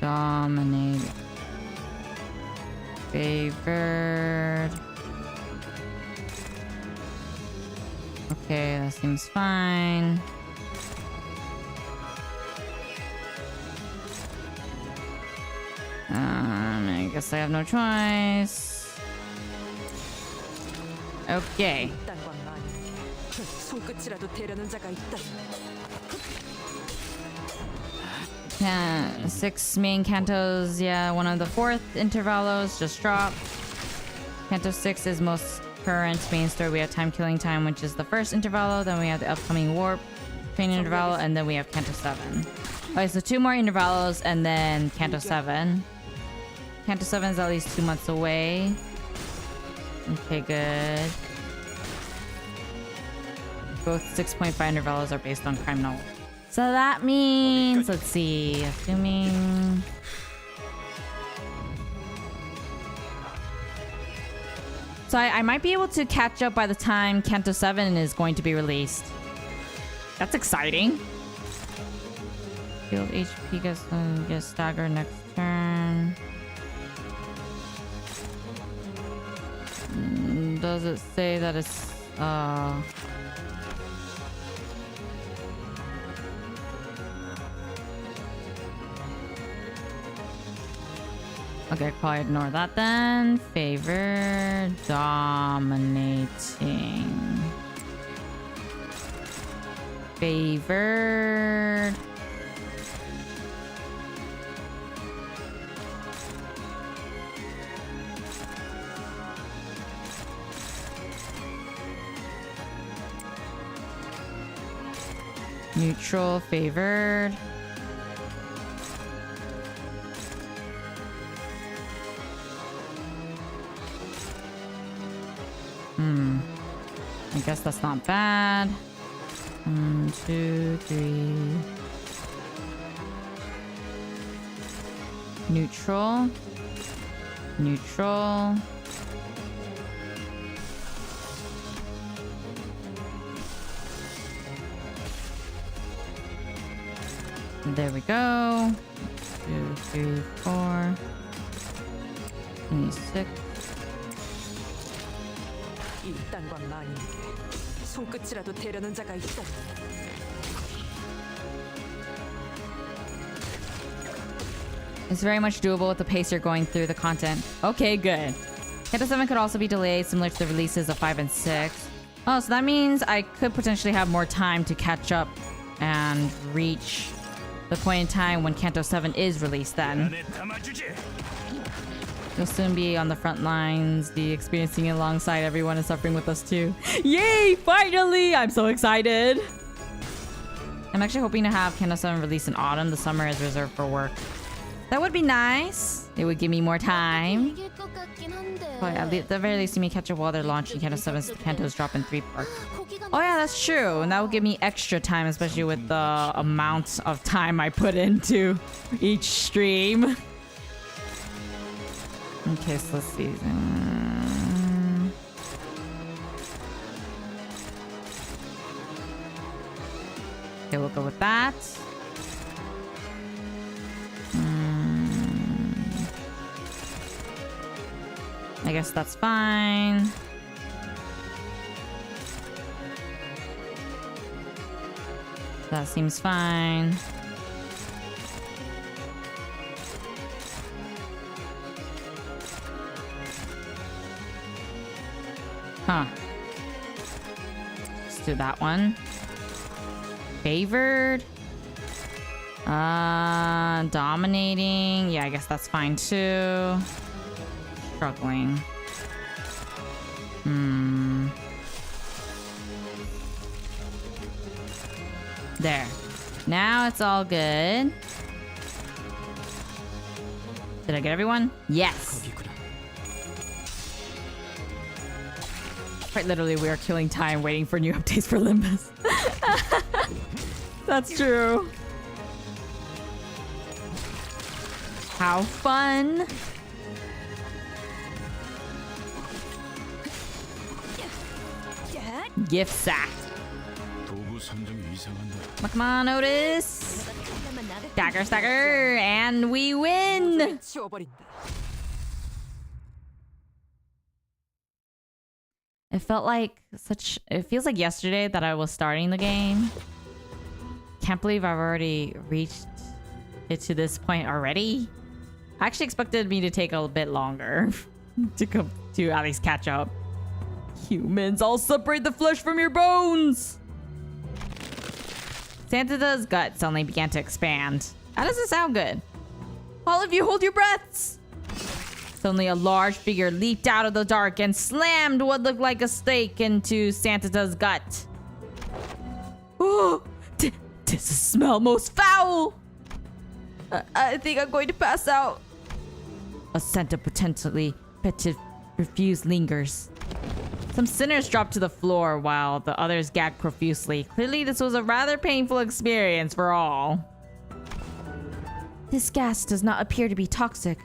Speaker 1: Dominating. Favored. Okay, that seems fine. I guess I have no choice. Okay. Yeah, 6 main Kantos. Yeah, one of the 4th Intervallos just dropped. Kanto 6 is most current main story. We have Time Killing Time, which is the first Intervallo. Then we have the upcoming Warp Training Intervallo, and then we have Kanto 7. Okay, so 2 more Intervallos, and then Kanto 7. Kanto 7 is at least 2 months away. Okay, good. Both 6.5 Intervallos are based on crime novels. So that means, let's see, assuming... So I might be able to catch up by the time Kanto 7 is going to be released. That's exciting. Healed HP gets staggered next turn. Does it say that it's okay, probably ignore that then. Favor dominating. Favored. Neutral, favored. I guess that's not bad. 1, 2, 3. Neutral. Neutral. There we go. 2, 3, 4. 26.
Speaker 7: 이딴 건 아닌데 손끝이라도 대려는 자가 있다.
Speaker 1: It's very much doable with the pace you're going through the content. Okay, good. Kanto 7 could also be delayed, similar to the releases of 5 and 6. Oh, so that means I could potentially have more time to catch up and reach the point in time when Kanto 7 is released then. You'll soon be on the front lines, experiencing it alongside everyone and suffering with us too. Yay! Finally! I'm so excited! I'm actually hoping to have Kanto 7 released in autumn. The summer is reserved for work. That would be nice. It would give me more time. Oh, yeah, at the very least, you may catch up while they're launching Kanto 7. Kanto's drop in 3 parts. Oh yeah, that's true. And that will give me extra time, especially with the amount of time I put into each stream. Okay, so let's see. Okay, we'll go with that. I guess that's fine. That seems fine. Huh. Let's do that one. Favored. Dominating. Yeah, I guess that's fine too. Struggling. There. Now it's all good. Did I get everyone? Yes. Quite literally, we are killing time waiting for new updates for Limbus. That's true. How fun. Gift sack. Come on, Otis. Stagger, and we win. It feels like yesterday that I was starting the game. Can't believe I've already reached it to this point already. I actually expected me to take a bit longer to at least catch up. Humans, I'll separate the flesh from your bones! Santa's gut suddenly began to expand. That doesn't sound good. All of you hold your breaths! Suddenly a large figure leaped out of the dark and slammed what looked like a stake into Santa's gut. Oh, this smells most foul! I think I'm going to pass out. A scent of potentially fetid refuse lingers. Some sinners dropped to the floor while the others gagged profusely. Clearly, this was a rather painful experience for all. This gas does not appear to be toxic.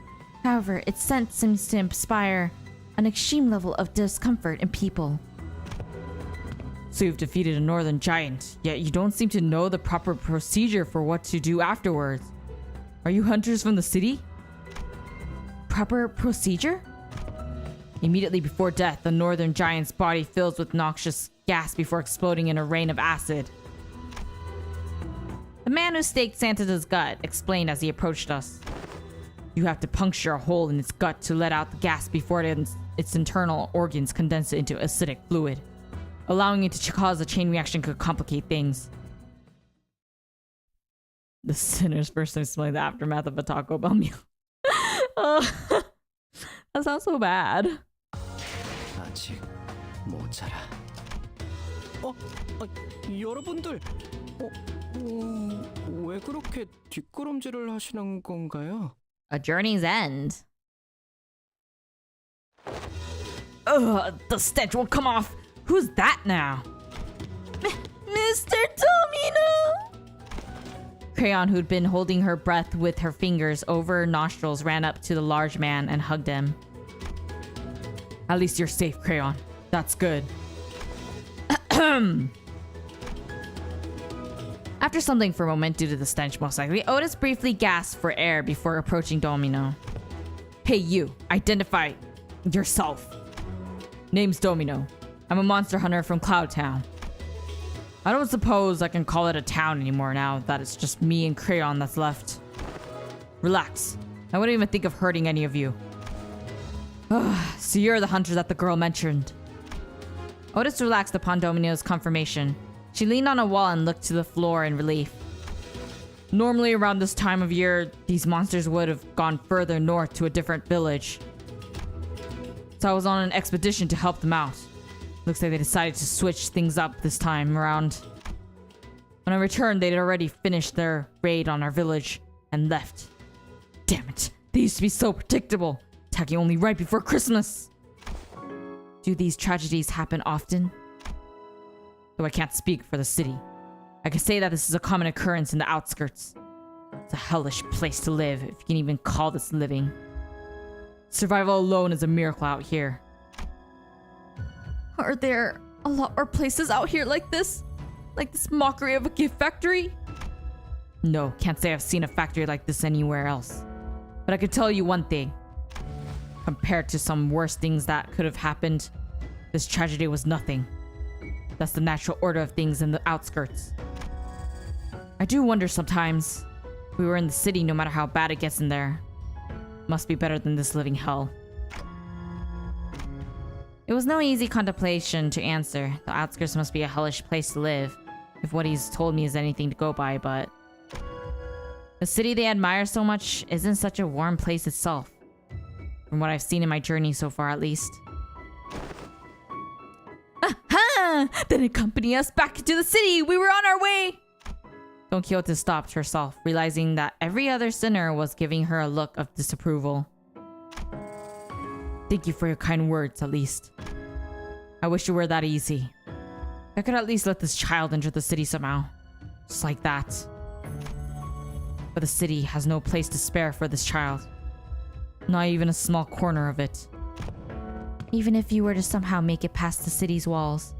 Speaker 1: However, its scent seems to inspire an extreme level of discomfort in people. So you've defeated a northern giant, yet you don't seem to know the proper procedure for what to do afterwards. Are you hunters from the city?
Speaker 2: Proper procedure?
Speaker 1: Immediately before death, the northern giant's body fills with noxious gas before exploding in a rain of acid. The man who staked Santa's gut explained as he approached us. You have to puncture a hole in its gut to let out the gas before its internal organs condense it into acidic fluid. Allowing it to cause a chain reaction could complicate things. The sinner's first time smelling the aftermath of a Taco Bell meal. Oh, that sounds so bad.
Speaker 5: 아직 모자라. 여러분들, 왜 그렇게 뒷걸음질을 하시는 건가요?
Speaker 1: A journey's end. The stench won't come off. Who's that now?
Speaker 2: Mr. Domino!
Speaker 1: Crayon, who'd been holding her breath with her fingers over her nostrils, ran up to the large man and hugged him. At least you're safe, Crayon. That's good. After stumbling for a moment due to the stench, most likely, Otis briefly gasped for air before approaching Domino. Hey, you. Identify yourself. Name's Domino. I'm a monster hunter from Cloud Town. I don't suppose I can call it a town anymore now that it's just me and Crayon that's left. Relax. I wouldn't even think of hurting any of you. So you're the hunter that the girl mentioned. Otis relaxed upon Domino's confirmation. She leaned on a wall and looked to the floor in relief. Normally around this time of year, these monsters would have gone further north to a different village. So I was on an expedition to help them out. Looks like they decided to switch things up this time around. When I returned, they'd already finished their raid on our village and left. Damn it, they used to be so predictable, attacking only right before Christmas. Do these tragedies happen often? Though I can't speak for the city, I can say that this is a common occurrence in the outskirts. It's a hellish place to live, if you can even call this living. Survival alone is a miracle out here.
Speaker 2: Are there a lot more places out here like this? Like this mockery of a gift factory?
Speaker 1: No, can't say I've seen a factory like this anywhere else. But I could tell you one thing. Compared to some worse things that could have happened, this tragedy was nothing. That's the natural order of things in the outskirts. I do wonder sometimes, if we were in the city, no matter how bad it gets in there, must be better than this living hell. It was no easy contemplation to answer. The outskirts must be a hellish place to live, if what he's told me is anything to go by, but the city they admire so much isn't such a warm place itself. From what I've seen in my journey so far, at least.
Speaker 2: Aha! Then accompany us back to the city. We were on our way.
Speaker 1: Don Quixote stopped herself, realizing that every other sinner was giving her a look of disapproval. Thank you for your kind words, at least. I wish it were that easy. I could at least let this child enter the city somehow. Just like that. But the city has no place to spare for this child. Not even a small corner of it. Even if you were to somehow make it past the city's walls,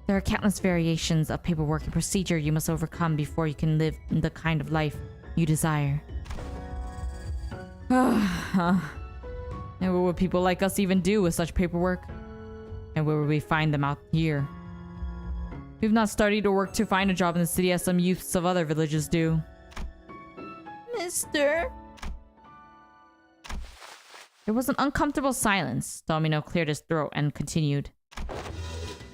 Speaker 1: there are countless variations of paperwork and procedure you must overcome before you can live the kind of life you desire. And what would people like us even do with such paperwork? And where would we find them out here? We've not started to work to find a job in the city as some youths of other villages do.
Speaker 2: Mister?
Speaker 1: There was an uncomfortable silence. Domino cleared his throat and continued.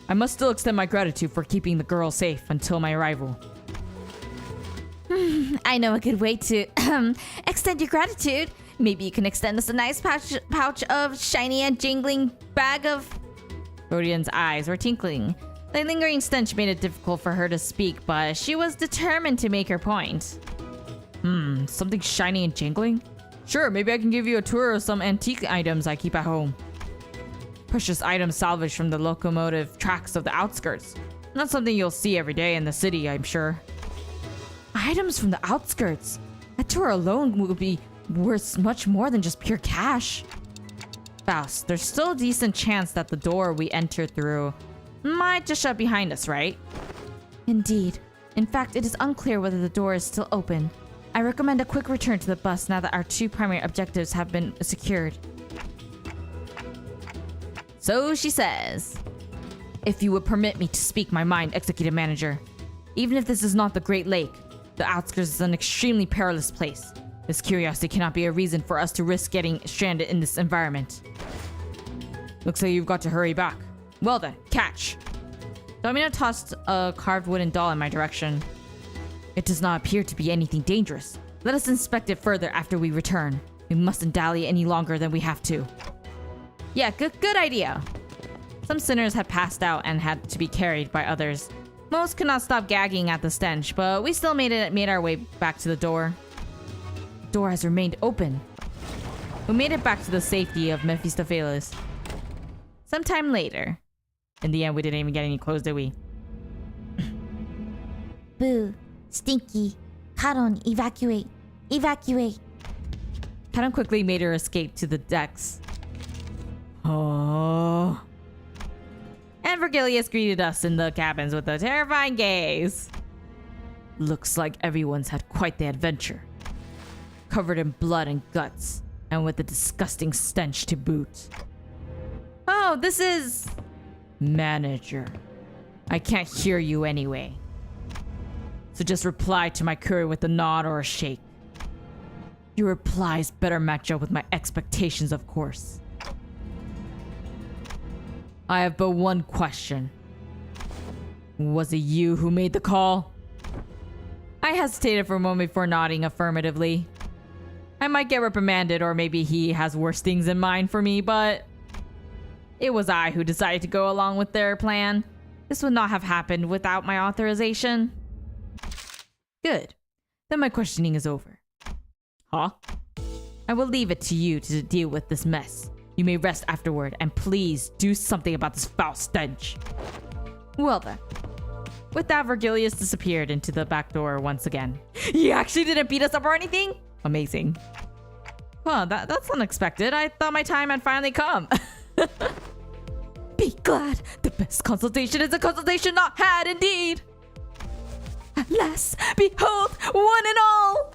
Speaker 1: I must still extend my gratitude for keeping the girl safe until my arrival.
Speaker 2: I know a good way to extend your gratitude. Maybe you can extend us a nice pouch of shiny and jingling bag of...
Speaker 1: Rodian's eyes were tinkling. The lingering stench made it difficult for her to speak, but she was determined to make her point. Something shiny and jingling? Sure, maybe I can give you a tour of some antique items I keep at home. Precious items salvaged from the locomotive tracks of the outskirts. Not something you'll see every day in the city, I'm sure.
Speaker 2: Items from the outskirts? A tour alone would be worth much more than just pure cash.
Speaker 1: Faust, there's still a decent chance that the door we entered through might just shut behind us, right?
Speaker 2: Indeed. In fact, it is unclear whether the door is still open. I recommend a quick return to the bus now that our 2 primary objectives have been secured.
Speaker 1: So she says, if you would permit me to speak my mind, Executive Manager. Even if this is not the Great Lake, the outskirts is an extremely perilous place. This curiosity cannot be a reason for us to risk getting stranded in this environment. Looks like you've got to hurry back. Well then, catch. Domino tossed a carved wooden doll in my direction. It does not appear to be anything dangerous. Let us inspect it further after we return. We mustn't dally any longer than we have to. Yeah, good idea. Some sinners had passed out and had to be carried by others. Most could not stop gagging at the stench, but we still made our way back to the door. The door has remained open. We made it back to the safety of Mephistopheles. Sometime later. In the end, we didn't even get any clothes, did we?
Speaker 2: Boo. Stinky. Karon, evacuate. Evacuate.
Speaker 1: Karon quickly made her escape to the decks. Oh. And Vergilius greeted us in the cabins with a terrifying gaze. Looks like everyone's had quite the adventure. Covered in blood and guts, and with a disgusting stench to boot. Oh, this is... Manager. I can't hear you anyway. So just reply to my query with a nod or a shake. Your replies better match up with my expectations, of course. I have but one question. Was it you who made the call? I hesitated for a moment before nodding affirmatively. I might get reprimanded, or maybe he has worse things in mind for me, but it was I who decided to go along with their plan. This would not have happened without my authorization. Good. Then my questioning is over. Huh? I will leave it to you to deal with this mess. You may rest afterward, and please do something about this foul stench. Well then. With that, Vergilius disappeared into the back door once again. He actually didn't beat us up or anything? Amazing. Well, that's unexpected. I thought my time had finally come.
Speaker 2: Be glad. The best consultation is a consultation not had, indeed. At last, behold, one and all.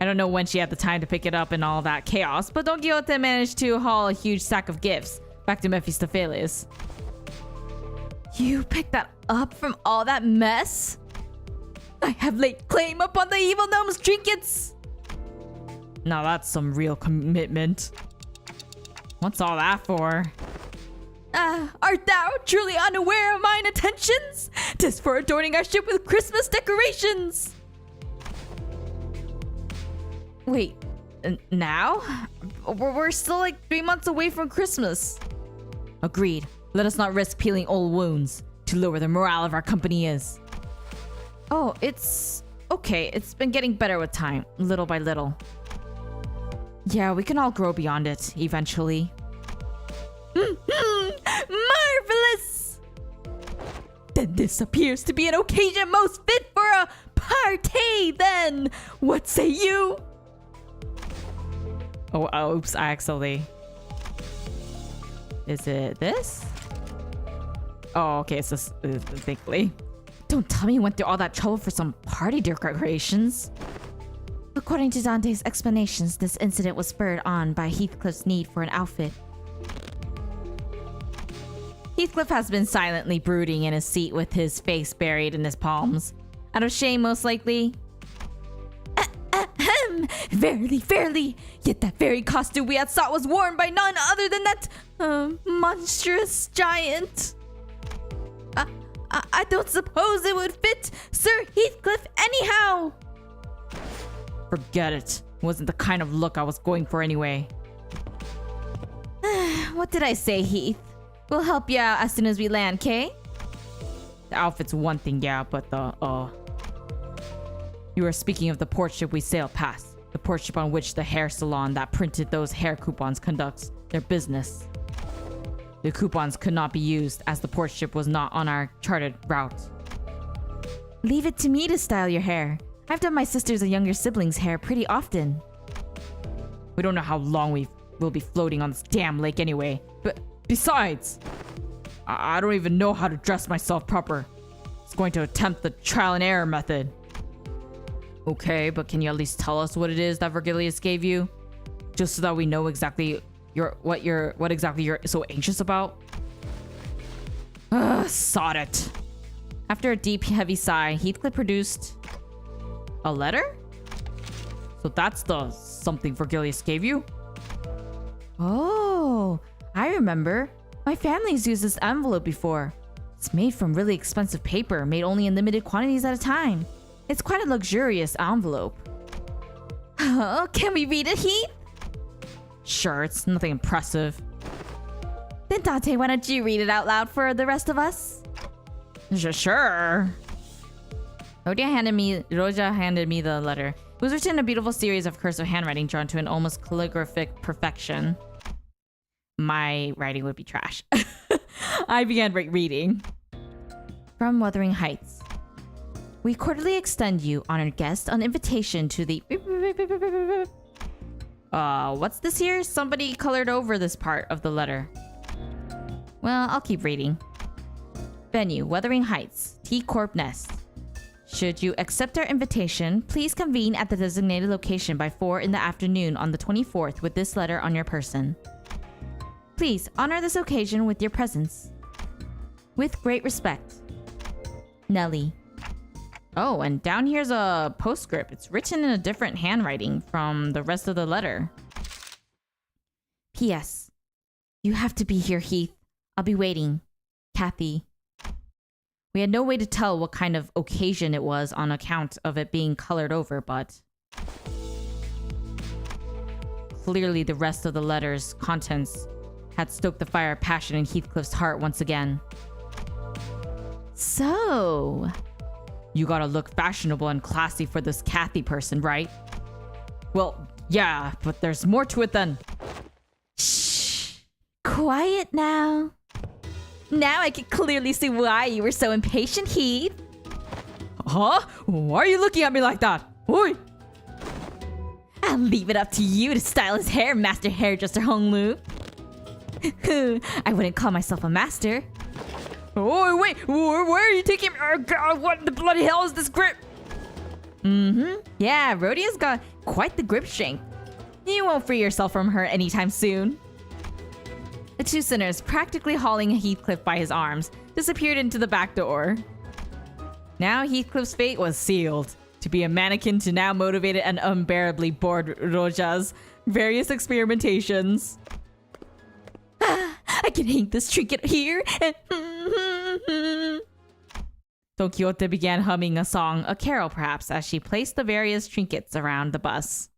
Speaker 1: I don't know when she had the time to pick it up and all that chaos, but Don Quixote managed to haul a huge sack of gifts back to Mephistopheles.
Speaker 2: You picked that up from all that mess? I have laid claim upon the evil gnome's trinkets.
Speaker 1: Now that's some real commitment. What's all that for?
Speaker 2: Art thou truly unaware of mine attentions? 'Tis for adorning our ship with Christmas decorations.
Speaker 1: Wait, now? We're still like 3 months away from Christmas. Agreed. Let us not risk peeling old wounds to lower the morale of our company is. Oh, it's okay. It's been getting better with time, little by little. Yeah, we can all grow beyond it eventually.
Speaker 2: Marvelous! Then this appears to be an occasion most fit for a party, then. What say you?
Speaker 1: Oh, oops, I accidentally. Is it this? Oh, okay, it's this, thankfully.
Speaker 2: Don't tell me you went through all that trouble for some party decorations. According to Dante's explanations, this incident was spurred on by Heathcliff's need for an outfit.
Speaker 1: Heathcliff has been silently brooding in his seat with his face buried in his palms. Out of shame, most likely.
Speaker 2: Ahem! Verily, verily! Yet that very costume we had sought was worn by none other than that monstrous giant. I don't suppose it would fit Sir Heathcliff anyhow.
Speaker 1: Forget it. Wasn't the kind of look I was going for anyway.
Speaker 2: What did I say, Heath? We'll help you out as soon as we land, Kay?
Speaker 1: The outfit's one thing, yeah, but You are speaking of the port ship we sailed past. The port ship on which the hair salon that printed those hair coupons conducts their business. The coupons could not be used as the port ship was not on our charted route.
Speaker 2: Leave it to me to style your hair. I've done my sister's and younger siblings' hair pretty often.
Speaker 1: We don't know how long we'll be floating on this damn lake anyway. But besides, I don't even know how to dress myself proper. It's going to attempt the trial and error method. Okay, but can you at least tell us what it is that Vergilius gave you? Just so that we know exactly what exactly you're so anxious about? Sod it. After a deep, heavy sigh, Heathcliff produced a letter? So that's the something Vergilius gave you?
Speaker 2: Oh, I remember. My family's used this envelope before. It's made from really expensive paper, made only in limited quantities at a time. It's quite a luxurious envelope. Oh, can we read it, Heath?
Speaker 1: Sure, it's nothing impressive.
Speaker 2: Then Dante, why don't you read it out loud for the rest of us?
Speaker 1: Sure. Roja handed me the letter. It was written in a beautiful series of cursive handwriting drawn to an almost calligraphic perfection. My writing would be trash. I began reading.
Speaker 2: From Wuthering Heights. We cordially extend you, honored guest, an invitation to the...
Speaker 1: What's this here? Somebody colored over this part of the letter. Well, I'll keep reading.
Speaker 2: Venue, Wuthering Heights, T Corp Nest. Should you accept our invitation, please convene at the designated location by 4 in the afternoon on the 24th with this letter on your person. Please honor this occasion with your presence. With great respect. Nelly.
Speaker 1: Oh, and down here's a postscript. It's written in a different handwriting from the rest of the letter.
Speaker 2: P.S. You have to be here, Heath. I'll be waiting. Kathy.
Speaker 1: We had no way to tell what kind of occasion it was on account of it being colored over, but clearly the rest of the letter's contents had stoked the fire of passion in Heathcliff's heart once again.
Speaker 2: So,
Speaker 1: you gotta look fashionable and classy for this Kathy person, right? Well, yeah, but there's more to it than...
Speaker 2: shh. Quiet now. Now I can clearly see why you were so impatient, Heath.
Speaker 1: Huh? Why are you looking at me like that? Oi!
Speaker 2: I'll leave it up to you to style his hair, Master Hairdresser Honglu. I wouldn't call myself a master.
Speaker 1: Oh, wait! Where are you taking me? God, what the bloody hell is this grip?
Speaker 2: Yeah, Rhodia's got quite the grip strength. You won't free yourself from her anytime soon.
Speaker 1: The two sinners, practically hauling Heathcliff by his arms, disappeared into the back door. Now Heathcliff's fate was sealed. To be a mannequin to now motivated and unbearably bored Roja's various experimentations.
Speaker 2: I can hang this trinket here and...
Speaker 1: Don Quixote began humming a song, a carol perhaps, as she placed the various trinkets around the bus.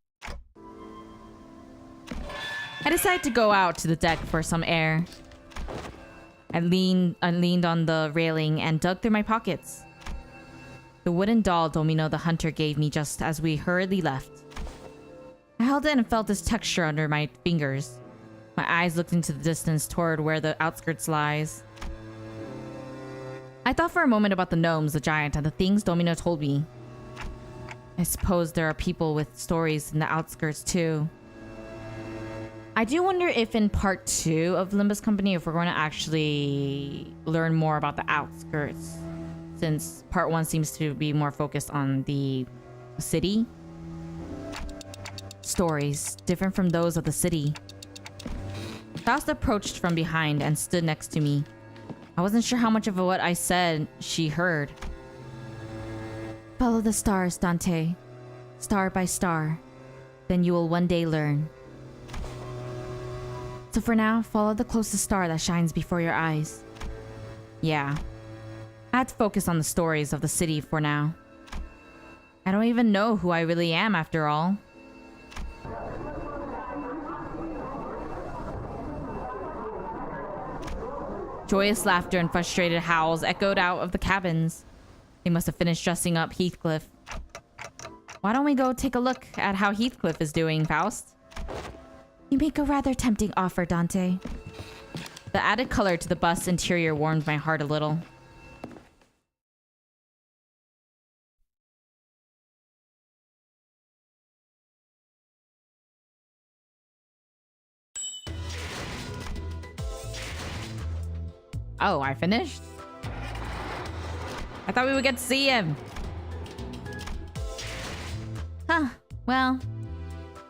Speaker 1: I decided to go out to the deck for some air. I leaned on the railing and dug through my pockets. The wooden doll Domino the Hunter gave me just as we hurriedly left. I held it and felt its texture under my fingers. My eyes looked into the distance toward where the outskirts lies. I thought for a moment about the gnomes, the giant, and the things Domino told me. I suppose there are people with stories in the outskirts too. I do wonder if in part 2 of Limbus Company, if we're going to actually learn more about the outskirts, since part 1 seems to be more focused on the city. Stories different from those of the city. Faust approached from behind and stood next to me. I wasn't sure how much of what I said she heard.
Speaker 2: Follow the stars, Dante. Star by star. Then you will one day learn. So for now, follow the closest star that shines before your eyes.
Speaker 1: Yeah. I had to focus on the stories of the city for now. I don't even know who I really am after all. Joyous laughter and frustrated howls echoed out of the cabins. They must have finished dressing up Heathcliff. Why don't we go take a look at how Heathcliff is doing, Faust?
Speaker 2: You make a rather tempting offer, Dante.
Speaker 1: The added color to the bus interior warmed my heart a little. Oh, I finished? I thought we would get to see him.
Speaker 2: Huh. Well,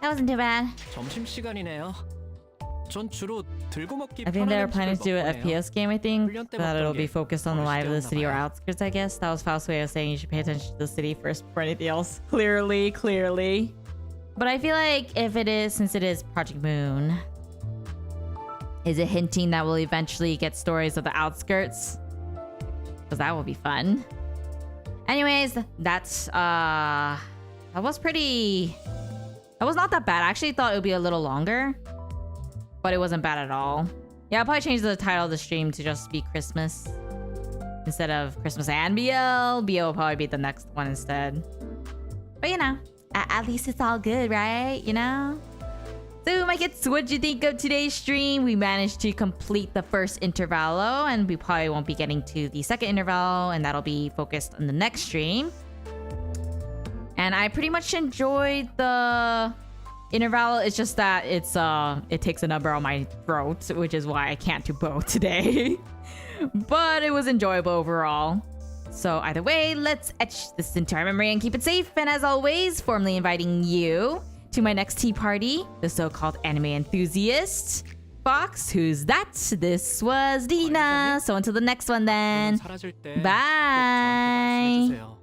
Speaker 2: that wasn't too bad.
Speaker 5: 점심시간이네요. 전 주로 들고 먹기
Speaker 1: I think they were
Speaker 5: 편한
Speaker 1: planning to do an
Speaker 5: 음식을 먹곤 해요.
Speaker 1: FPS game, I think.
Speaker 5: 훈련 때
Speaker 1: That it'll
Speaker 5: 먹던
Speaker 1: be
Speaker 5: 게
Speaker 1: focused on the life of the city or
Speaker 5: 어렸을 때였나 봐요.
Speaker 1: outskirts, I guess. That was Faust's way of saying you should pay attention to the city first before anything else. Clearly. But I feel like if it is, since it is Project Moon, is it hinting that we'll eventually get stories of the outskirts? Because that will be fun. Anyways, that's that was not that bad. I actually thought it would be a little longer, but it wasn't bad at all. Yeah, I'll probably change the title of the stream to just be Christmas instead of Christmas and BL. BL will probably be the next one instead. But you know, at least it's all good, right? You know? So, my kids, what'd you think of today's stream? We managed to complete the first intervallo, and we probably won't be getting to the second intervallo, and that'll be focused on the next stream. And I pretty much enjoyed the intervallo. It's just that it takes a number on my throat, which is why I can't do both today. But it was enjoyable overall. So either way, let's etch this into our memory and keep it safe. And as always, formally inviting you to my next tea party, the so-called anime enthusiast. Fox, who's that? This was Dina. So until the next one then.
Speaker 5: 사라질 때 꼭
Speaker 1: Bye.
Speaker 5: 저한테 말씀해주세요.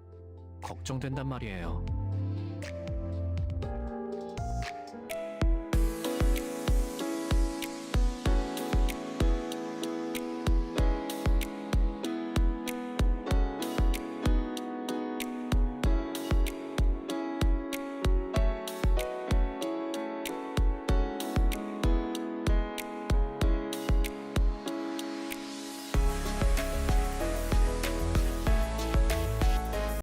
Speaker 5: 걱정된단 말이에요.